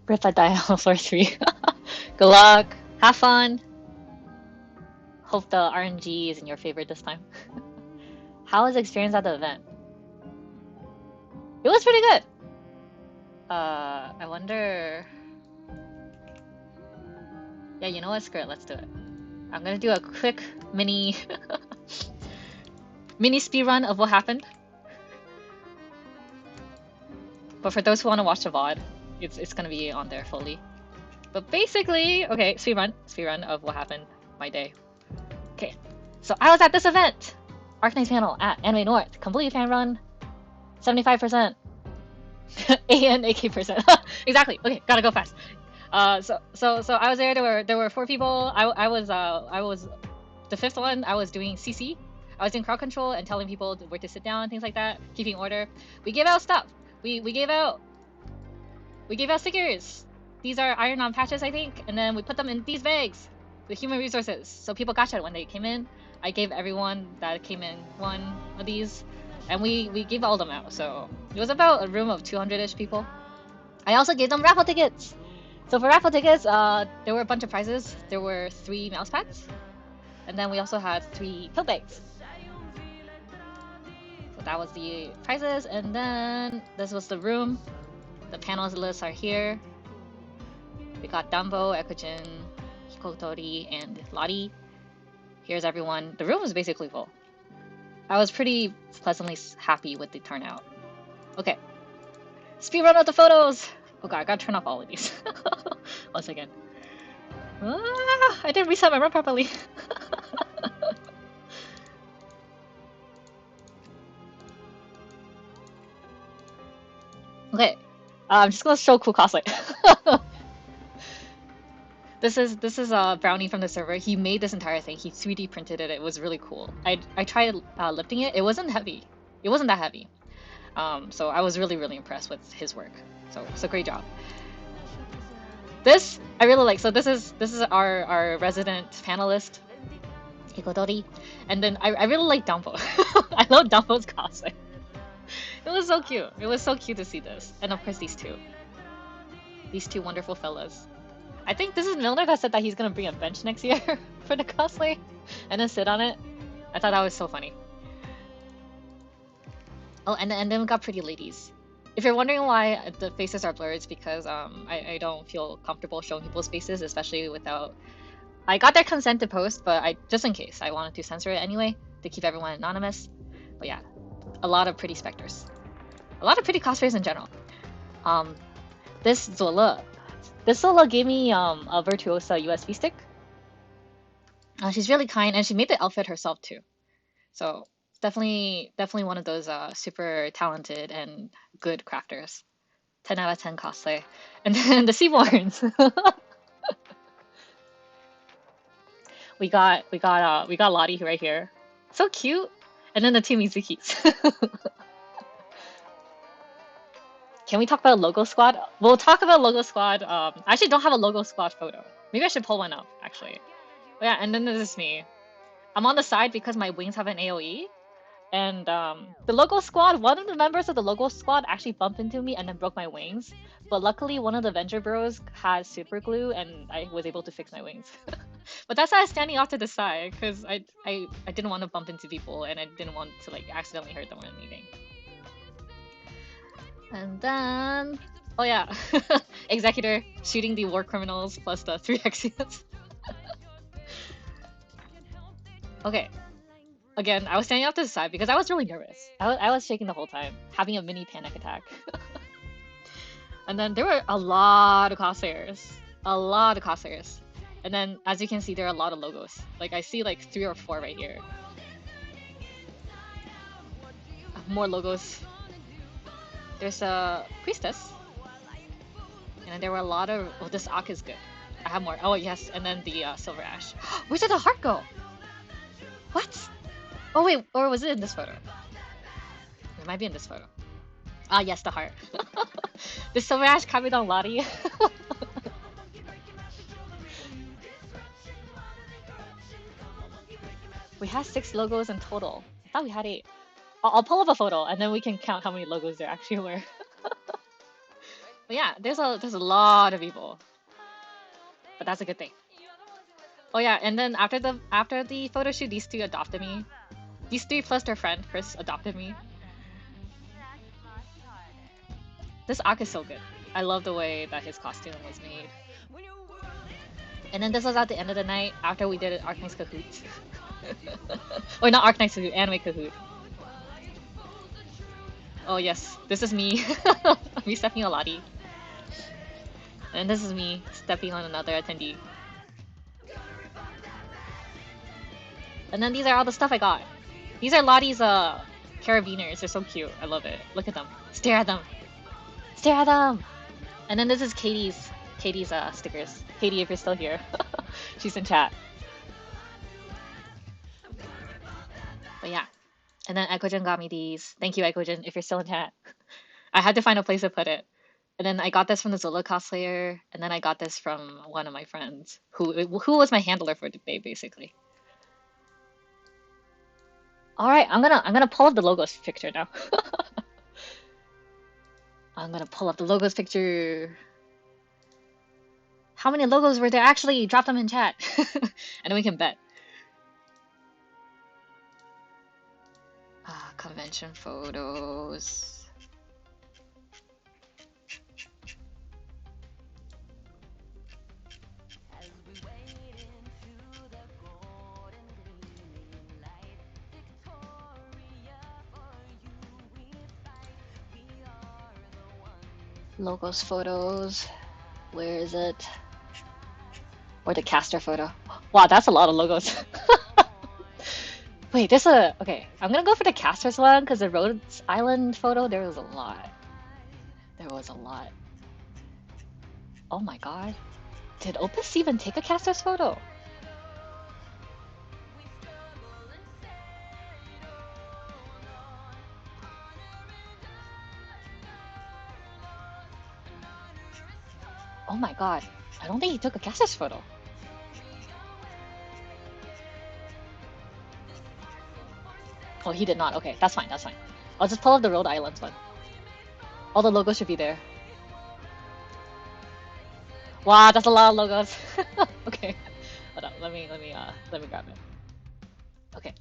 S1: Rip a dial for 3. Good luck. Have fun. Hope the RNG is in your favor this time. How was the experience at the event? It was pretty good. I wonder... Yeah, you know what? Screw it. Let's do it. I'm gonna do a quick mini... mini speed run of what happened. But for those who want to watch the VOD, it's gonna be on there fully. But basically, okay, speed run of what happened my day. Okay, so I was at this event, Arknights Panel at Anime North, complete fan run, 75%, and 80%. Exactly. Okay, gotta go fast. So I was there. There were 4 people. I was the 5th one. I was doing CC. I was doing crowd control and telling people where to sit down, things like that, keeping order. We gave out stuff. We gave out stickers. These are iron-on patches, I think, and then we put them in these bags with human resources. So people gotcha when they came in. I gave everyone that came in one of these, and we gave all of them out. So it was about a room of 200-ish people. I also gave them raffle tickets. So for raffle tickets, there were a bunch of prizes. There were 3 mouse pads, and then we also had 3 pill bags. So that was the prizes, and then this was the room. The panels lists are here. We got Dumbo, Eckogen, Hikotori, and Lottie. Here's everyone. The room was basically full. I was pretty pleasantly happy with the turnout. Okay. Speedrun of the photos! Oh god, I gotta turn off all of these. Once again. I didn't reset my run properly. Okay. I'm just gonna show cool cosplay. This is Brownie from the server. He made this entire thing. He 3D printed it. It was really cool. I tried lifting it. It wasn't heavy. It wasn't that heavy. So I was really impressed with his work. So great job. This I really like. So this is our resident panelist, Hikodori, and then I really like Dumbo. I love Dumbo's cosplay. It was so cute. It was so cute to see this, and of course these two wonderful fellas. I think this is Milner that said that he's gonna bring a bench next year for the cosplay, and then sit on it. I thought that was so funny. Oh, and then we got pretty ladies. If you're wondering why the faces are blurred, it's because I don't feel comfortable showing people's faces, especially without. I got their consent to post, but just in case I wanted to censor it anyway to keep everyone anonymous. But yeah, a lot of pretty specters, a lot of pretty cosplayers in general. This Zola gave me a Virtuosa USB stick. She's really kind, and she made the outfit herself too. So definitely one of those super talented and good crafters. 10 out of 10 cosplay. And then the Seaborns. we got Lottie right here. So cute. And then the two Mizukis. Can we talk about Logo Squad? We'll talk about Logo Squad. I actually don't have a Logo Squad photo. Maybe I should pull one up, actually. But yeah, and then this is me. I'm on the side because my wings have an AoE. And the Logo Squad, one of the members of the Logo Squad actually bumped into me and then broke my wings. But luckily, one of the Venture Bros has super glue and I was able to fix my wings. But that's why I was standing off to the side, because I didn't want to bump into people and I didn't want to like accidentally hurt them or anything. And then, oh yeah, Executor shooting the war criminals plus the 3 Exians. Okay. Again, I was standing off to the side because I was really nervous. I was shaking the whole time, having a mini panic attack. And then there were a lot of cosplayers. And then, as you can see, there are a lot of logos. Like, I see like 3 or 4 right here. More logos. There's a priestess. And there were a lot of... Oh, this Ak is good. I have more. Oh, yes. And then the Silver Ash. Where did the heart go? What? Oh wait, or was it in this photo? It might be in this photo. Ah yes, the heart. The Silver Ash copied on Lottie. We have 6 logos in total. I thought we had 8. I'll pull up a photo and then we can count how many logos there actually were. But yeah, there's a lot of people. But that's a good thing. Oh yeah, and then after the photo shoot, these 2 adopted me. These 3 plus their friend Chris adopted me. This Ak is so good. I love the way that his costume was made. And then this was at the end of the night after we did Arknights Kahoot. Or not Arknights Kahoot, Anime Kahoot. Oh yes, this is me. Me stepping on Lottie. And this is me stepping on another attendee. And then these are all the stuff I got. These are Lottie's carabiners. They're so cute. I love it. Look at them. Stare at them. Stare at them. And then this is Katie's stickers. Katie, if you're still here, she's in chat. But yeah. And then Eckogen got me these. Thank you, Eckogen, if you're still in chat. I had to find a place to put it. And then I got this from the Zola cosplayer. And then I got this from one of my friends, who was my handler for the day, basically. All right, I'm gonna pull up the logos picture now. I'm gonna pull up the logos picture. How many logos were there? Actually, drop them in chat, and then we can bet. Convention photos. Logos photos. Where is it? Or the caster photo. Wow, that's a lot of logos. Wait, there's a... Okay, I'm gonna go for the casters one, because the Rhodes Island photo, there was a lot. There was a lot. Oh my god. Did Opus even take a caster's photo? Oh my god, I don't think he took a caster's photo. Oh, he did not. Okay, that's fine, that's fine. I'll just pull up the Rhode Island one. All the logos should be there. Wow, that's a lot of logos. Okay, hold on. Let me grab it. Okay,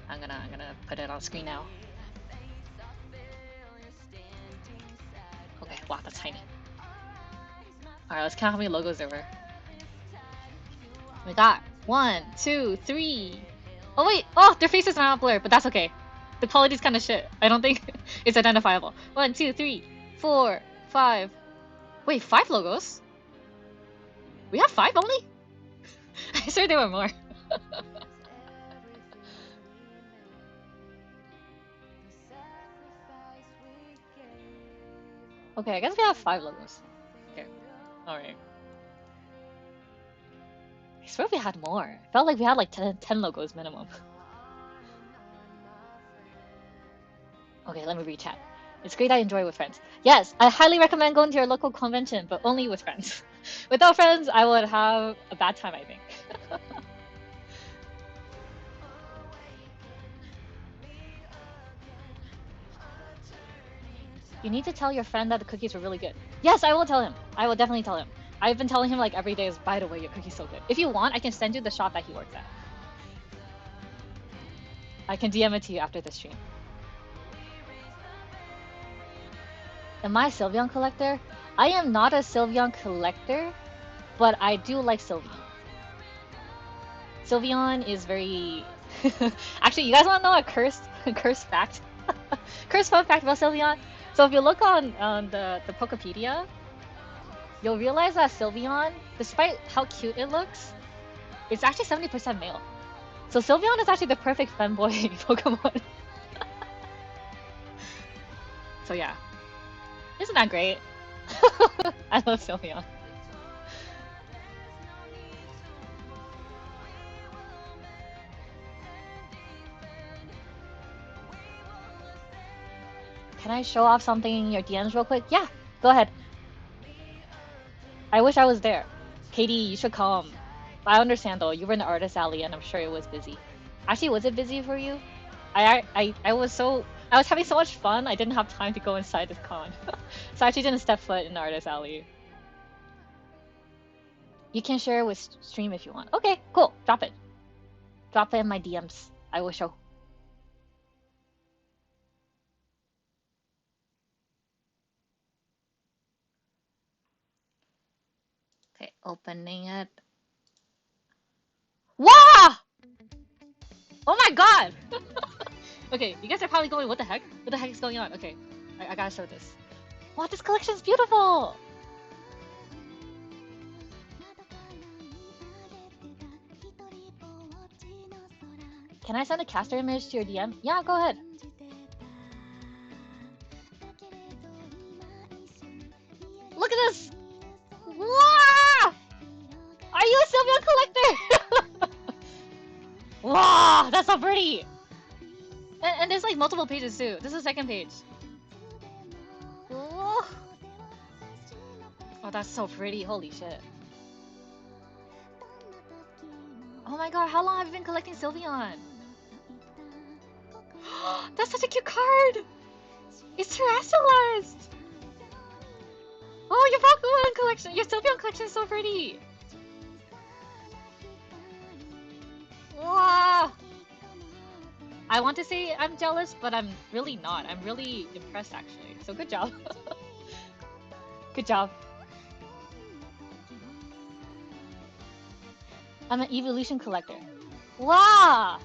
S1: I'm gonna put it on screen now. Okay, wow, that's tiny. All right, let's count how many logos there were. We got 1, 2, 3. Oh wait, oh, their faces are not blurred, but that's okay. The quality's kind of shit. I don't think it's identifiable. 1, 2, 3, 4, 5. Wait, 5 logos? We have 5 only? I swear there were more. Okay, I guess we have 5 logos. Okay, alright. I swear we had more. It felt like we had like 10 logos minimum. Okay, let me read chat. It's great I enjoy with friends. Yes, I highly recommend going to your local convention, but only with friends. Without friends, I would have a bad time, I think. You need to tell your friend that the cookies were really good. Yes, I will tell him. I will definitely tell him. I've been telling him like every day is, by the way, your cookie's so good. If you want, I can send you the shop that he works at. I can DM it to you after the stream. Am I a Sylveon collector? I am not a Sylveon collector, but I do like Sylveon. Sylveon is very... Actually, you guys want to know a cursed fact? Cursed fun fact about Sylveon? So if you look on the Pokepedia, you'll realize that Sylveon, despite how cute it looks, it's actually 70% male. So Sylveon is actually the perfect femboy Pokemon. So yeah. Isn't that great? I love Sylveon. Can I show off something in your DMs real quick? Yeah, go ahead. I wish I was there. Katie, you should come. I understand though, you were in the artist alley and I'm sure it was busy. Actually, was it busy for you? I was having so much fun, I didn't have time to go inside this con. So I actually didn't step foot in the artist alley. You can share it with stream if you want. Okay, cool. Drop it. Drop it in my DMs. I will show. Okay, opening it. Wow! Oh my god! Okay, you guys are probably going, what the heck? What the heck is going on? Okay, I gotta show this. Wow, this collection's beautiful! Can I send a caster image to your DM? Yeah, go ahead. Look at this! Wow! Are you a Sylveon collector? Wow, that's so pretty! And there's like multiple pages too. This is the second page. Oh, that's so pretty. Holy shit. Oh my god, how long have you been collecting Sylveon? That's such a cute card! It's Terracilized! Oh, your Pokemon collection! Your Sylveon collection is so pretty! Wow! I want to say I'm jealous, but I'm really not. I'm really impressed actually. So good job. Good job. I'm an evolution collector. Wow!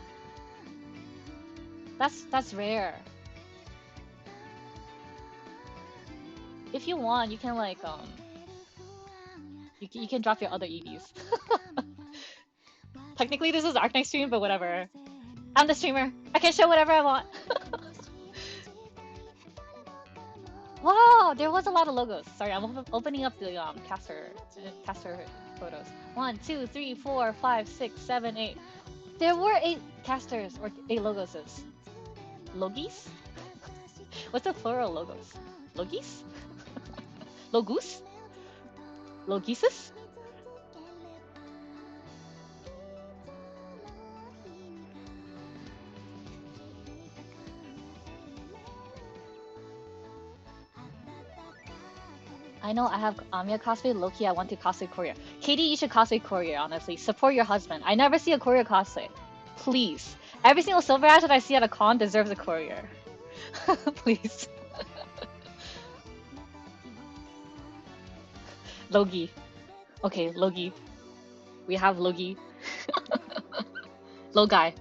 S1: That's rare. If you want, you can like you can drop your other EVs. Technically this is Arknights stream, but whatever. I'm the streamer. I can show whatever I want. Wow, there was a lot of logos. Sorry, I'm opening up the caster photos. 1, 2, 3, 4, 5, 6, 7, 8. There were 8 casters or 8 logos. Logis? What's the plural logos? Logis? Logus? Logisis? I know I have Amiya cosplay. Loki, I want to cosplay Courier. Katie, you should cosplay Courier, honestly. Support your husband. I never see a Courier cosplay. Please. Every single silver ash that I see at a con deserves a Courier. Please. Logi. Okay, Logi. We have Logi. Logi.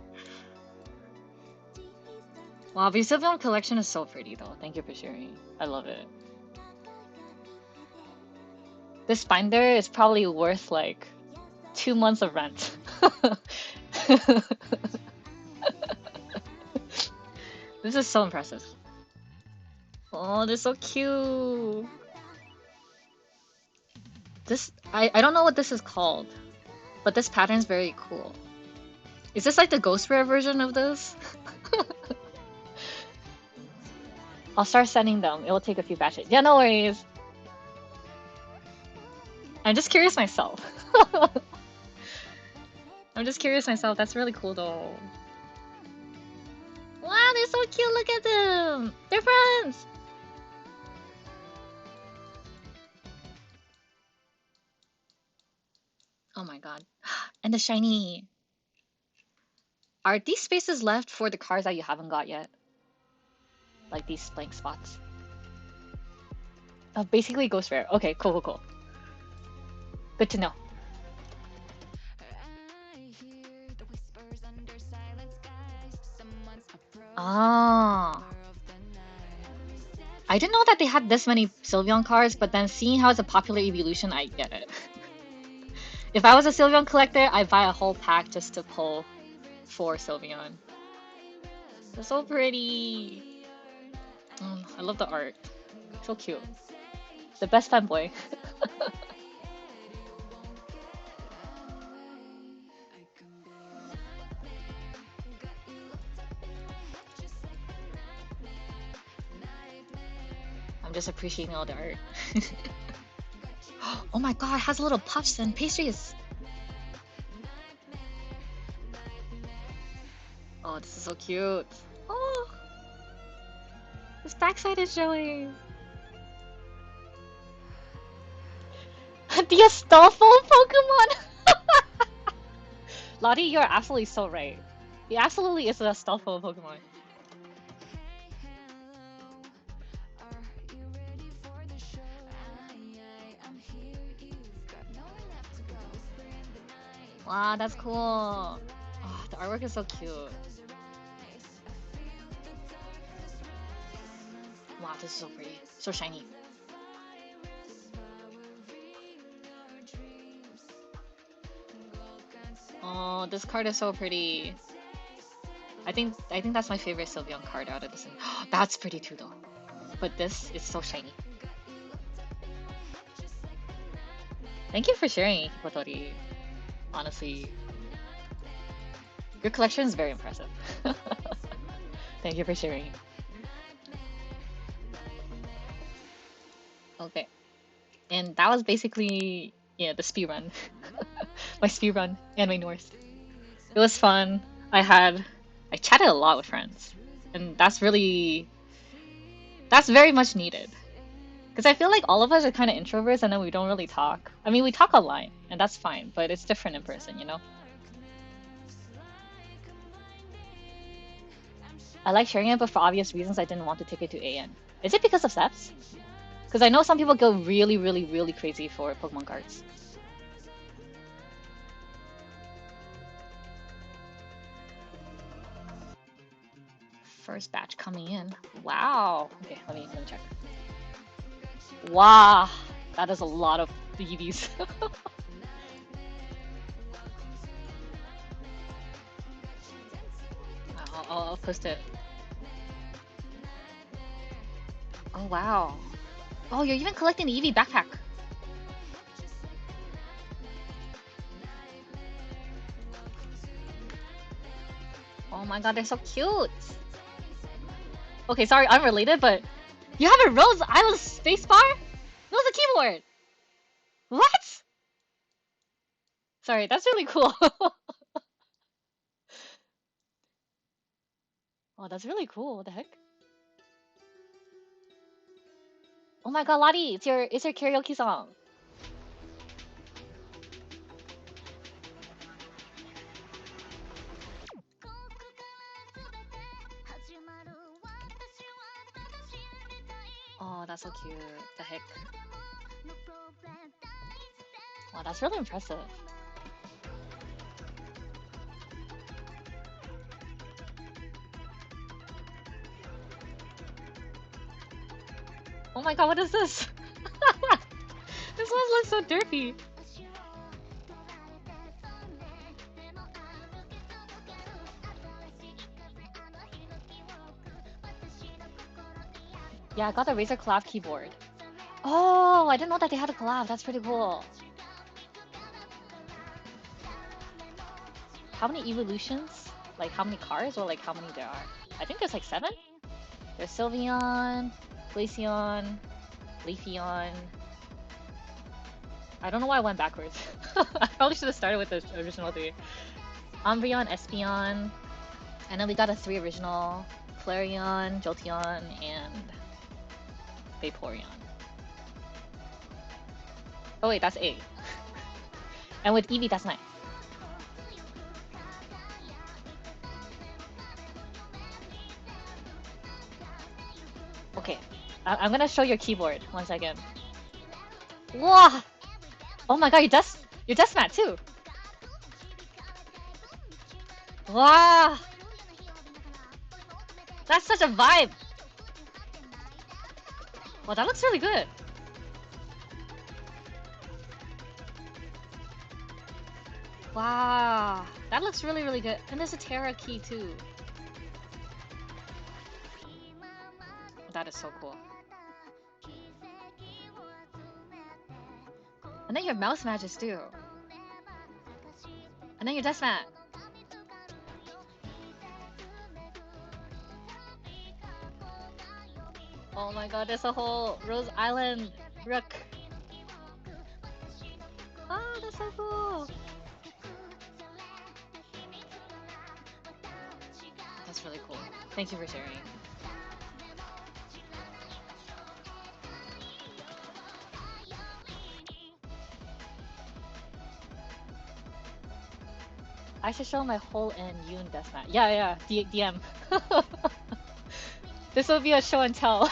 S1: Wow, the Sylveon collection is so pretty though. Thank you for sharing. I love it. This binder is probably worth like 2 months of rent. This is so impressive. Oh, they're so cute. This I don't know what this is called, but this pattern is very cool. Is this like the ghost rare version of this? I'll start sending them. It will take a few batches. Yeah, no worries. I'm just curious myself. I'm just curious myself. That's really cool though. Wow, they're so cute. Look at them. They're friends. Oh my god. And the shiny. Are these spaces left for the cards that you haven't got yet? Like these blank spots. Basically ghost rare. Okay, cool. Good to know. Ah. I didn't know that they had this many Sylveon cards, but then seeing how it's a popular evolution, I get it. If I was a Sylveon collector, I'd buy a whole pack just to pull 4 Sylveon. They're so pretty. I love the art. So cute. The best fanboy. I'm just appreciating all the art. Oh my god, it has little puffs and pastries. Oh, this is so cute. Oh, this backside is showing. The Astolfo Pokemon! Lottie, you're absolutely so right. He absolutely is an Astolfo Pokemon. Wow, that's cool. Oh, the artwork is so cute. Wow, this is so pretty. So shiny. Oh, this card is so pretty. I think that's my favorite Sylveon card out of this. That's pretty too though. But this is so shiny. Thank you for sharing, Hikotori. Honestly, your collection is very impressive. Thank you for sharing. Okay, and that was basically the speed run. My speed run and my Norse. It was fun. I chatted a lot with friends, and that's very much needed. Because I feel like all of us are kind of introverts and then we don't really talk. I mean, we talk online, and that's fine, but it's different in person, you know? I like sharing it, but for obvious reasons, I didn't want to take it to AN. Is it because of sets? Because I know some people go really crazy for Pokemon cards. First batch coming in. Wow. Okay, let me check. Wow, that is a lot of EVs. I'll post it. Oh wow. Oh, you're even collecting the Eevee backpack. Oh my god, they're so cute. Okay, sorry, unrelated, but you have a Rose Island spacebar? No, it's a keyboard. What? Sorry, that's really cool. Oh, that's really cool. What the heck? Oh my god, Lottie, it's your karaoke song. Oh, that's so cute. The heck? Wow, that's really impressive. Oh my god, what is this? This one looks so derpy. Yeah, I got the Razer collab keyboard. Oh, I didn't know that they had a collab. That's pretty cool. How many evolutions? Like how many cars or like how many there are? I think there's like 7? There's Sylveon, Glaceon, Leafeon. I don't know why I went backwards. I probably should have started with the original 3. Umbreon, Espeon, and then we got a 3 original. Flareon, Jolteon, and Vaporeon. Oh wait, that's 8. And with Eevee, that's 9. Okay, I'm gonna show your keyboard. 1 second. Wow! Oh my god, you're Deathmat too! Wow! That's such a vibe! Wow, that looks really good. Wow, that looks really, really good. And there's a Terra key too. That is so cool. And then your mouse matches too. And then your Deathmat. Oh my god, there's a whole Rose Island Rook. Ah, that's so cool. That's really cool. Thank you for sharing. I should show my whole and Yoon Deathmat. Yeah, DM. This will be a show and tell.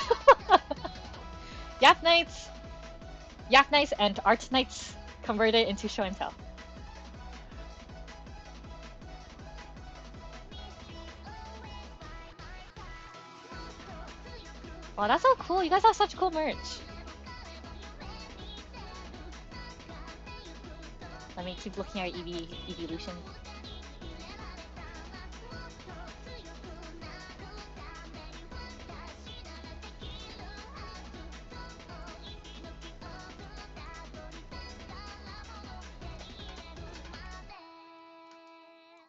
S1: Arknights and Arknights converted into show and tell. Wow, that's so cool. You guys have such cool merch. Let me keep looking at evolution.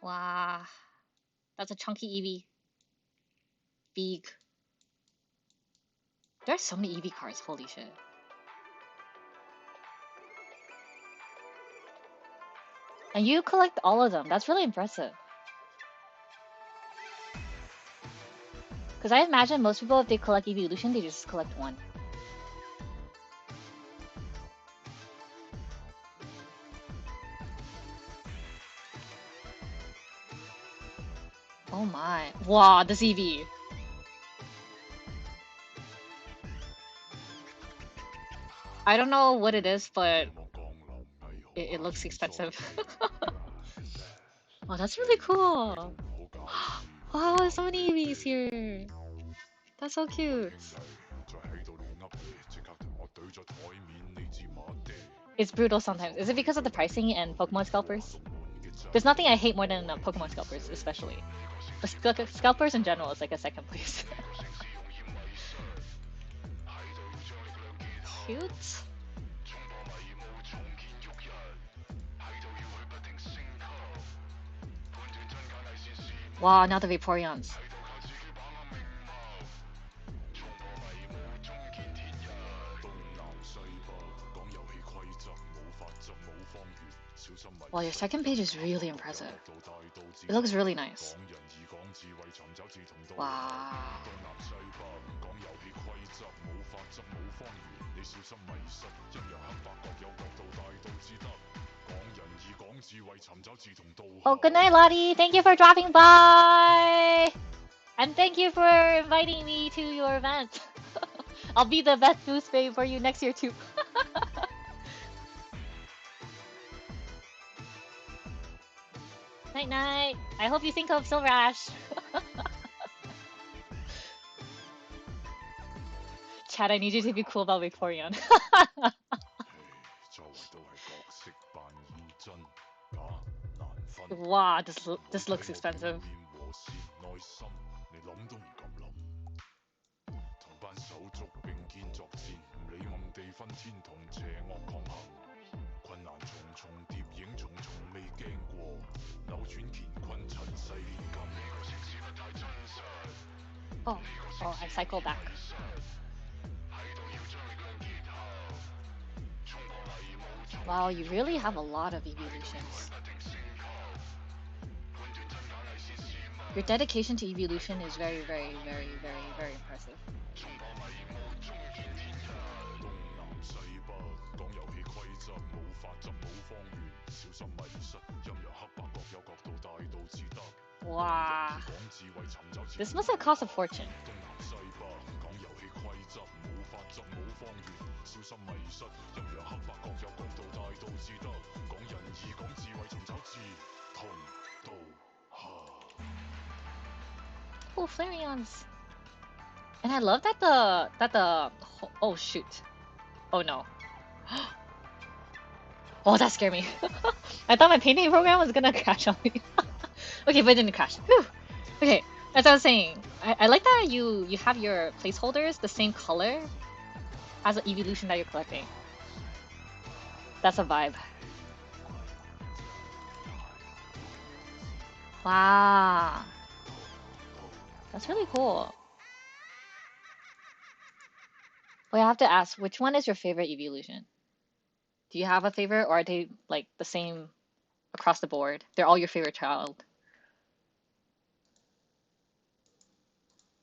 S1: Wow, that's a chunky Eevee. Big. There's so many Eevee cards, holy shit. And you collect all of them, that's really impressive. Because I imagine most people, if they collect evolution, they just collect 1. Oh my. Wow, this Eevee. I don't know what it is, but it looks expensive. Oh, that's really cool. Wow, there's so many Eevees here. That's so cute. It's brutal sometimes. Is it because of the pricing and Pokemon scalpers? There's nothing I hate more than Pokemon scalpers, especially. Scalpers in general is like a second place. cute. Wow, now the Vaporeons. Well, your second page is really impressive. It looks really nice. Wow. Oh, good night, Lottie. Thank you for dropping by. And thank you for inviting me to your event. I'll be the best boost babe for you next year too. Night night. I hope you think of Silver Ash. Chad, I need you to be cool about Vaporeon. Wow, this looks expensive. Oh, I cycle back. Wow, you really have a lot of evolutions. Your dedication to evolution is very, very, very, very, very impressive. Wow. This must have cost a fortune. Oh, Flareons. And I love that the oh shoot. Oh no. Oh, that scared me. I thought my painting program was gonna crash on me. Okay, but it didn't crash. Whew. Okay, as I was saying, I like that you have your placeholders the same color as the evolution that you're collecting. That's a vibe. Wow. That's really cool. Wait, I have to ask, which one is your favorite evolution? Do you have a favorite, or are they like the same across the board? They're all your favorite child.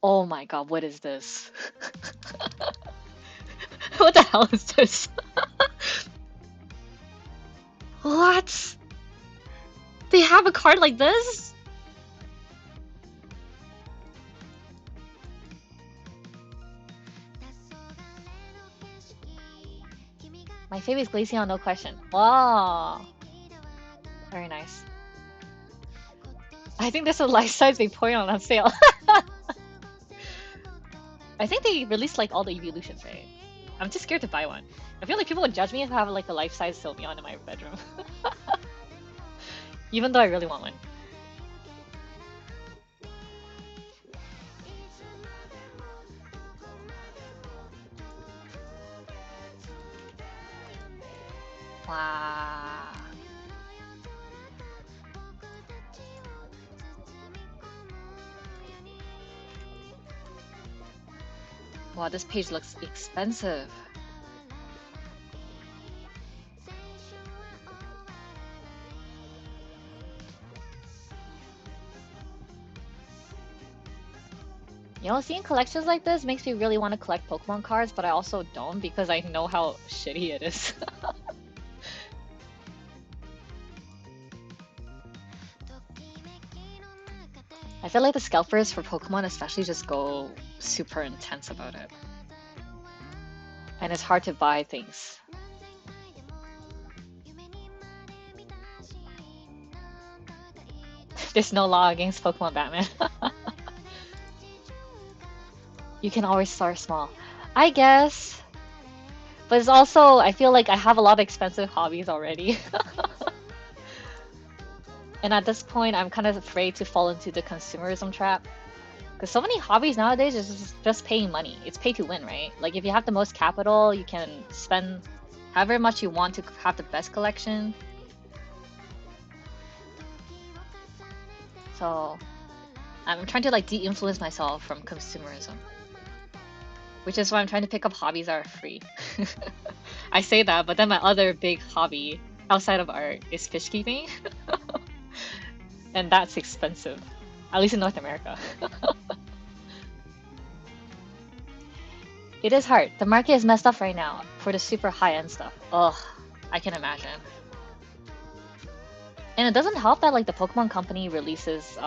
S1: Oh my god, what is this? What the hell is this? What? They have a card like this? My favorite is Glaceon, no question. Wow. Very nice. I think there's a life-size Vaporeon on sale. I think they released like all the evolutions, right? I'm just scared to buy one. I feel like people would judge me if I have like a life-size Sylveon in my bedroom. Even though I really want one. Wow. Wow, this page looks expensive. You know, seeing collections like this makes me really want to collect Pokemon cards, but I also don't because I know how shitty it is. I feel like the scalpers for Pokemon especially just go super intense about it. And it's hard to buy things. There's no law against Pokemon Batman. You can always start small. I guess. But it's also, I feel like I have a lot of expensive hobbies already. And at this point, I'm kind of afraid to fall into the consumerism trap. Because so many hobbies nowadays is just paying money. It's pay to win, right? Like if you have the most capital, you can spend however much you want to have the best collection. So I'm trying to like de-influence myself from consumerism. Which is why I'm trying to pick up hobbies that are free. I say that, but then my other big hobby outside of art is fish keeping. And that's expensive. At least in North America. It is hard. The market is messed up right now for the super high-end stuff. Ugh, I can imagine. And it doesn't help that like the Pokemon company releases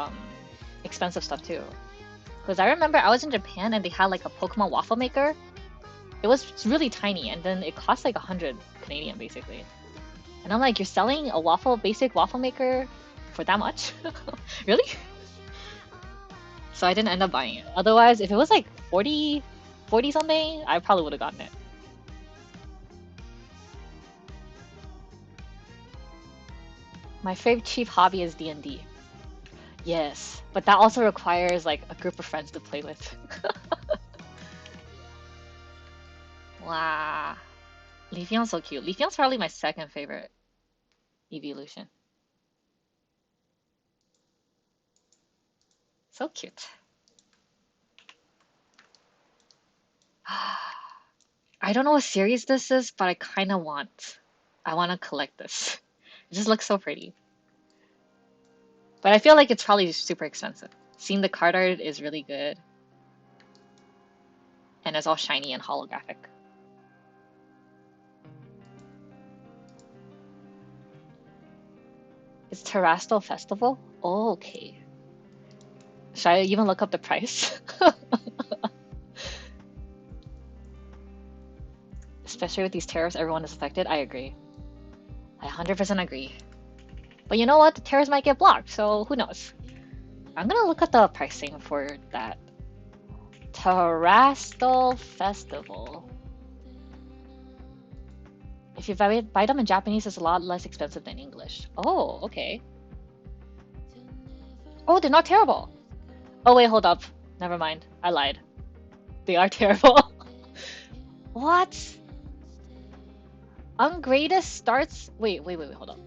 S1: expensive stuff too. Because I remember I was in Japan and they had like a Pokemon waffle maker. It was really tiny and then it cost like 100 Canadian basically. And I'm like, you're selling a basic waffle maker for that much? Really? So I didn't end up buying it. Otherwise, if it was like 40 something, I probably would have gotten it. My favorite cheap hobby is D&D. Yes, but that also requires like a group of friends to play with. Wow. Leafeon's so cute. Leafeon's probably my second favorite evolution. So cute. I don't know what series this is, but I kind of want. I want to collect this. It just looks so pretty. But I feel like it's probably super expensive. Seeing the card art is really good. And it's all shiny and holographic. It's Terrastal Festival? Oh, okay. Should I even look up the price? Especially with these tariffs, everyone is affected. I agree. I 100% agree. But you know what? The tariffs might get blocked, so who knows? I'm gonna look at the pricing for that. Terrastal Festival. If you buy them in Japanese, it's a lot less expensive than English. Oh, okay. Oh, they're not terrible. Oh wait, hold up. Never mind. I lied. They are terrible. What? Ungraded starts... Wait, hold up.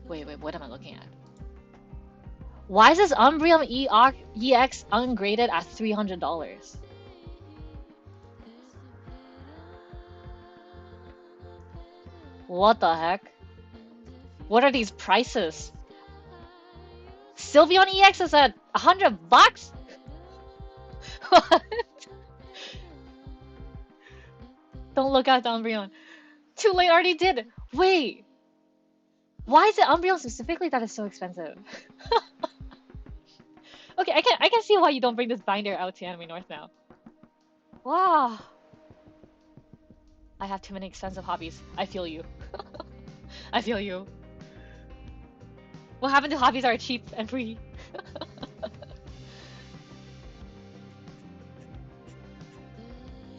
S1: Wait, what am I looking at? Why is this Umbreon EX ungraded at $300? What the heck? What are these prices? Sylveon EX is at $100? What? Don't look at the Umbreon. Too late, already did. Wait. Why is it Umbreon specifically that is so expensive? Okay, I can see why you don't bring this binder out to Anime North now. Wow. I have too many expensive hobbies. I feel you. I feel you. What happened to hobbies that are cheap and free?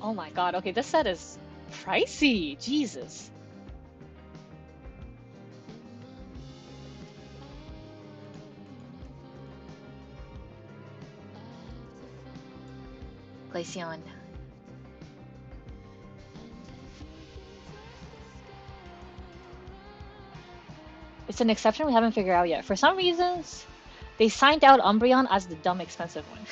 S1: Oh my god, okay, this set is pricey. Jesus. Glaceon. It's an exception we haven't figured out yet. For some reasons, they signed out Umbreon as the dumb expensive one.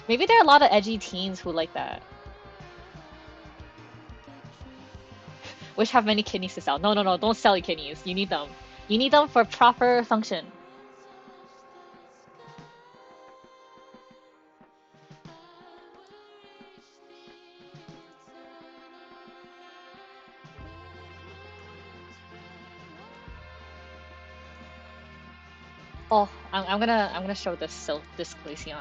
S1: Maybe there are a lot of edgy teens who like that. Which have many kidneys to sell. No, don't sell your kidneys. You need them. You need them for proper function. Oh, I'm gonna show this Glaceon.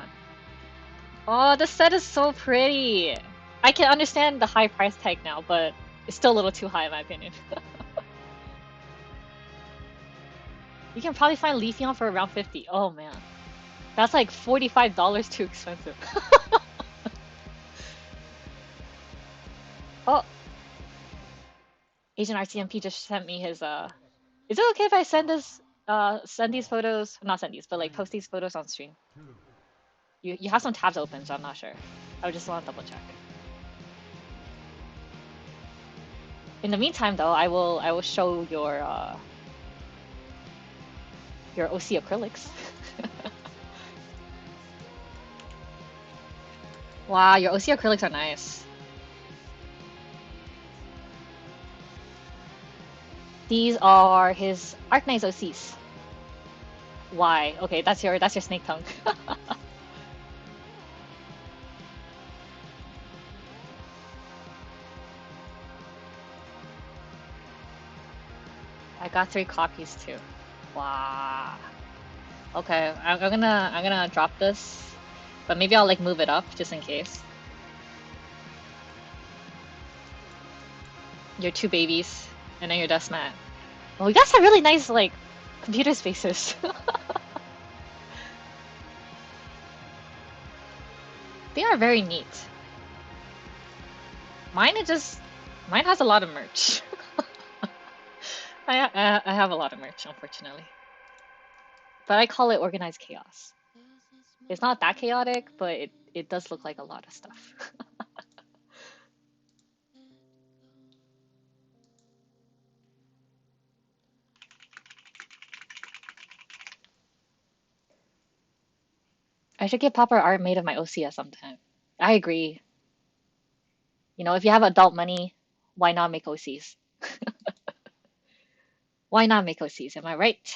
S1: Oh, the set is so pretty. I can understand the high price tag now, but it's still a little too high in my opinion. You can probably find Leafeon for around 50. Oh man, that's like $45 too expensive. Oh, Agent RCMP just sent me his Is it okay if I send this Send these photos, not send these, but like post these photos on stream. You have some tabs open, so I'm not sure. I would just want to double check. In the meantime, though, I will show your OC acrylics. Wow, your OC acrylics are nice. These are his Arknights OCs. Why? Okay, that's your snake tongue. I got 3 copies too. Wow. Okay, I'm gonna drop this, but maybe I'll like move it up just in case. Your 2 babies, and then your dust mat. Well, you guys have really nice like computer spaces. They are very neat. Mine has a lot of merch. I have a lot of merch, unfortunately. But I call it organized chaos. It's not that chaotic, but it does look like a lot of stuff. I should get proper art made of my OCS sometime. I agree. You know, if you have adult money, why not make OCs? Why not make OCs? Am I right?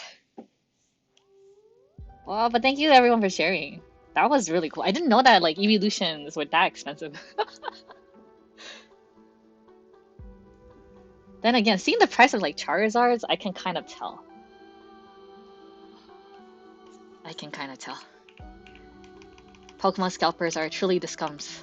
S1: Well, but thank you everyone for sharing. That was really cool. I didn't know that like evolutions were that expensive. Then again, seeing the price of like Charizards, I can kind of tell. I can kind of tell. Pokemon scalpers are truly the scums.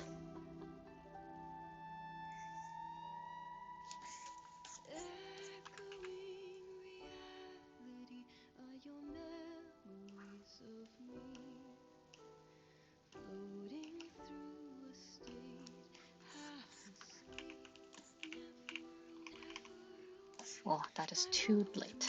S1: Oh, that is too late.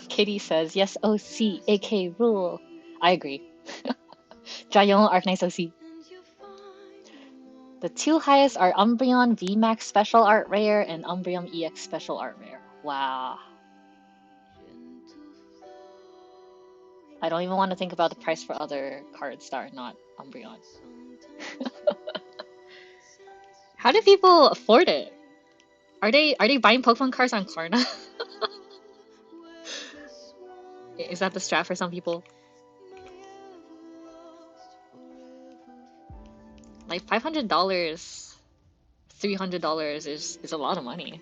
S1: Kitty says, yes, OC, AK rule. I agree. Jayon Arknights OC. The 2 highest are Umbreon VMAX Special Art Rare and Umbreon EX Special Art Rare. Wow. I don't even want to think about the price for other cards that are not Umbreon. How do people afford it? Are they buying Pokemon cards on Klarna? Is that the strat for some people? Like $500, $300 is a lot of money.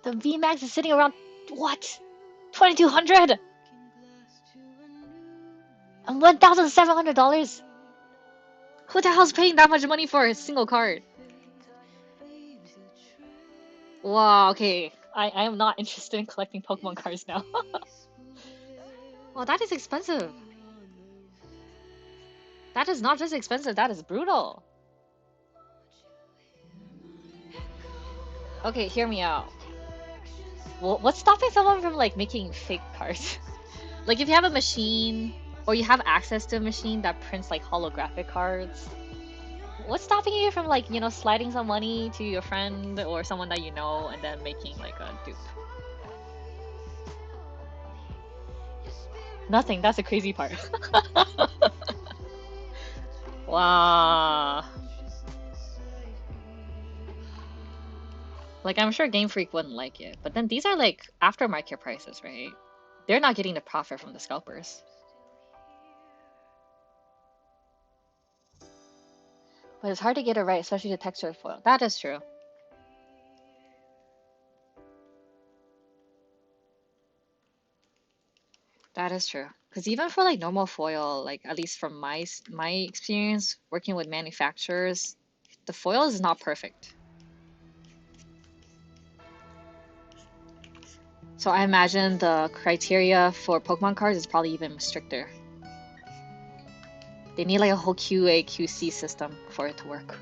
S1: The VMAX is sitting around, what? 2,200 and $1,700. Who the hell's paying that much money for a single card? Wow, okay. I am not interested in collecting Pokemon cards now. Well, that is expensive. That is not just expensive, that is brutal. Okay, hear me out. Well, what's stopping someone from like making fake cards? Like if you have a machine or you have access to a machine that prints like holographic cards, what's stopping you from like, you know, sliding some money to your friend or someone that you know and then making like a dupe? Nothing, that's the crazy part. Wow. Like, I'm sure Game Freak wouldn't like it. But then these are like aftermarket prices, right? They're not getting the profit from the scalpers. But it's hard to get it right, especially the texture foil. That is true. That is true. Because even for like normal foil, like at least from my experience working with manufacturers, the foil is not perfect. So I imagine the criteria for Pokemon cards is probably even stricter. They need like a whole QA QC system for it to work.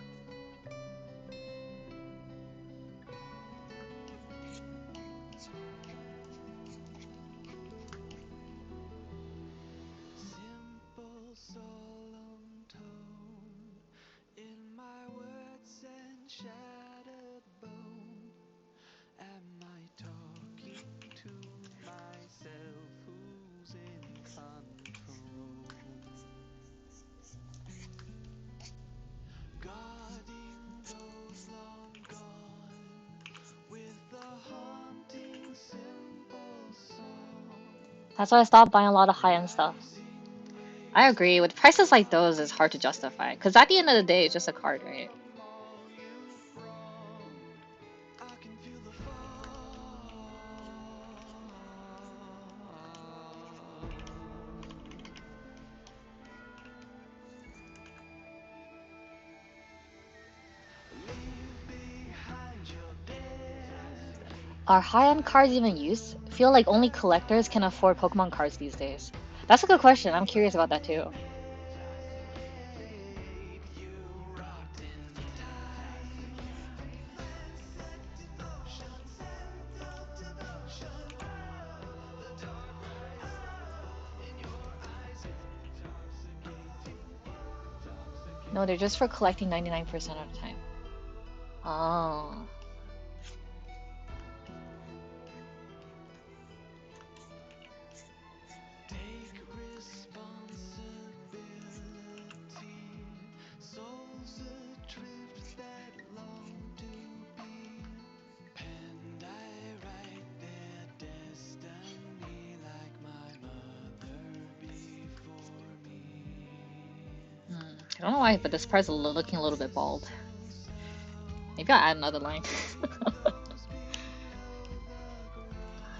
S2: Simple, solemn tone in my words and shattered bone. Am I talking to myself? Who's in control? Guarding those long gone with a haunting simple song.
S1: That's why I stopped buying a lot of high-end stuff. I agree. With prices like those, it's hard to justify. Because at the end of the day, it's just a card, right? Are high-end cards even used? I feel like only collectors can afford Pokemon cards these days. That's a good question. I'm curious about that too. No, they're just for collecting 99% of the time. Oh. I don't know why, but this part's looking a little bit bald. Maybe I'll add another line.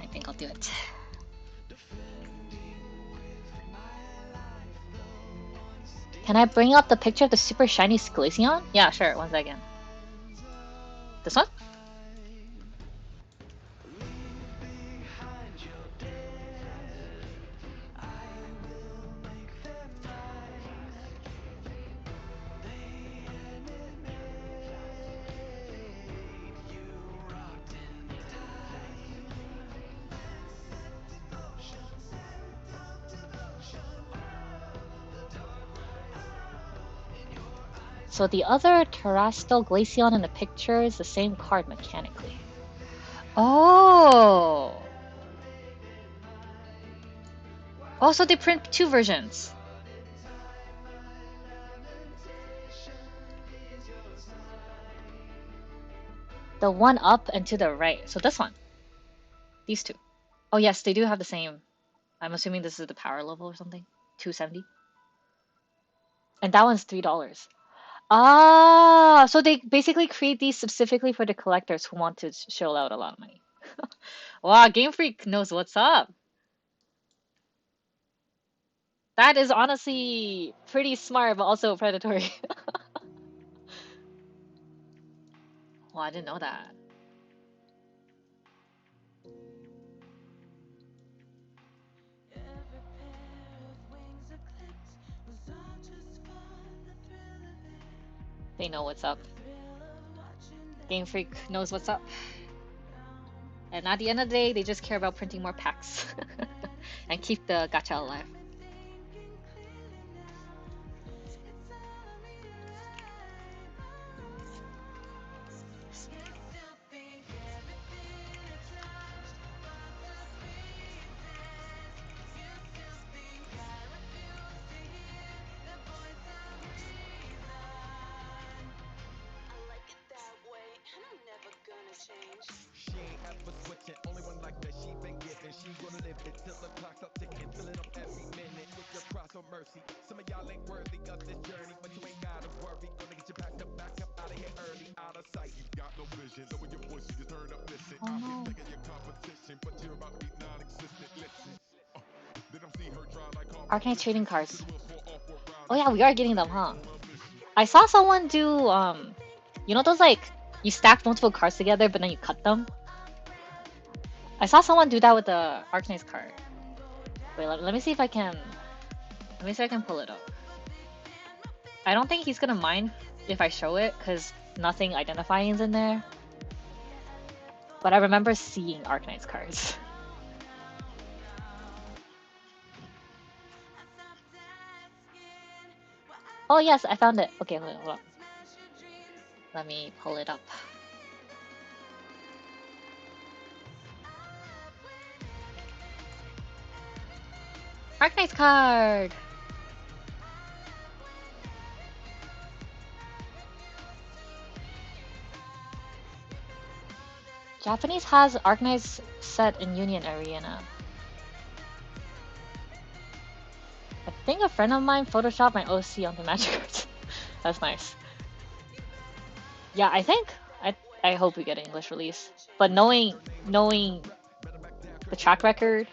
S1: I think I'll do it. Can I bring up the picture of the super shiny Glaceon? Yeah, sure. One second. This one? So the other Terrestrial Glaceon in the picture is the same card mechanically. Oh! Oh, so they print two versions. The one up and to the right. So this one. These two. Oh yes, they do have the same. I'm assuming this is the power level or something. 270. And that one's $3. Ah, so they basically create these specifically for the collectors who want to shell out a lot of money. Wow, Game Freak knows what's up. That is honestly pretty smart, but also predatory. Well, I didn't know that. They know what's up. Game Freak knows what's up. And at the end of the day, they just care about printing more packs and keep the gacha alive.
S6: bitchin'. Only one like that she been giving. She gonna live it till the clock stop ticking. Filling up every minute with your cross of mercy. Some of y'all ain't worthy of this journey, but you ain't gotta worry. Gonna get you packed up, back up out of here early, out of sight. You got no vision, lower your voice, you turn up, listen.
S1: Oh
S6: I'm
S1: no.
S6: thinking your competition, but you're about to be non-existent. Listen. They don't see her dry like
S1: Arknights trading cards.
S6: the wheels fall off or round.
S1: Oh yeah, we are getting them, huh? I saw someone do you know those like you stack multiple cards together but then you cut them? I saw someone do that with the Arknights card. Wait, let me see if I can pull it up. I don't think he's gonna mind if I show it because nothing identifying is in there. But I remember seeing Arknights cards. Oh yes, I found it. Okay, hold on. Let me pull it up. Arknights card! Japanese has Arknights set in Union Arena. I think a friend of mine photoshopped my OC onto magic cards. That's nice. Yeah, I hope we get an English release. But knowing the track record,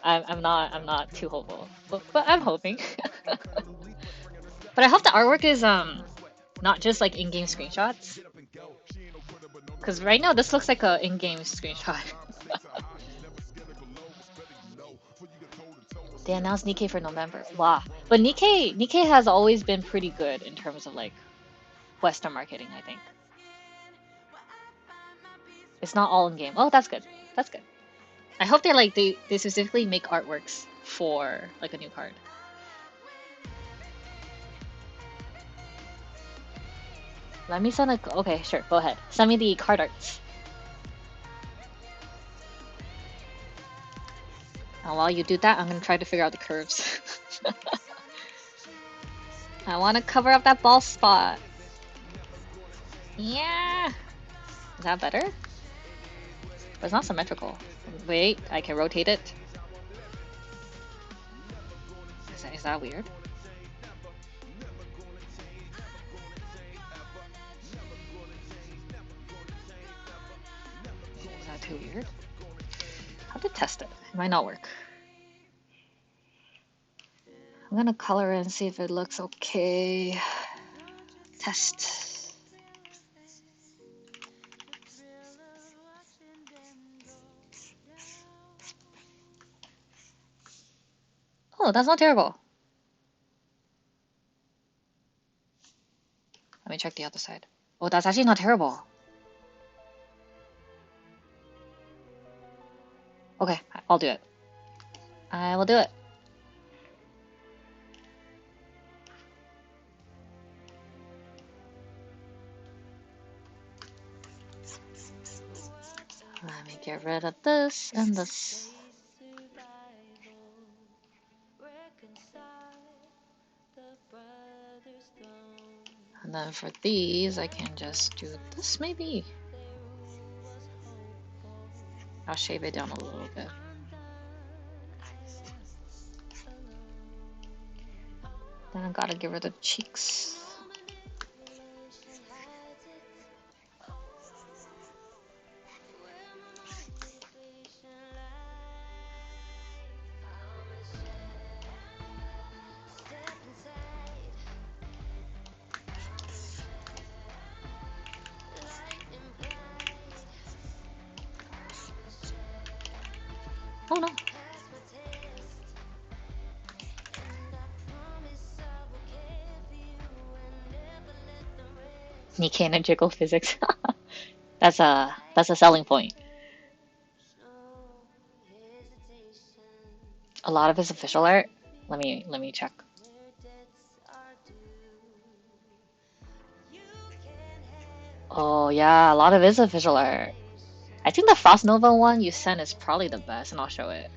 S1: I'm not too hopeful. But I'm hoping. But I hope the artwork is not just like in-game screenshots. Cause right now this looks like a in-game screenshot. They announced Nikkei for November. Wow. But Nikkei has always been pretty good in terms of like Western marketing, I think. It's not all in game. Oh, that's good. That's good. I hope they specifically make artworks for like a new card. Let me send a okay, sure, go ahead. Send me the card arts. And while you do that, I'm gonna try to figure out the curves. I want to cover up that ball spot. Yeah. Is that better? But it's not symmetrical. Wait, I can rotate it. Is that weird? Is that too weird? How to test it? It might not work. I'm gonna color it and see if it looks okay. Test. Oh, that's not terrible. Let me check the other side. Oh, that's actually not terrible. Okay, I'll do it. I will do it. Let me get rid of this and this. And then for these, I can just do this maybe. I'll shave it down a little bit. Then I gotta get rid of the cheeks. Oh no. Nikkei and jiggle physics. That's a selling point. A lot of his official art. Let me check. Oh yeah, a lot of his official art. I think the Frost Nova one you sent is probably the best, and I'll show it.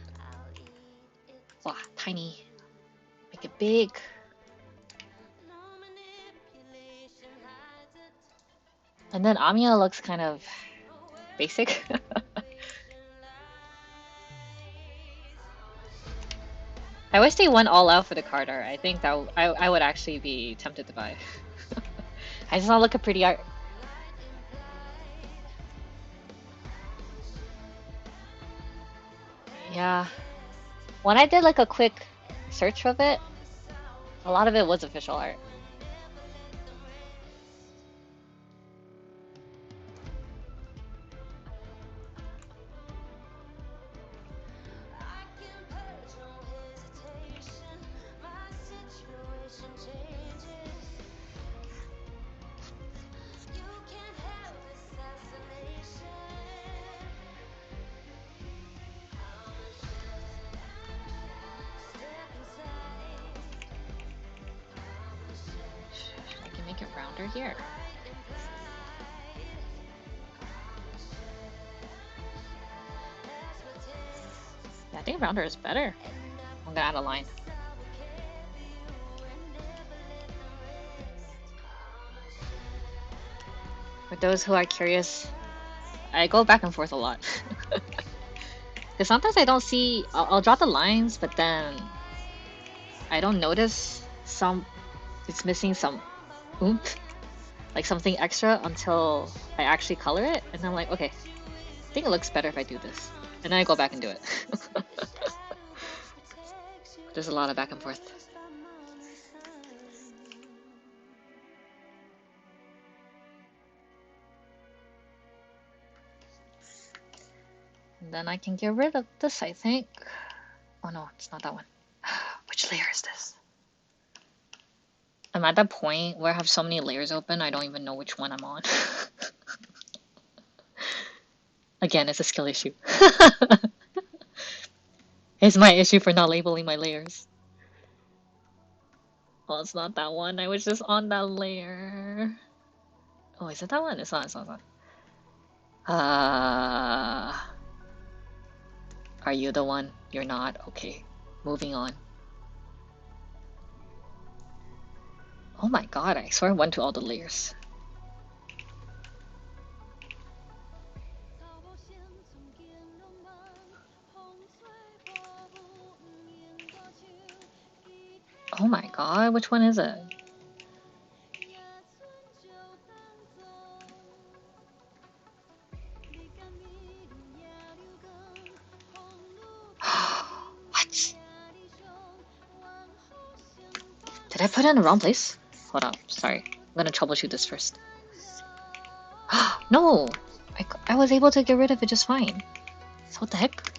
S1: Wow, tiny. Make it big. And then Amiya looks kind of basic. I wish they went all out for the card art. I think that I would actually be tempted to buy. I just want to look at pretty art. Yeah. When I did like a quick search of it, a lot of it was official art. I can make it rounder here. Yeah, I think rounder is better. I'm gonna add a line. For those who are curious, I go back and forth a lot. Because sometimes I don't see, I'll draw the lines, but then I don't notice it's missing some oomph, like something extra until I actually color it. And I'm like, okay, I think it looks better if I do this. And then I go back and do it. There's a lot of back and forth. And then I can get rid of this, I think. Oh no, it's not that one. Which layer is this? I'm at that point where I have so many layers open, I don't even know which one I'm on. Again, it's a skill issue. It's my issue for not labeling my layers. Oh, it's not that one. I was just on that layer. Oh, is it that one? It's not, it's not, it's not. Are you the one? You're not? Okay. Moving on. Oh my god, I swear I went to all the layers. Oh my god, which one is it? What? Did I put it in the wrong place? Hold up, sorry. I'm gonna troubleshoot this first. No! I was able to get rid of it just fine. So what the heck?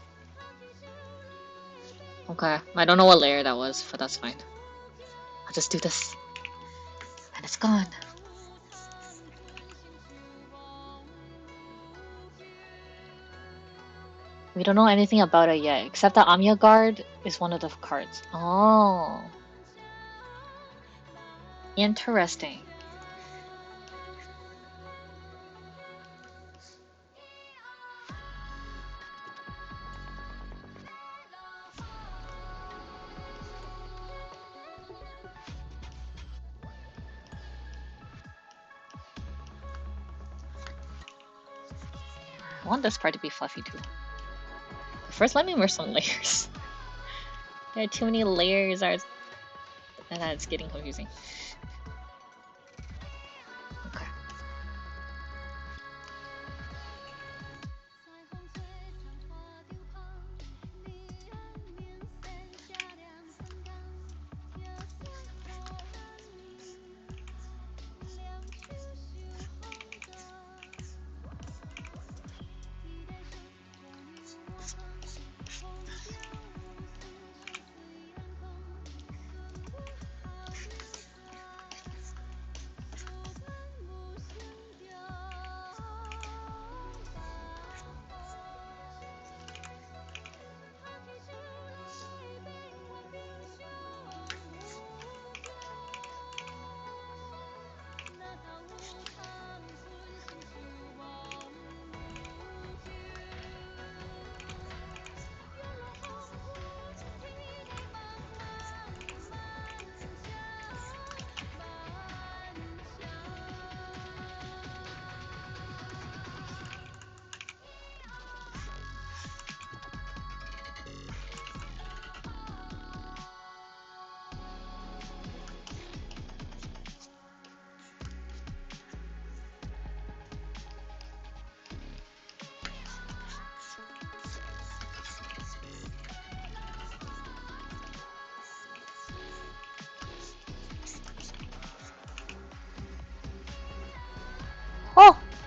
S1: Okay, I don't know what layer that was, but that's fine. I'll just do this. And it's gone. We don't know anything about it yet, except that Amiya Guard is one of the cards. Oh. Interesting. I want this part to be fluffy too. First, let me merge some layers. There are too many layers, and it's getting confusing. Okay.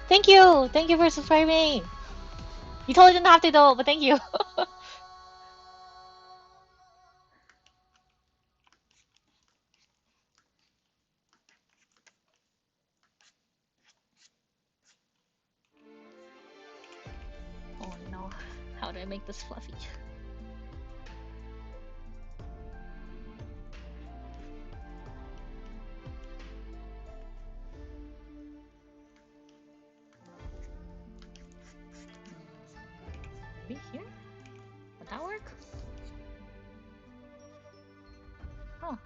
S1: Thank you! Thank you for subscribing! You totally didn't have to though, but thank you! Oh no, how do I make this fluffy? Maybe here? Would that work? Oh,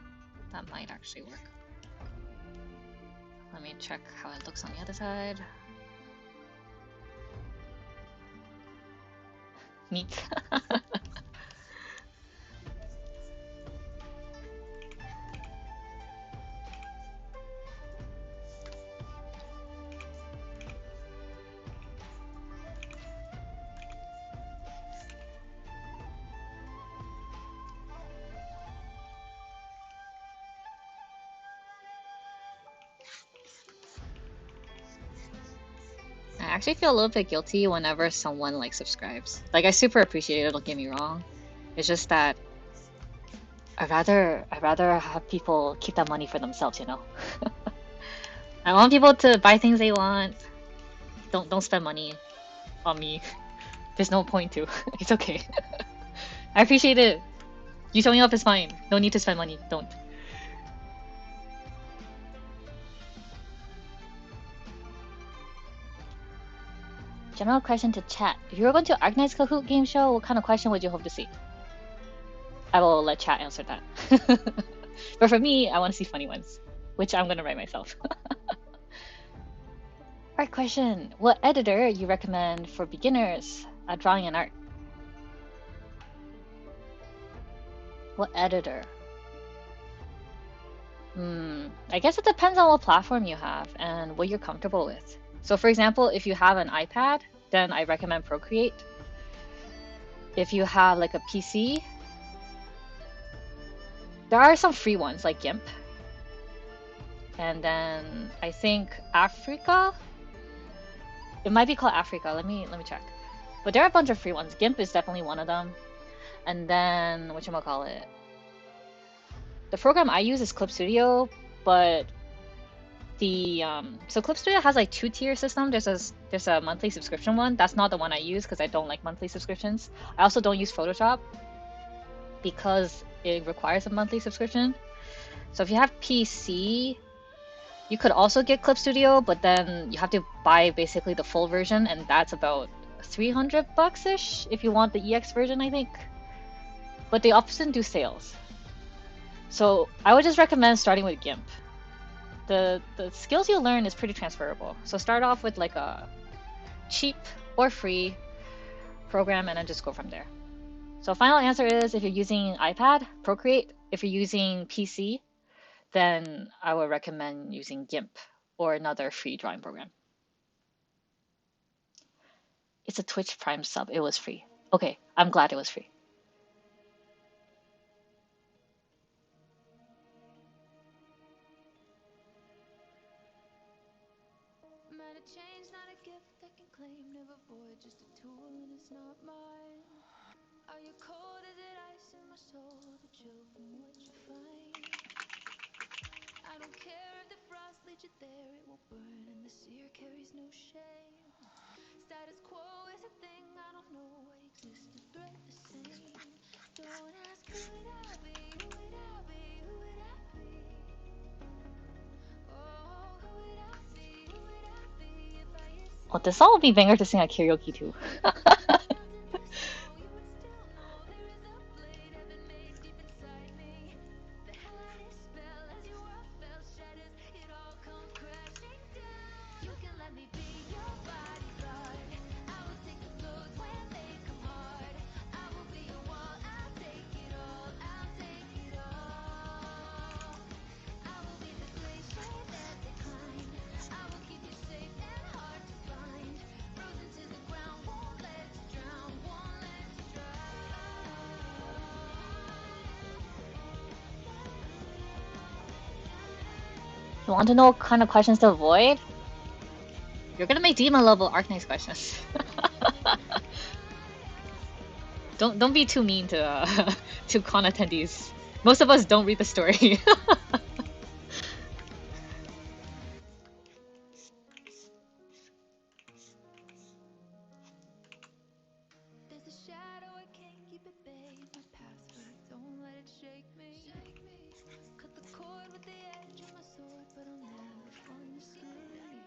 S1: that might actually work. Let me check how it looks on the other side. Neat. I actually feel a little bit guilty whenever someone like subscribes. Like I super appreciate it, don't get me wrong. It's just that I'd rather have people keep that money for themselves, you know? I want people to buy things they want. Don't spend money on me. There's no point to. It's okay. I appreciate it. You showing up is fine. No need to spend money. Don't. General question to chat. If you were going to Arknights Kahoot game show, what kind of question would you hope to see? I will let chat answer that. But for me, I want to see funny ones, which I'm gonna write myself. Art question. What editor you recommend for beginners at drawing and art? What editor? I guess it depends on what platform you have and what you're comfortable with. So for example, if you have an iPad, then I recommend Procreate. If you have like a PC, there are some free ones like GIMP. And then I think Africa. It might be called Africa. Let me check. But there are a bunch of free ones. GIMP is definitely one of them. And then whatchamacallit? The program I use is Clip Studio, but the so Clip Studio has like 2-tier system. There's a monthly subscription one. That's not the one I use because I don't like monthly subscriptions. I also don't use Photoshop because it requires a monthly subscription. So if you have PC, you could also get Clip Studio, but then you have to buy basically the full version, and that's about $300-ish if you want the EX version, I think. But they often do sales. So I would just recommend starting with GIMP. The skills you learn is pretty transferable. So start off with like a cheap or free program and then just go from there. So final answer is if you're using iPad, Procreate. If you're using PC, then I would recommend using GIMP or another free drawing program. It's a Twitch Prime sub. It was free. Okay, I'm glad it was free.
S7: Change, not a gift I can claim, never void, just a tool and it's not mine. Are you cold? Is it ice in my soul? The chill from what you find. I don't care if the frost leads you there, it will burn and the sear carries no shame. Status quo is a thing, I don't know why exist to thread the same. Don't ask who would I be, who would I be, who would I be? Oh, who would I be, who would I be if I
S1: Oh, this song would be banger to sing at karaoke too. You want to know what kind of questions to avoid? You're gonna make demon level Arknights questions. Don't be too mean to to con attendees. Most of us don't read the story.
S7: There's a shadow, I can't keep it bay. My password, don't let it shake me. Cut the cord with the edge of my sword, but I'll never unscrew me.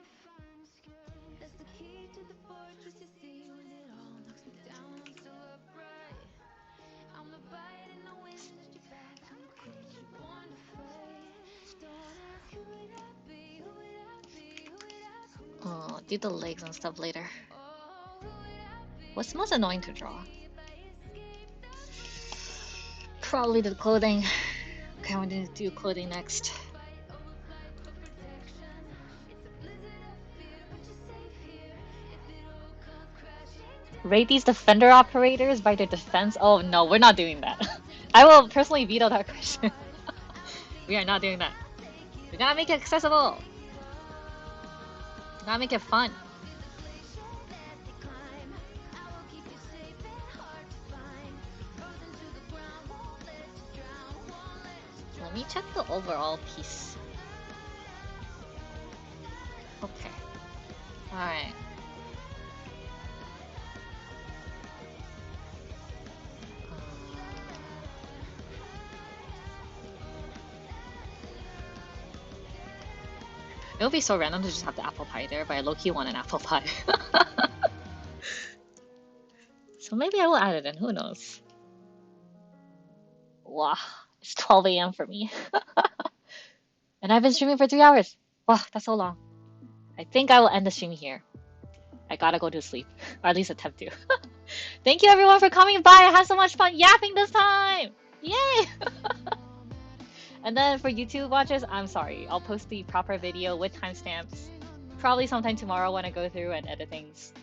S7: That's the key to the fortress, you see. When it all knocks me down, I'm still upright. I'm the bite in the wind at your back. I'm the creature born to fight. Don't ask who would I be, who would I be, who would I be?
S1: Oh, do the legs and stuff later.
S7: Oh, who would I be?
S1: What's most annoying to draw?
S7: If I escaped the storm,
S1: Probably the clothing. Okay, I'm gonna do clothing next.
S7: fight over flight for protection. It's a blizzard of fear, but you're safe here. If it all comes crashing down,
S1: Rate these defender operators by their defense. Oh no, we're not doing that. I will personally veto that question. We are not doing that. We gotta make it accessible. We gotta make it fun.
S7: that they climb, I will keep you safe and hard to find. Frozen to the ground, won't let you drown, won't let you
S1: Let me check the overall piece. Okay. Alright. It would be so random to just have the apple pie there, but I low-key want an apple pie. So maybe I will add it in, who knows? Wow, it's 12 a.m. for me. And I've been streaming for 3 hours. Wow, that's so long. I think I will end the stream here. I gotta go to sleep, or at least attempt to. Thank you everyone for coming by. I had so much fun yapping this time. Yay! And then for YouTube watchers, I'm sorry. I'll post the proper video with timestamps. Probably sometime tomorrow when I go through and edit things.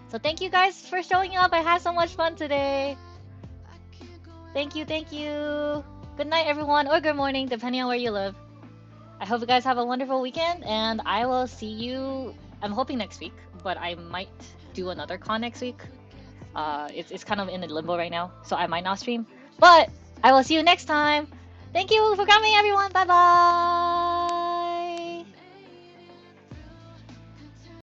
S1: So thank you guys for showing up. I had so much fun today. Thank you, thank you. Good night everyone, or good morning, depending on where you live. I hope you guys have a wonderful weekend, and I will see you, I'm hoping next week, but I might do another con next week. It's kind of in the limbo right now, so I might not stream. But I will see you next time. Thank you for coming, everyone. Bye bye.